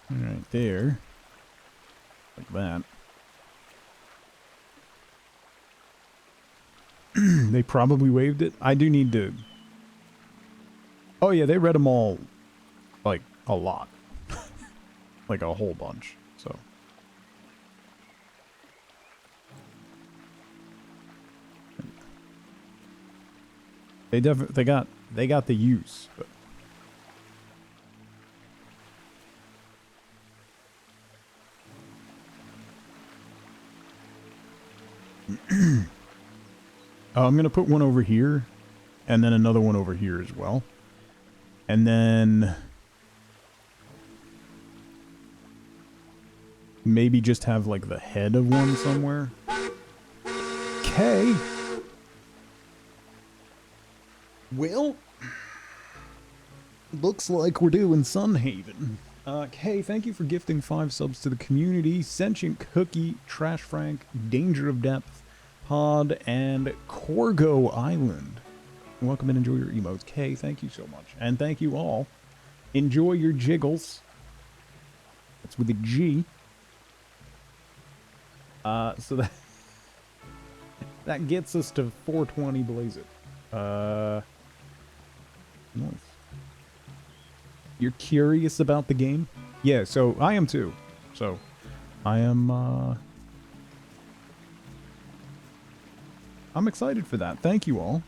right there. Like that. They probably waived it. I do need to... Oh yeah, they read them all, like, a lot. Like a whole bunch, so... They got the use, but... I'm gonna put one over here, and then another one over here as well. And then... maybe just have, like, the head of one somewhere. Okay. Well, looks like we're doing Sunhaven. Kay, thank you for gifting 5 subs to the community. Sentient Cookie, Trash Frank, Danger of Depth, Pod, and Corgo Island. Welcome and enjoy your emotes. Kay, thank you so much. And thank you all. Enjoy your jiggles. That's with a G. So That gets us to 420 Blaze It. Nice. You're curious about the game? Yeah, so I am too. So, I am, I'm excited for that. Thank you all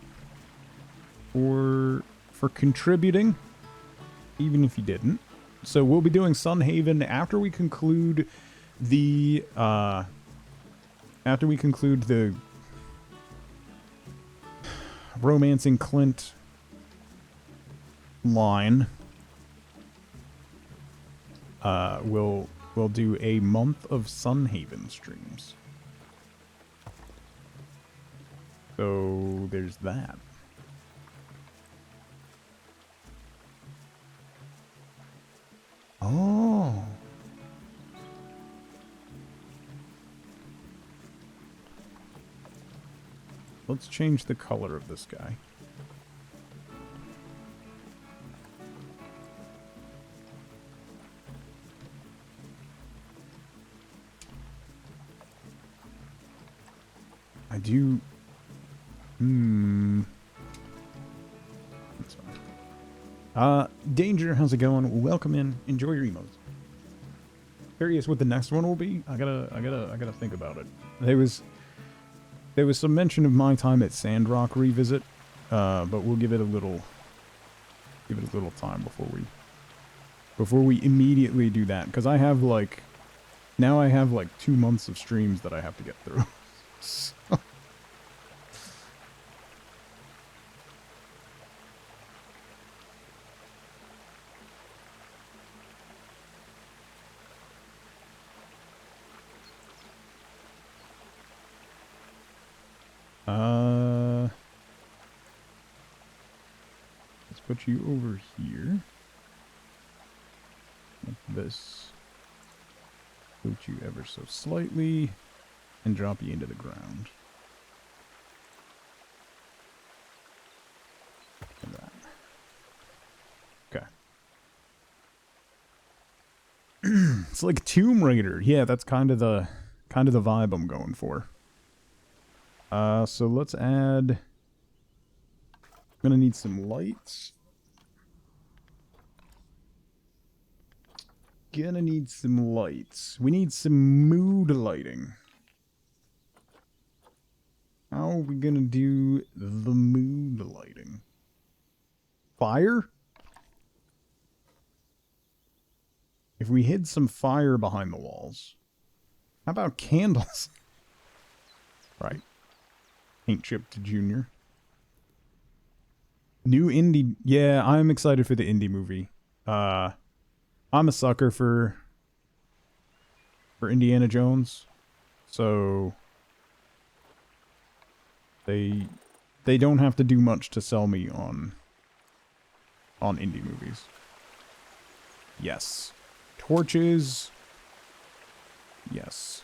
for contributing, even if you didn't. So we'll be doing Sunhaven after we conclude the romancing Clint line. We'll do a month of Sunhaven streams. So there's that. Oh. Let's change the color of this guy. I do... That's fine. Danger, how's it going? Welcome in. Enjoy your emotes. Curious what the next one will be? I gotta think about it. There was some mention of my time at Sandrock Revisit, but we'll give it a little time before we immediately do that, because I have now I have 2 months of streams that I have to get through. So. Let's put you over here. Like this. Put you ever so slightly. And drop you into the ground. Like that. Okay. It's like Tomb Raider. Yeah, that's kind of the vibe I'm going for. So let's add... I'm gonna need some lights. Gonna need some lights. We need some mood lighting. How are we gonna do the mood lighting? Fire? If we hid some fire behind the walls. How about candles? Right. Paint chip to Junior. New indie... Yeah, I'm excited for the indie movie. I'm a sucker for Indiana Jones. So... They don't have to do much to sell me on indie movies. Yes. Torches. Yes.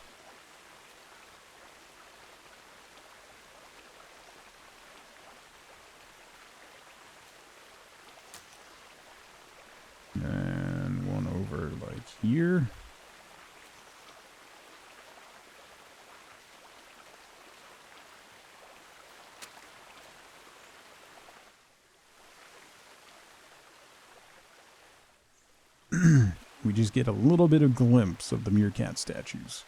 And one over like here. We just get a little bit of glimpse of the meerkat statues.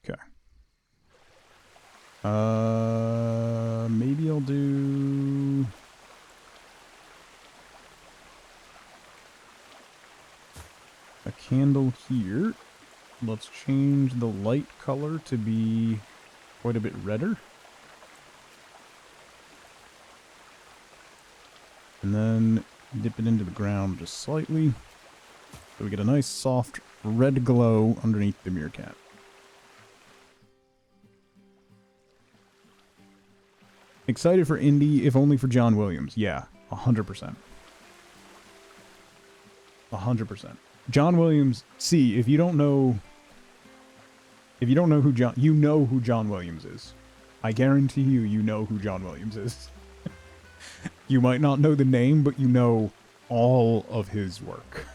Okay. Maybe I'll do... a candle here. Let's change the light color to be quite a bit redder. And then dip it into the ground just slightly. So we get a nice soft red glow underneath the meerkat. Excited for indie, if only for John Williams. Yeah, 100%. 100%. John Williams, see, if you don't know who you know who John Williams is. I guarantee you know who John Williams is. You might not know the name, but you know all of his work.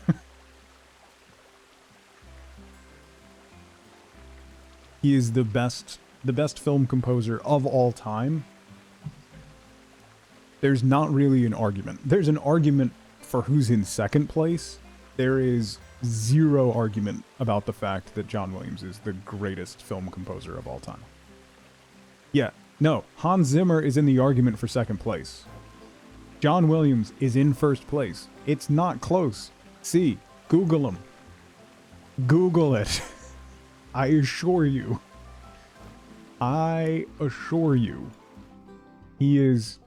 He is the best film composer of all time. There's not really an argument. There's an argument for who's in second place. There is zero argument about the fact that John Williams is the greatest film composer of all time. Yeah, no, Hans Zimmer is in the argument for second place. John Williams is in first place. It's not close. See, Google him. Google it. I assure you. I assure you. He is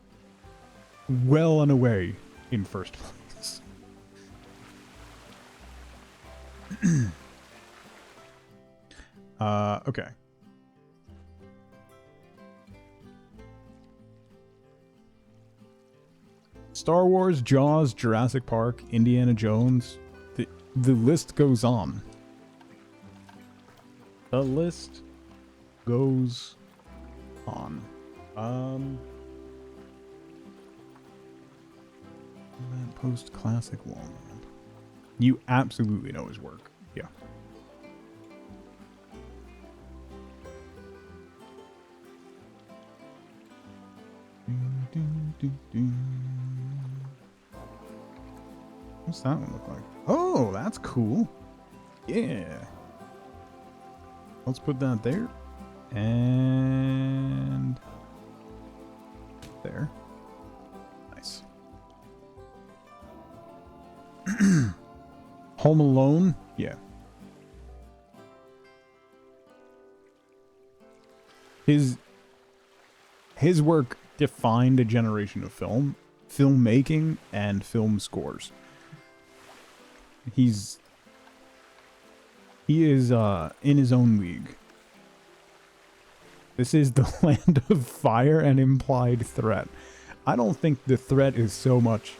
well and away in first place. Okay. Star Wars, Jaws, Jurassic Park, Indiana Jones. The list goes on. The list goes on. Post-classic long. You absolutely know his work. Yeah. What's that one look like? Oh, that's cool. Yeah. Let's put that there. And there. Nice. Home Alone? Yeah. His work defined a generation of filmmaking, and film scores. He is in his own league. This is the land of fire and implied threat. I don't think the threat is so much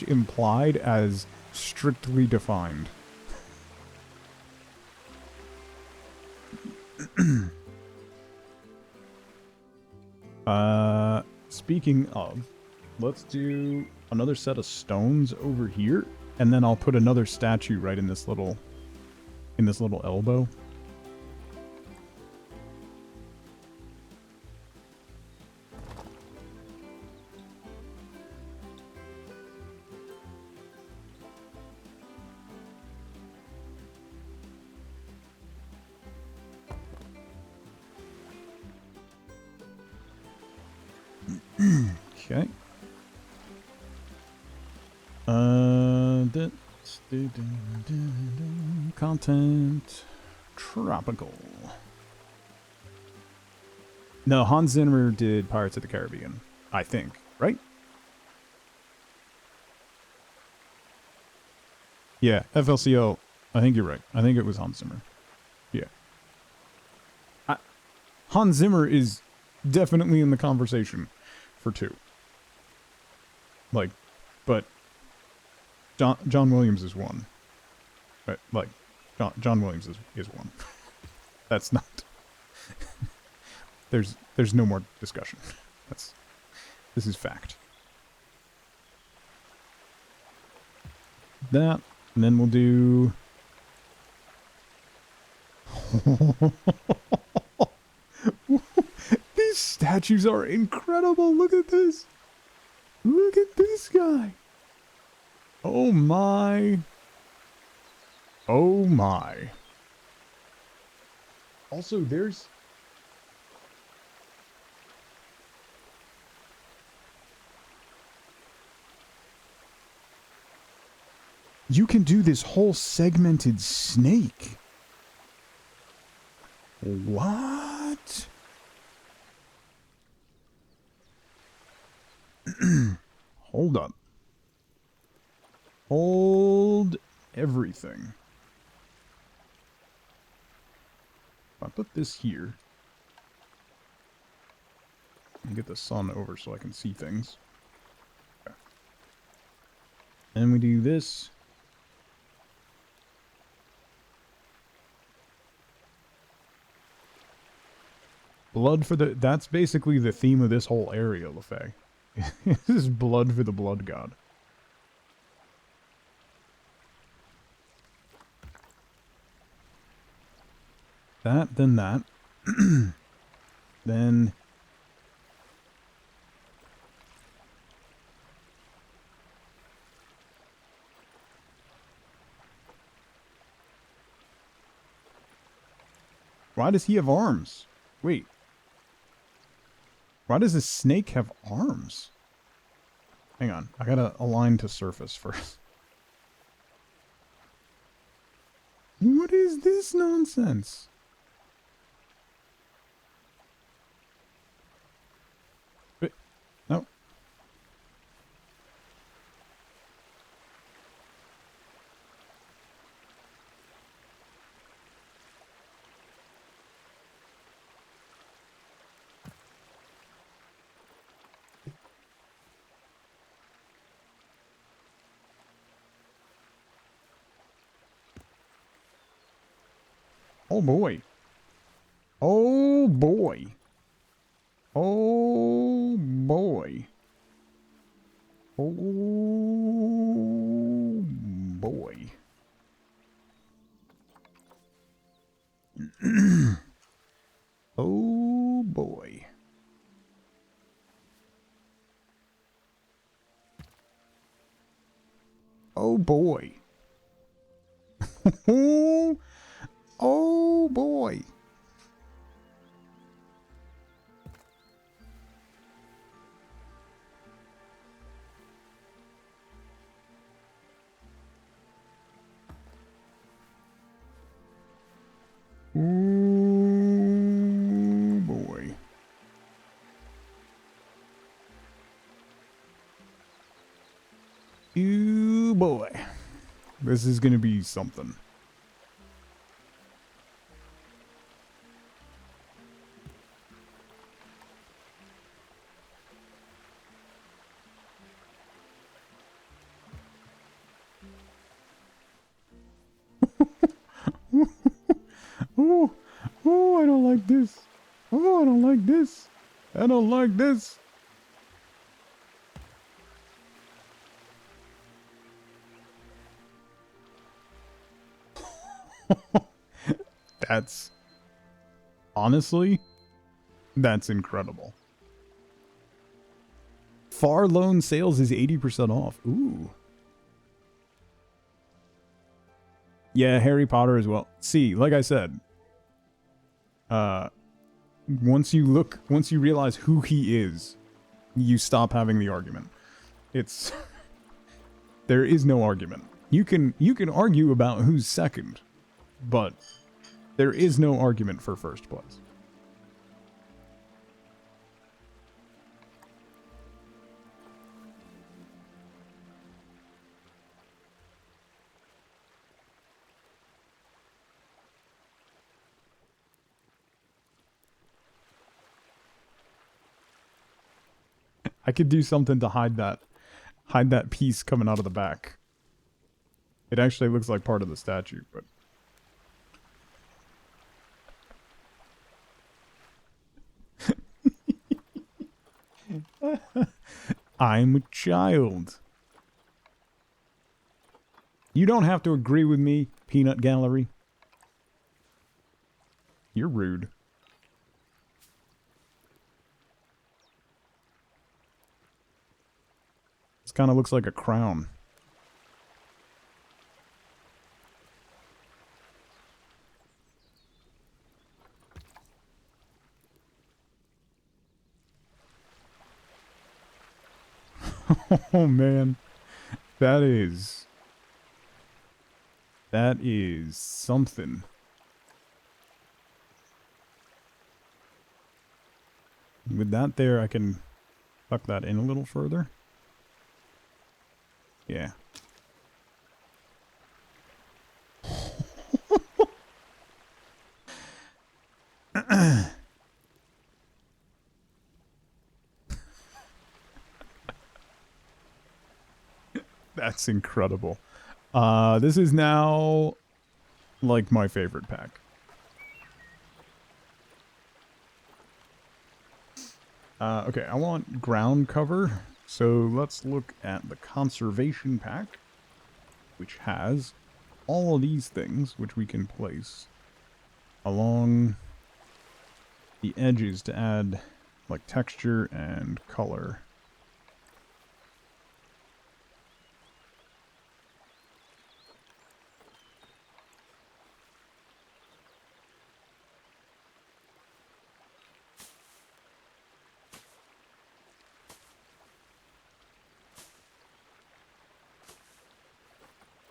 implied as strictly defined. Speaking of, let's do another set of stones over here, and then I'll put another statue right in this little elbow. Okay. Content. Tropical. No, Hans Zimmer did Pirates of the Caribbean, I think, right? Yeah, FLCL, I think you're right. I think it was Hans Zimmer. Yeah. Hans Zimmer is definitely in the conversation for 2. Like, but John Williams is 1. Like, John Williams is 1. That's not. There's no more discussion. This is fact. That, and then we'll do. These statues are incredible. Look at this. Look at this guy. Oh my. Oh my. Also, there's... You can do this whole segmented snake. What? Hold up. Hold everything. If I put this here and get the sun over so I can see things. Okay. And we do this. Blood for the... That's basically the theme of this whole area, LaFay. This is blood for the blood god. That, then that. Then... Why does he have arms? Wait. Why does a snake have arms? Hang on. I gotta align to surface first. What is this nonsense? Wait. No. Oh boy. Oh boy. Oh boy. Oh boy. Oh boy. Oh boy. Oh boy. Oh boy. Oh boy. This is gonna be something. Oh, oh, I don't like this. Oh, I don't like this. I don't like this. That's... Honestly, that's incredible. Far loan sales is 80% off. Ooh. Yeah, Harry Potter as well. See, like I said, once you realize who he is, you stop having the argument. It's there is no argument. You can argue about who's second, but there is no argument for first place. I could do something to hide that piece coming out of the back. It actually looks like part of the statue, but I'm a child. You don't have to agree with me, Peanut Gallery. You're rude. This kind of looks like a crown. Oh man, that is something. With that there, I can tuck that in a little further. Yeah. That's incredible. This is now like my favorite pack. Okay, I want ground cover. So let's look at the conservation pack, which has all of these things which we can place along the edges to add like texture and color.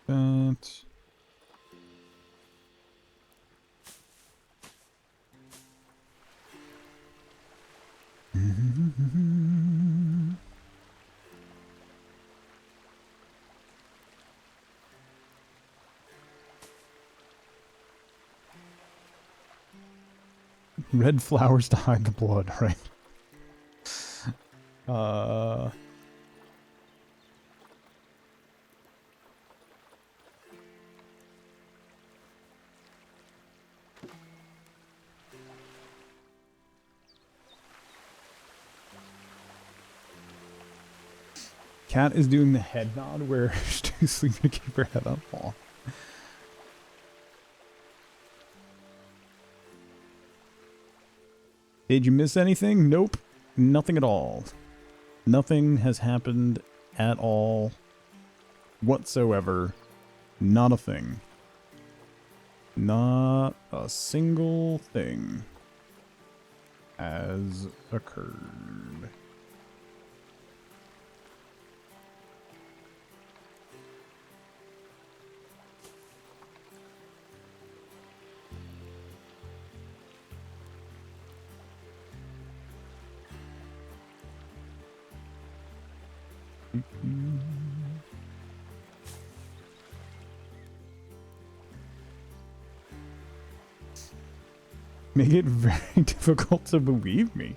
That. Red flowers to hide the blood, right? Cat is doing the head nod where she's too sleepy to keep her head up. Aw. Did you miss anything? Nope. Nothing at all. Nothing has happened at all whatsoever. Not a thing. Not a single thing has occurred. Make it very difficult to believe me.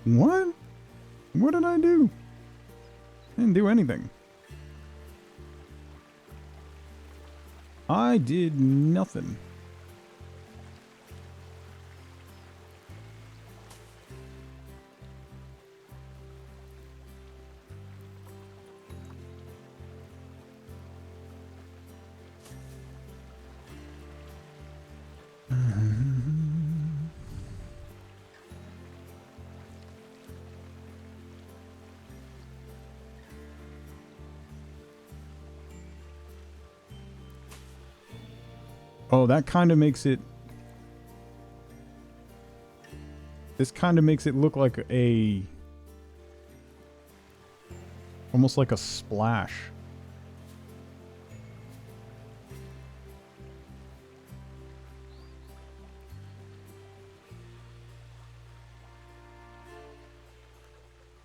What? What did I do? I didn't do anything. I did nothing. Oh, that kind of makes it... This kind of makes it look like a... Almost like a splash.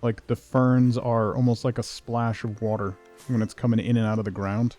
Like the ferns are almost like a splash of water when it's coming in and out of the ground.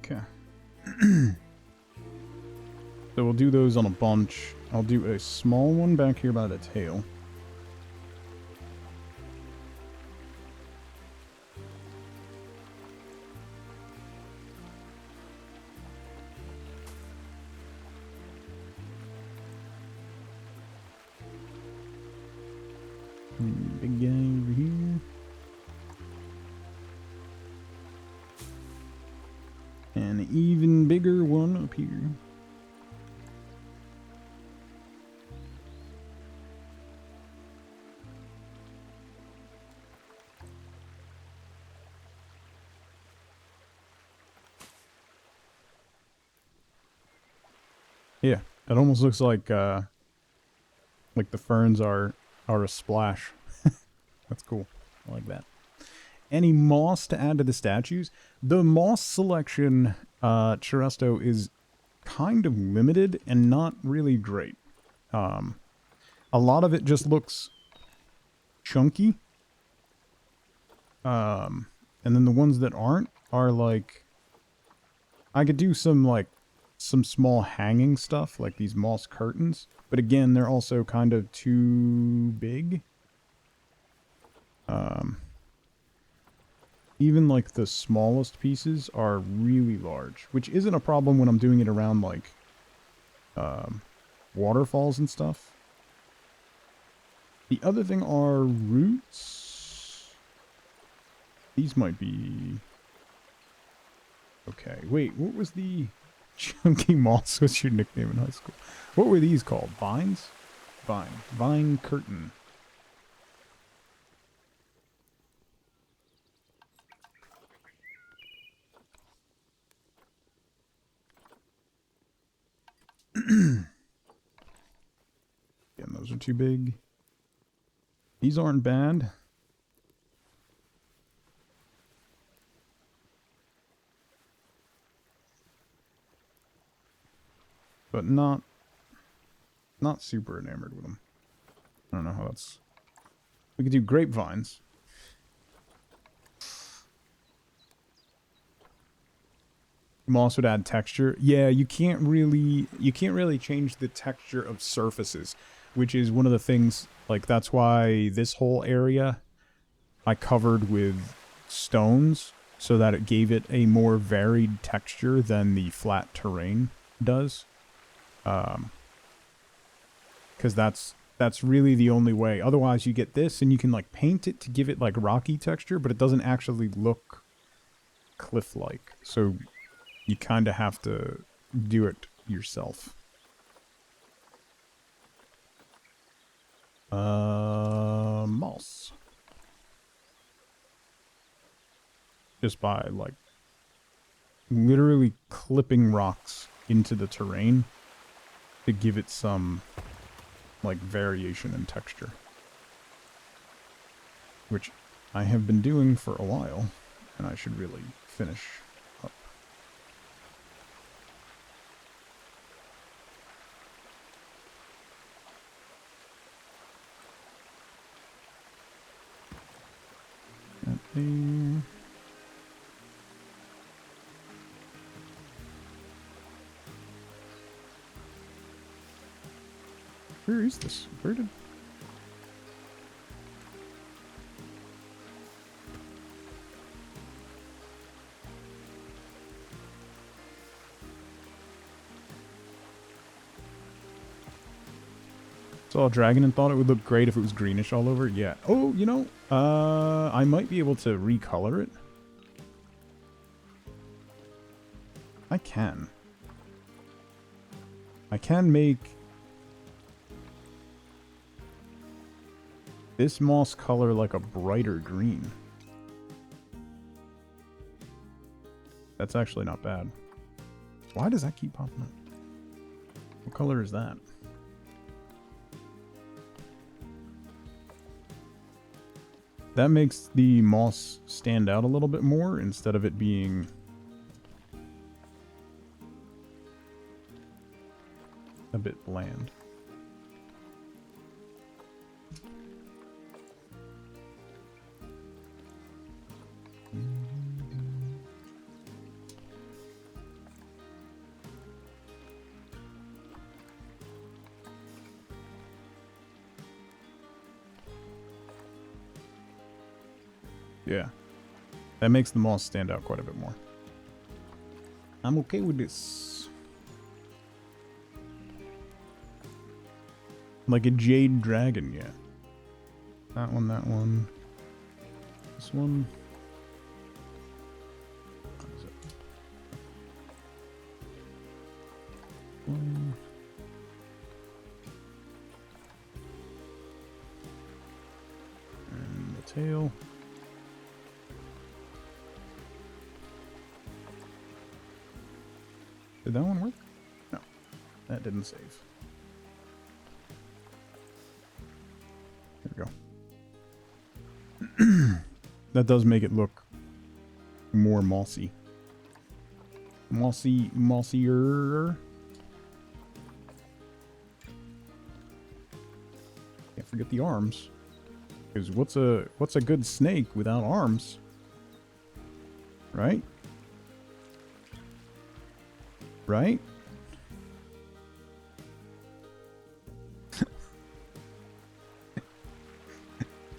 Okay. So we'll do those on a bunch. I'll do a small one back here by the tail. Big guy over here. An even bigger one up here. Yeah, it almost looks like the ferns are a splash. That's cool. I like that. Any moss to add to the statues? The moss selection, Cheresto, is kind of limited and not really great. A lot of it just looks chunky. And then the ones that aren't are like, I could do some small hanging stuff, like these moss curtains. But again, they're also kind of too big. Even like the smallest pieces are really large, which isn't a problem when I'm doing it around like waterfalls and stuff. The other thing are roots. These might be... Okay, wait, what was the... Chunky moss was your nickname in high school? What were these called? Vines? Vine curtain. Again, those are too big. These aren't bad. But not super enamored with them. I don't know how that's... We could do grapevines. Moss would add texture. Yeah, you can't really change the texture of surfaces, which is one of the things, like, that's why this whole area I covered with stones so that it gave it a more varied texture than the flat terrain does. Because that's really the only way. Otherwise, you get this, and you can like paint it to give it like rocky texture, but it doesn't actually look cliff-like. So you kind of have to do it yourself. Moss. Just by like literally clipping rocks into the terrain to give it some like variation in texture, which I have been doing for a while, and I should really finish up. That there. Where is this? Where did... Saw a dragon and thought it would look great if it was greenish all over. Yeah. Oh, you know, I might be able to recolor it. I can make this moss color like a brighter green. That's actually not bad. Why does that keep popping up? What color is that? That makes the moss stand out a little bit more instead of it being a bit bland. Yeah, that makes the moss stand out quite a bit more. I'm okay with this. Like a jade dragon, yeah. That one, This one. What is it? One. And the tail. Did that one work? No, that didn't save. There we go. That does make it look more mossy. Mossier. Can't forget the arms. Because what's a good snake without arms? Right? Right?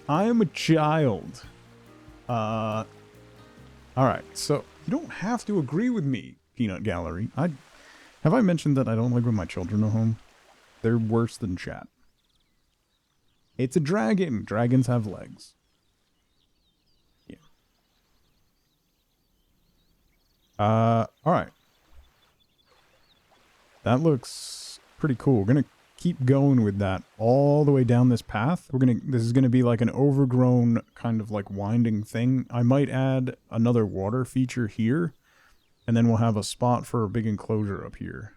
I am a child. Alright, so you don't have to agree with me, Peanut Gallery. Have I mentioned that I don't like when my children are home? They're worse than chat. It's a dragon. Dragons have legs. Yeah. Alright. That looks pretty cool. We're gonna keep going with that all the way down this path. This is gonna be like an overgrown kind of like winding thing. I might add another water feature here, and then we'll have a spot for a big enclosure up here.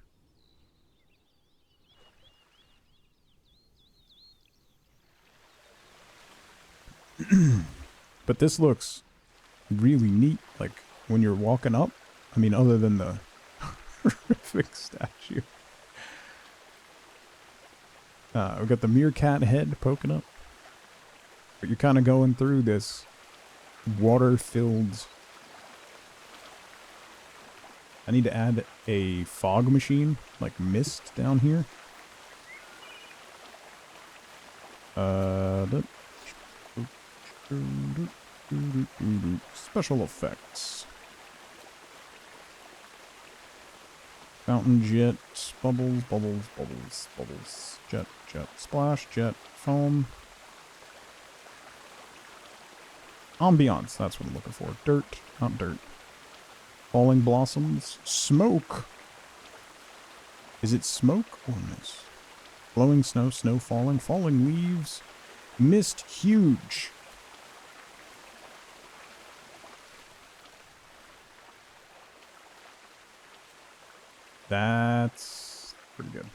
But this looks really neat, like when you're walking up. I mean, other than the horrific statue. We got the meerkat head poking up. But you're kind of going through this water-filled... I need to add a fog machine, like mist down here. Special effects. Fountain jet, bubbles, bubbles, bubbles, bubbles, jet, jet, splash, jet, foam. Ambiance, that's what I'm looking for. Dirt, not dirt. Falling blossoms, smoke. Is it smoke or mist? Blowing snow, snow falling, falling leaves, mist huge. That's pretty good.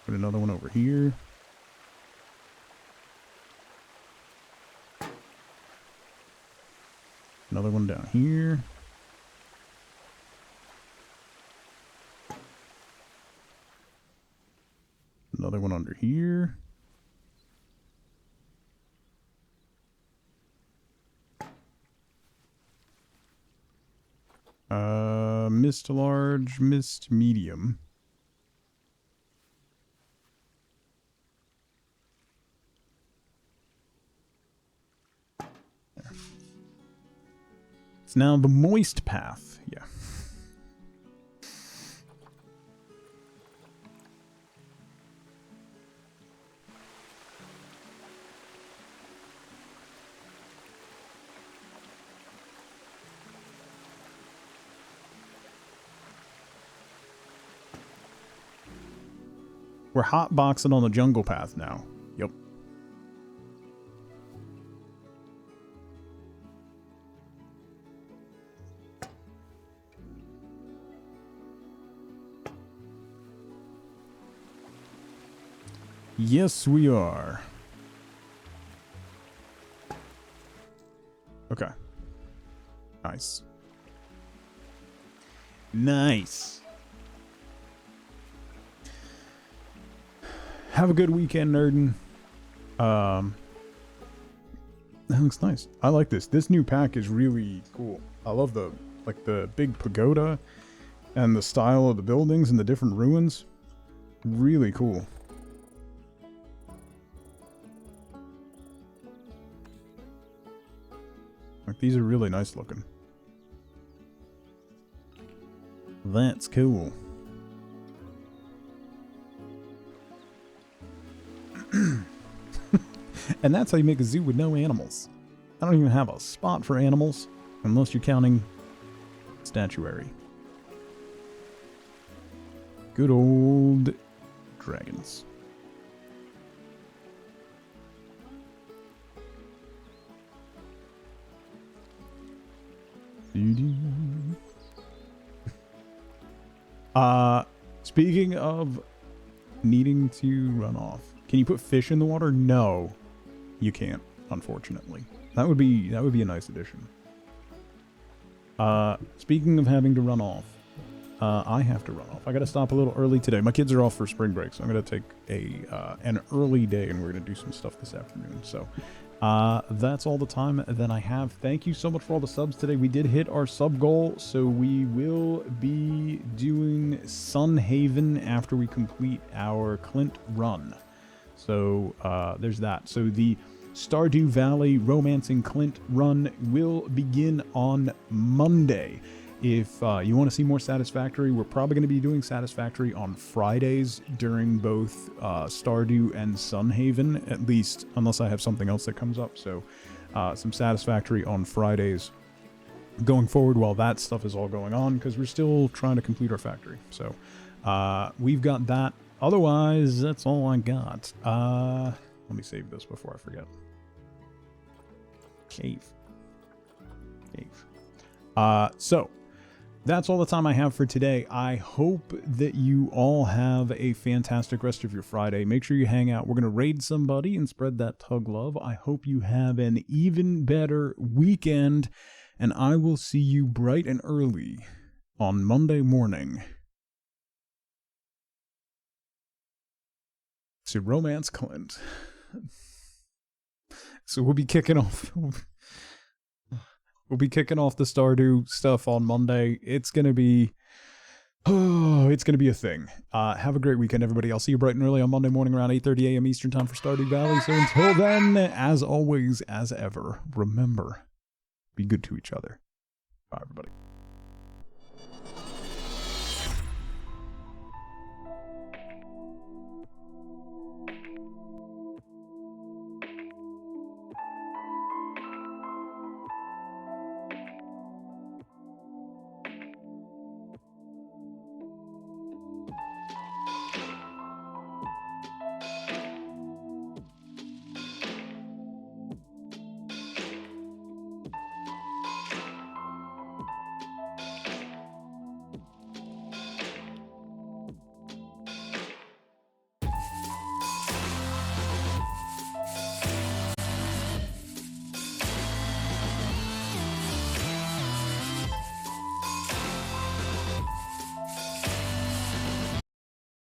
Put another one over here. Another one down here. Another one under here. Mist large, mist medium. There. It's now the moist path. Yeah. We're hotboxing on the jungle path now. Yep. Yes, we are. Okay. Nice. Nice. Have a good weekend, nerdin'. That looks nice. I like this. This new pack is really cool. I love the big pagoda and the style of the buildings and the different ruins. Really cool. Like, these are really nice looking. That's cool. And that's how you make a zoo with no animals. I don't even have a spot for animals, unless you're counting statuary. Good old dragons. Speaking of needing to run off, can you put fish in the water? No, you can't, unfortunately. That would be a nice addition. Speaking of having to run off, I have to run off. I got to stop a little early today. My kids are off for spring break, so I'm going to take an early day, and we're going to do some stuff this afternoon. So that's all the time that I have. Thank you so much for all the subs today. We did hit our sub goal, so we will be doing Sunhaven after we complete our Clint run. So there's that. So the Stardew Valley Romancing Clint run will begin on Monday. If you want to see more Satisfactory, we're probably going to be doing Satisfactory on Fridays during both Stardew and Sunhaven, at least, unless I have something else that comes up. So some Satisfactory on Fridays going forward while that stuff is all going on, because we're still trying to complete our factory. So we've got that. Otherwise, that's all I got. Let me save this before I forget. Cave. So that's all the time I have for today. I hope that you all have a fantastic rest of your Friday. Make sure you hang out. We're going to raid somebody and spread that tug love. I hope you have an even better weekend, and I will see you bright and early on Monday morning to Romance Clint. So we'll be kicking off. We'll be kicking off the Stardew stuff on Monday. It's gonna be, it's gonna be a thing. Have a great weekend, everybody. I'll see you bright and early on Monday morning around 8:30 a.m. Eastern Time for Stardew Valley. So until then, as always, as ever, remember, be good to each other. Bye, everybody.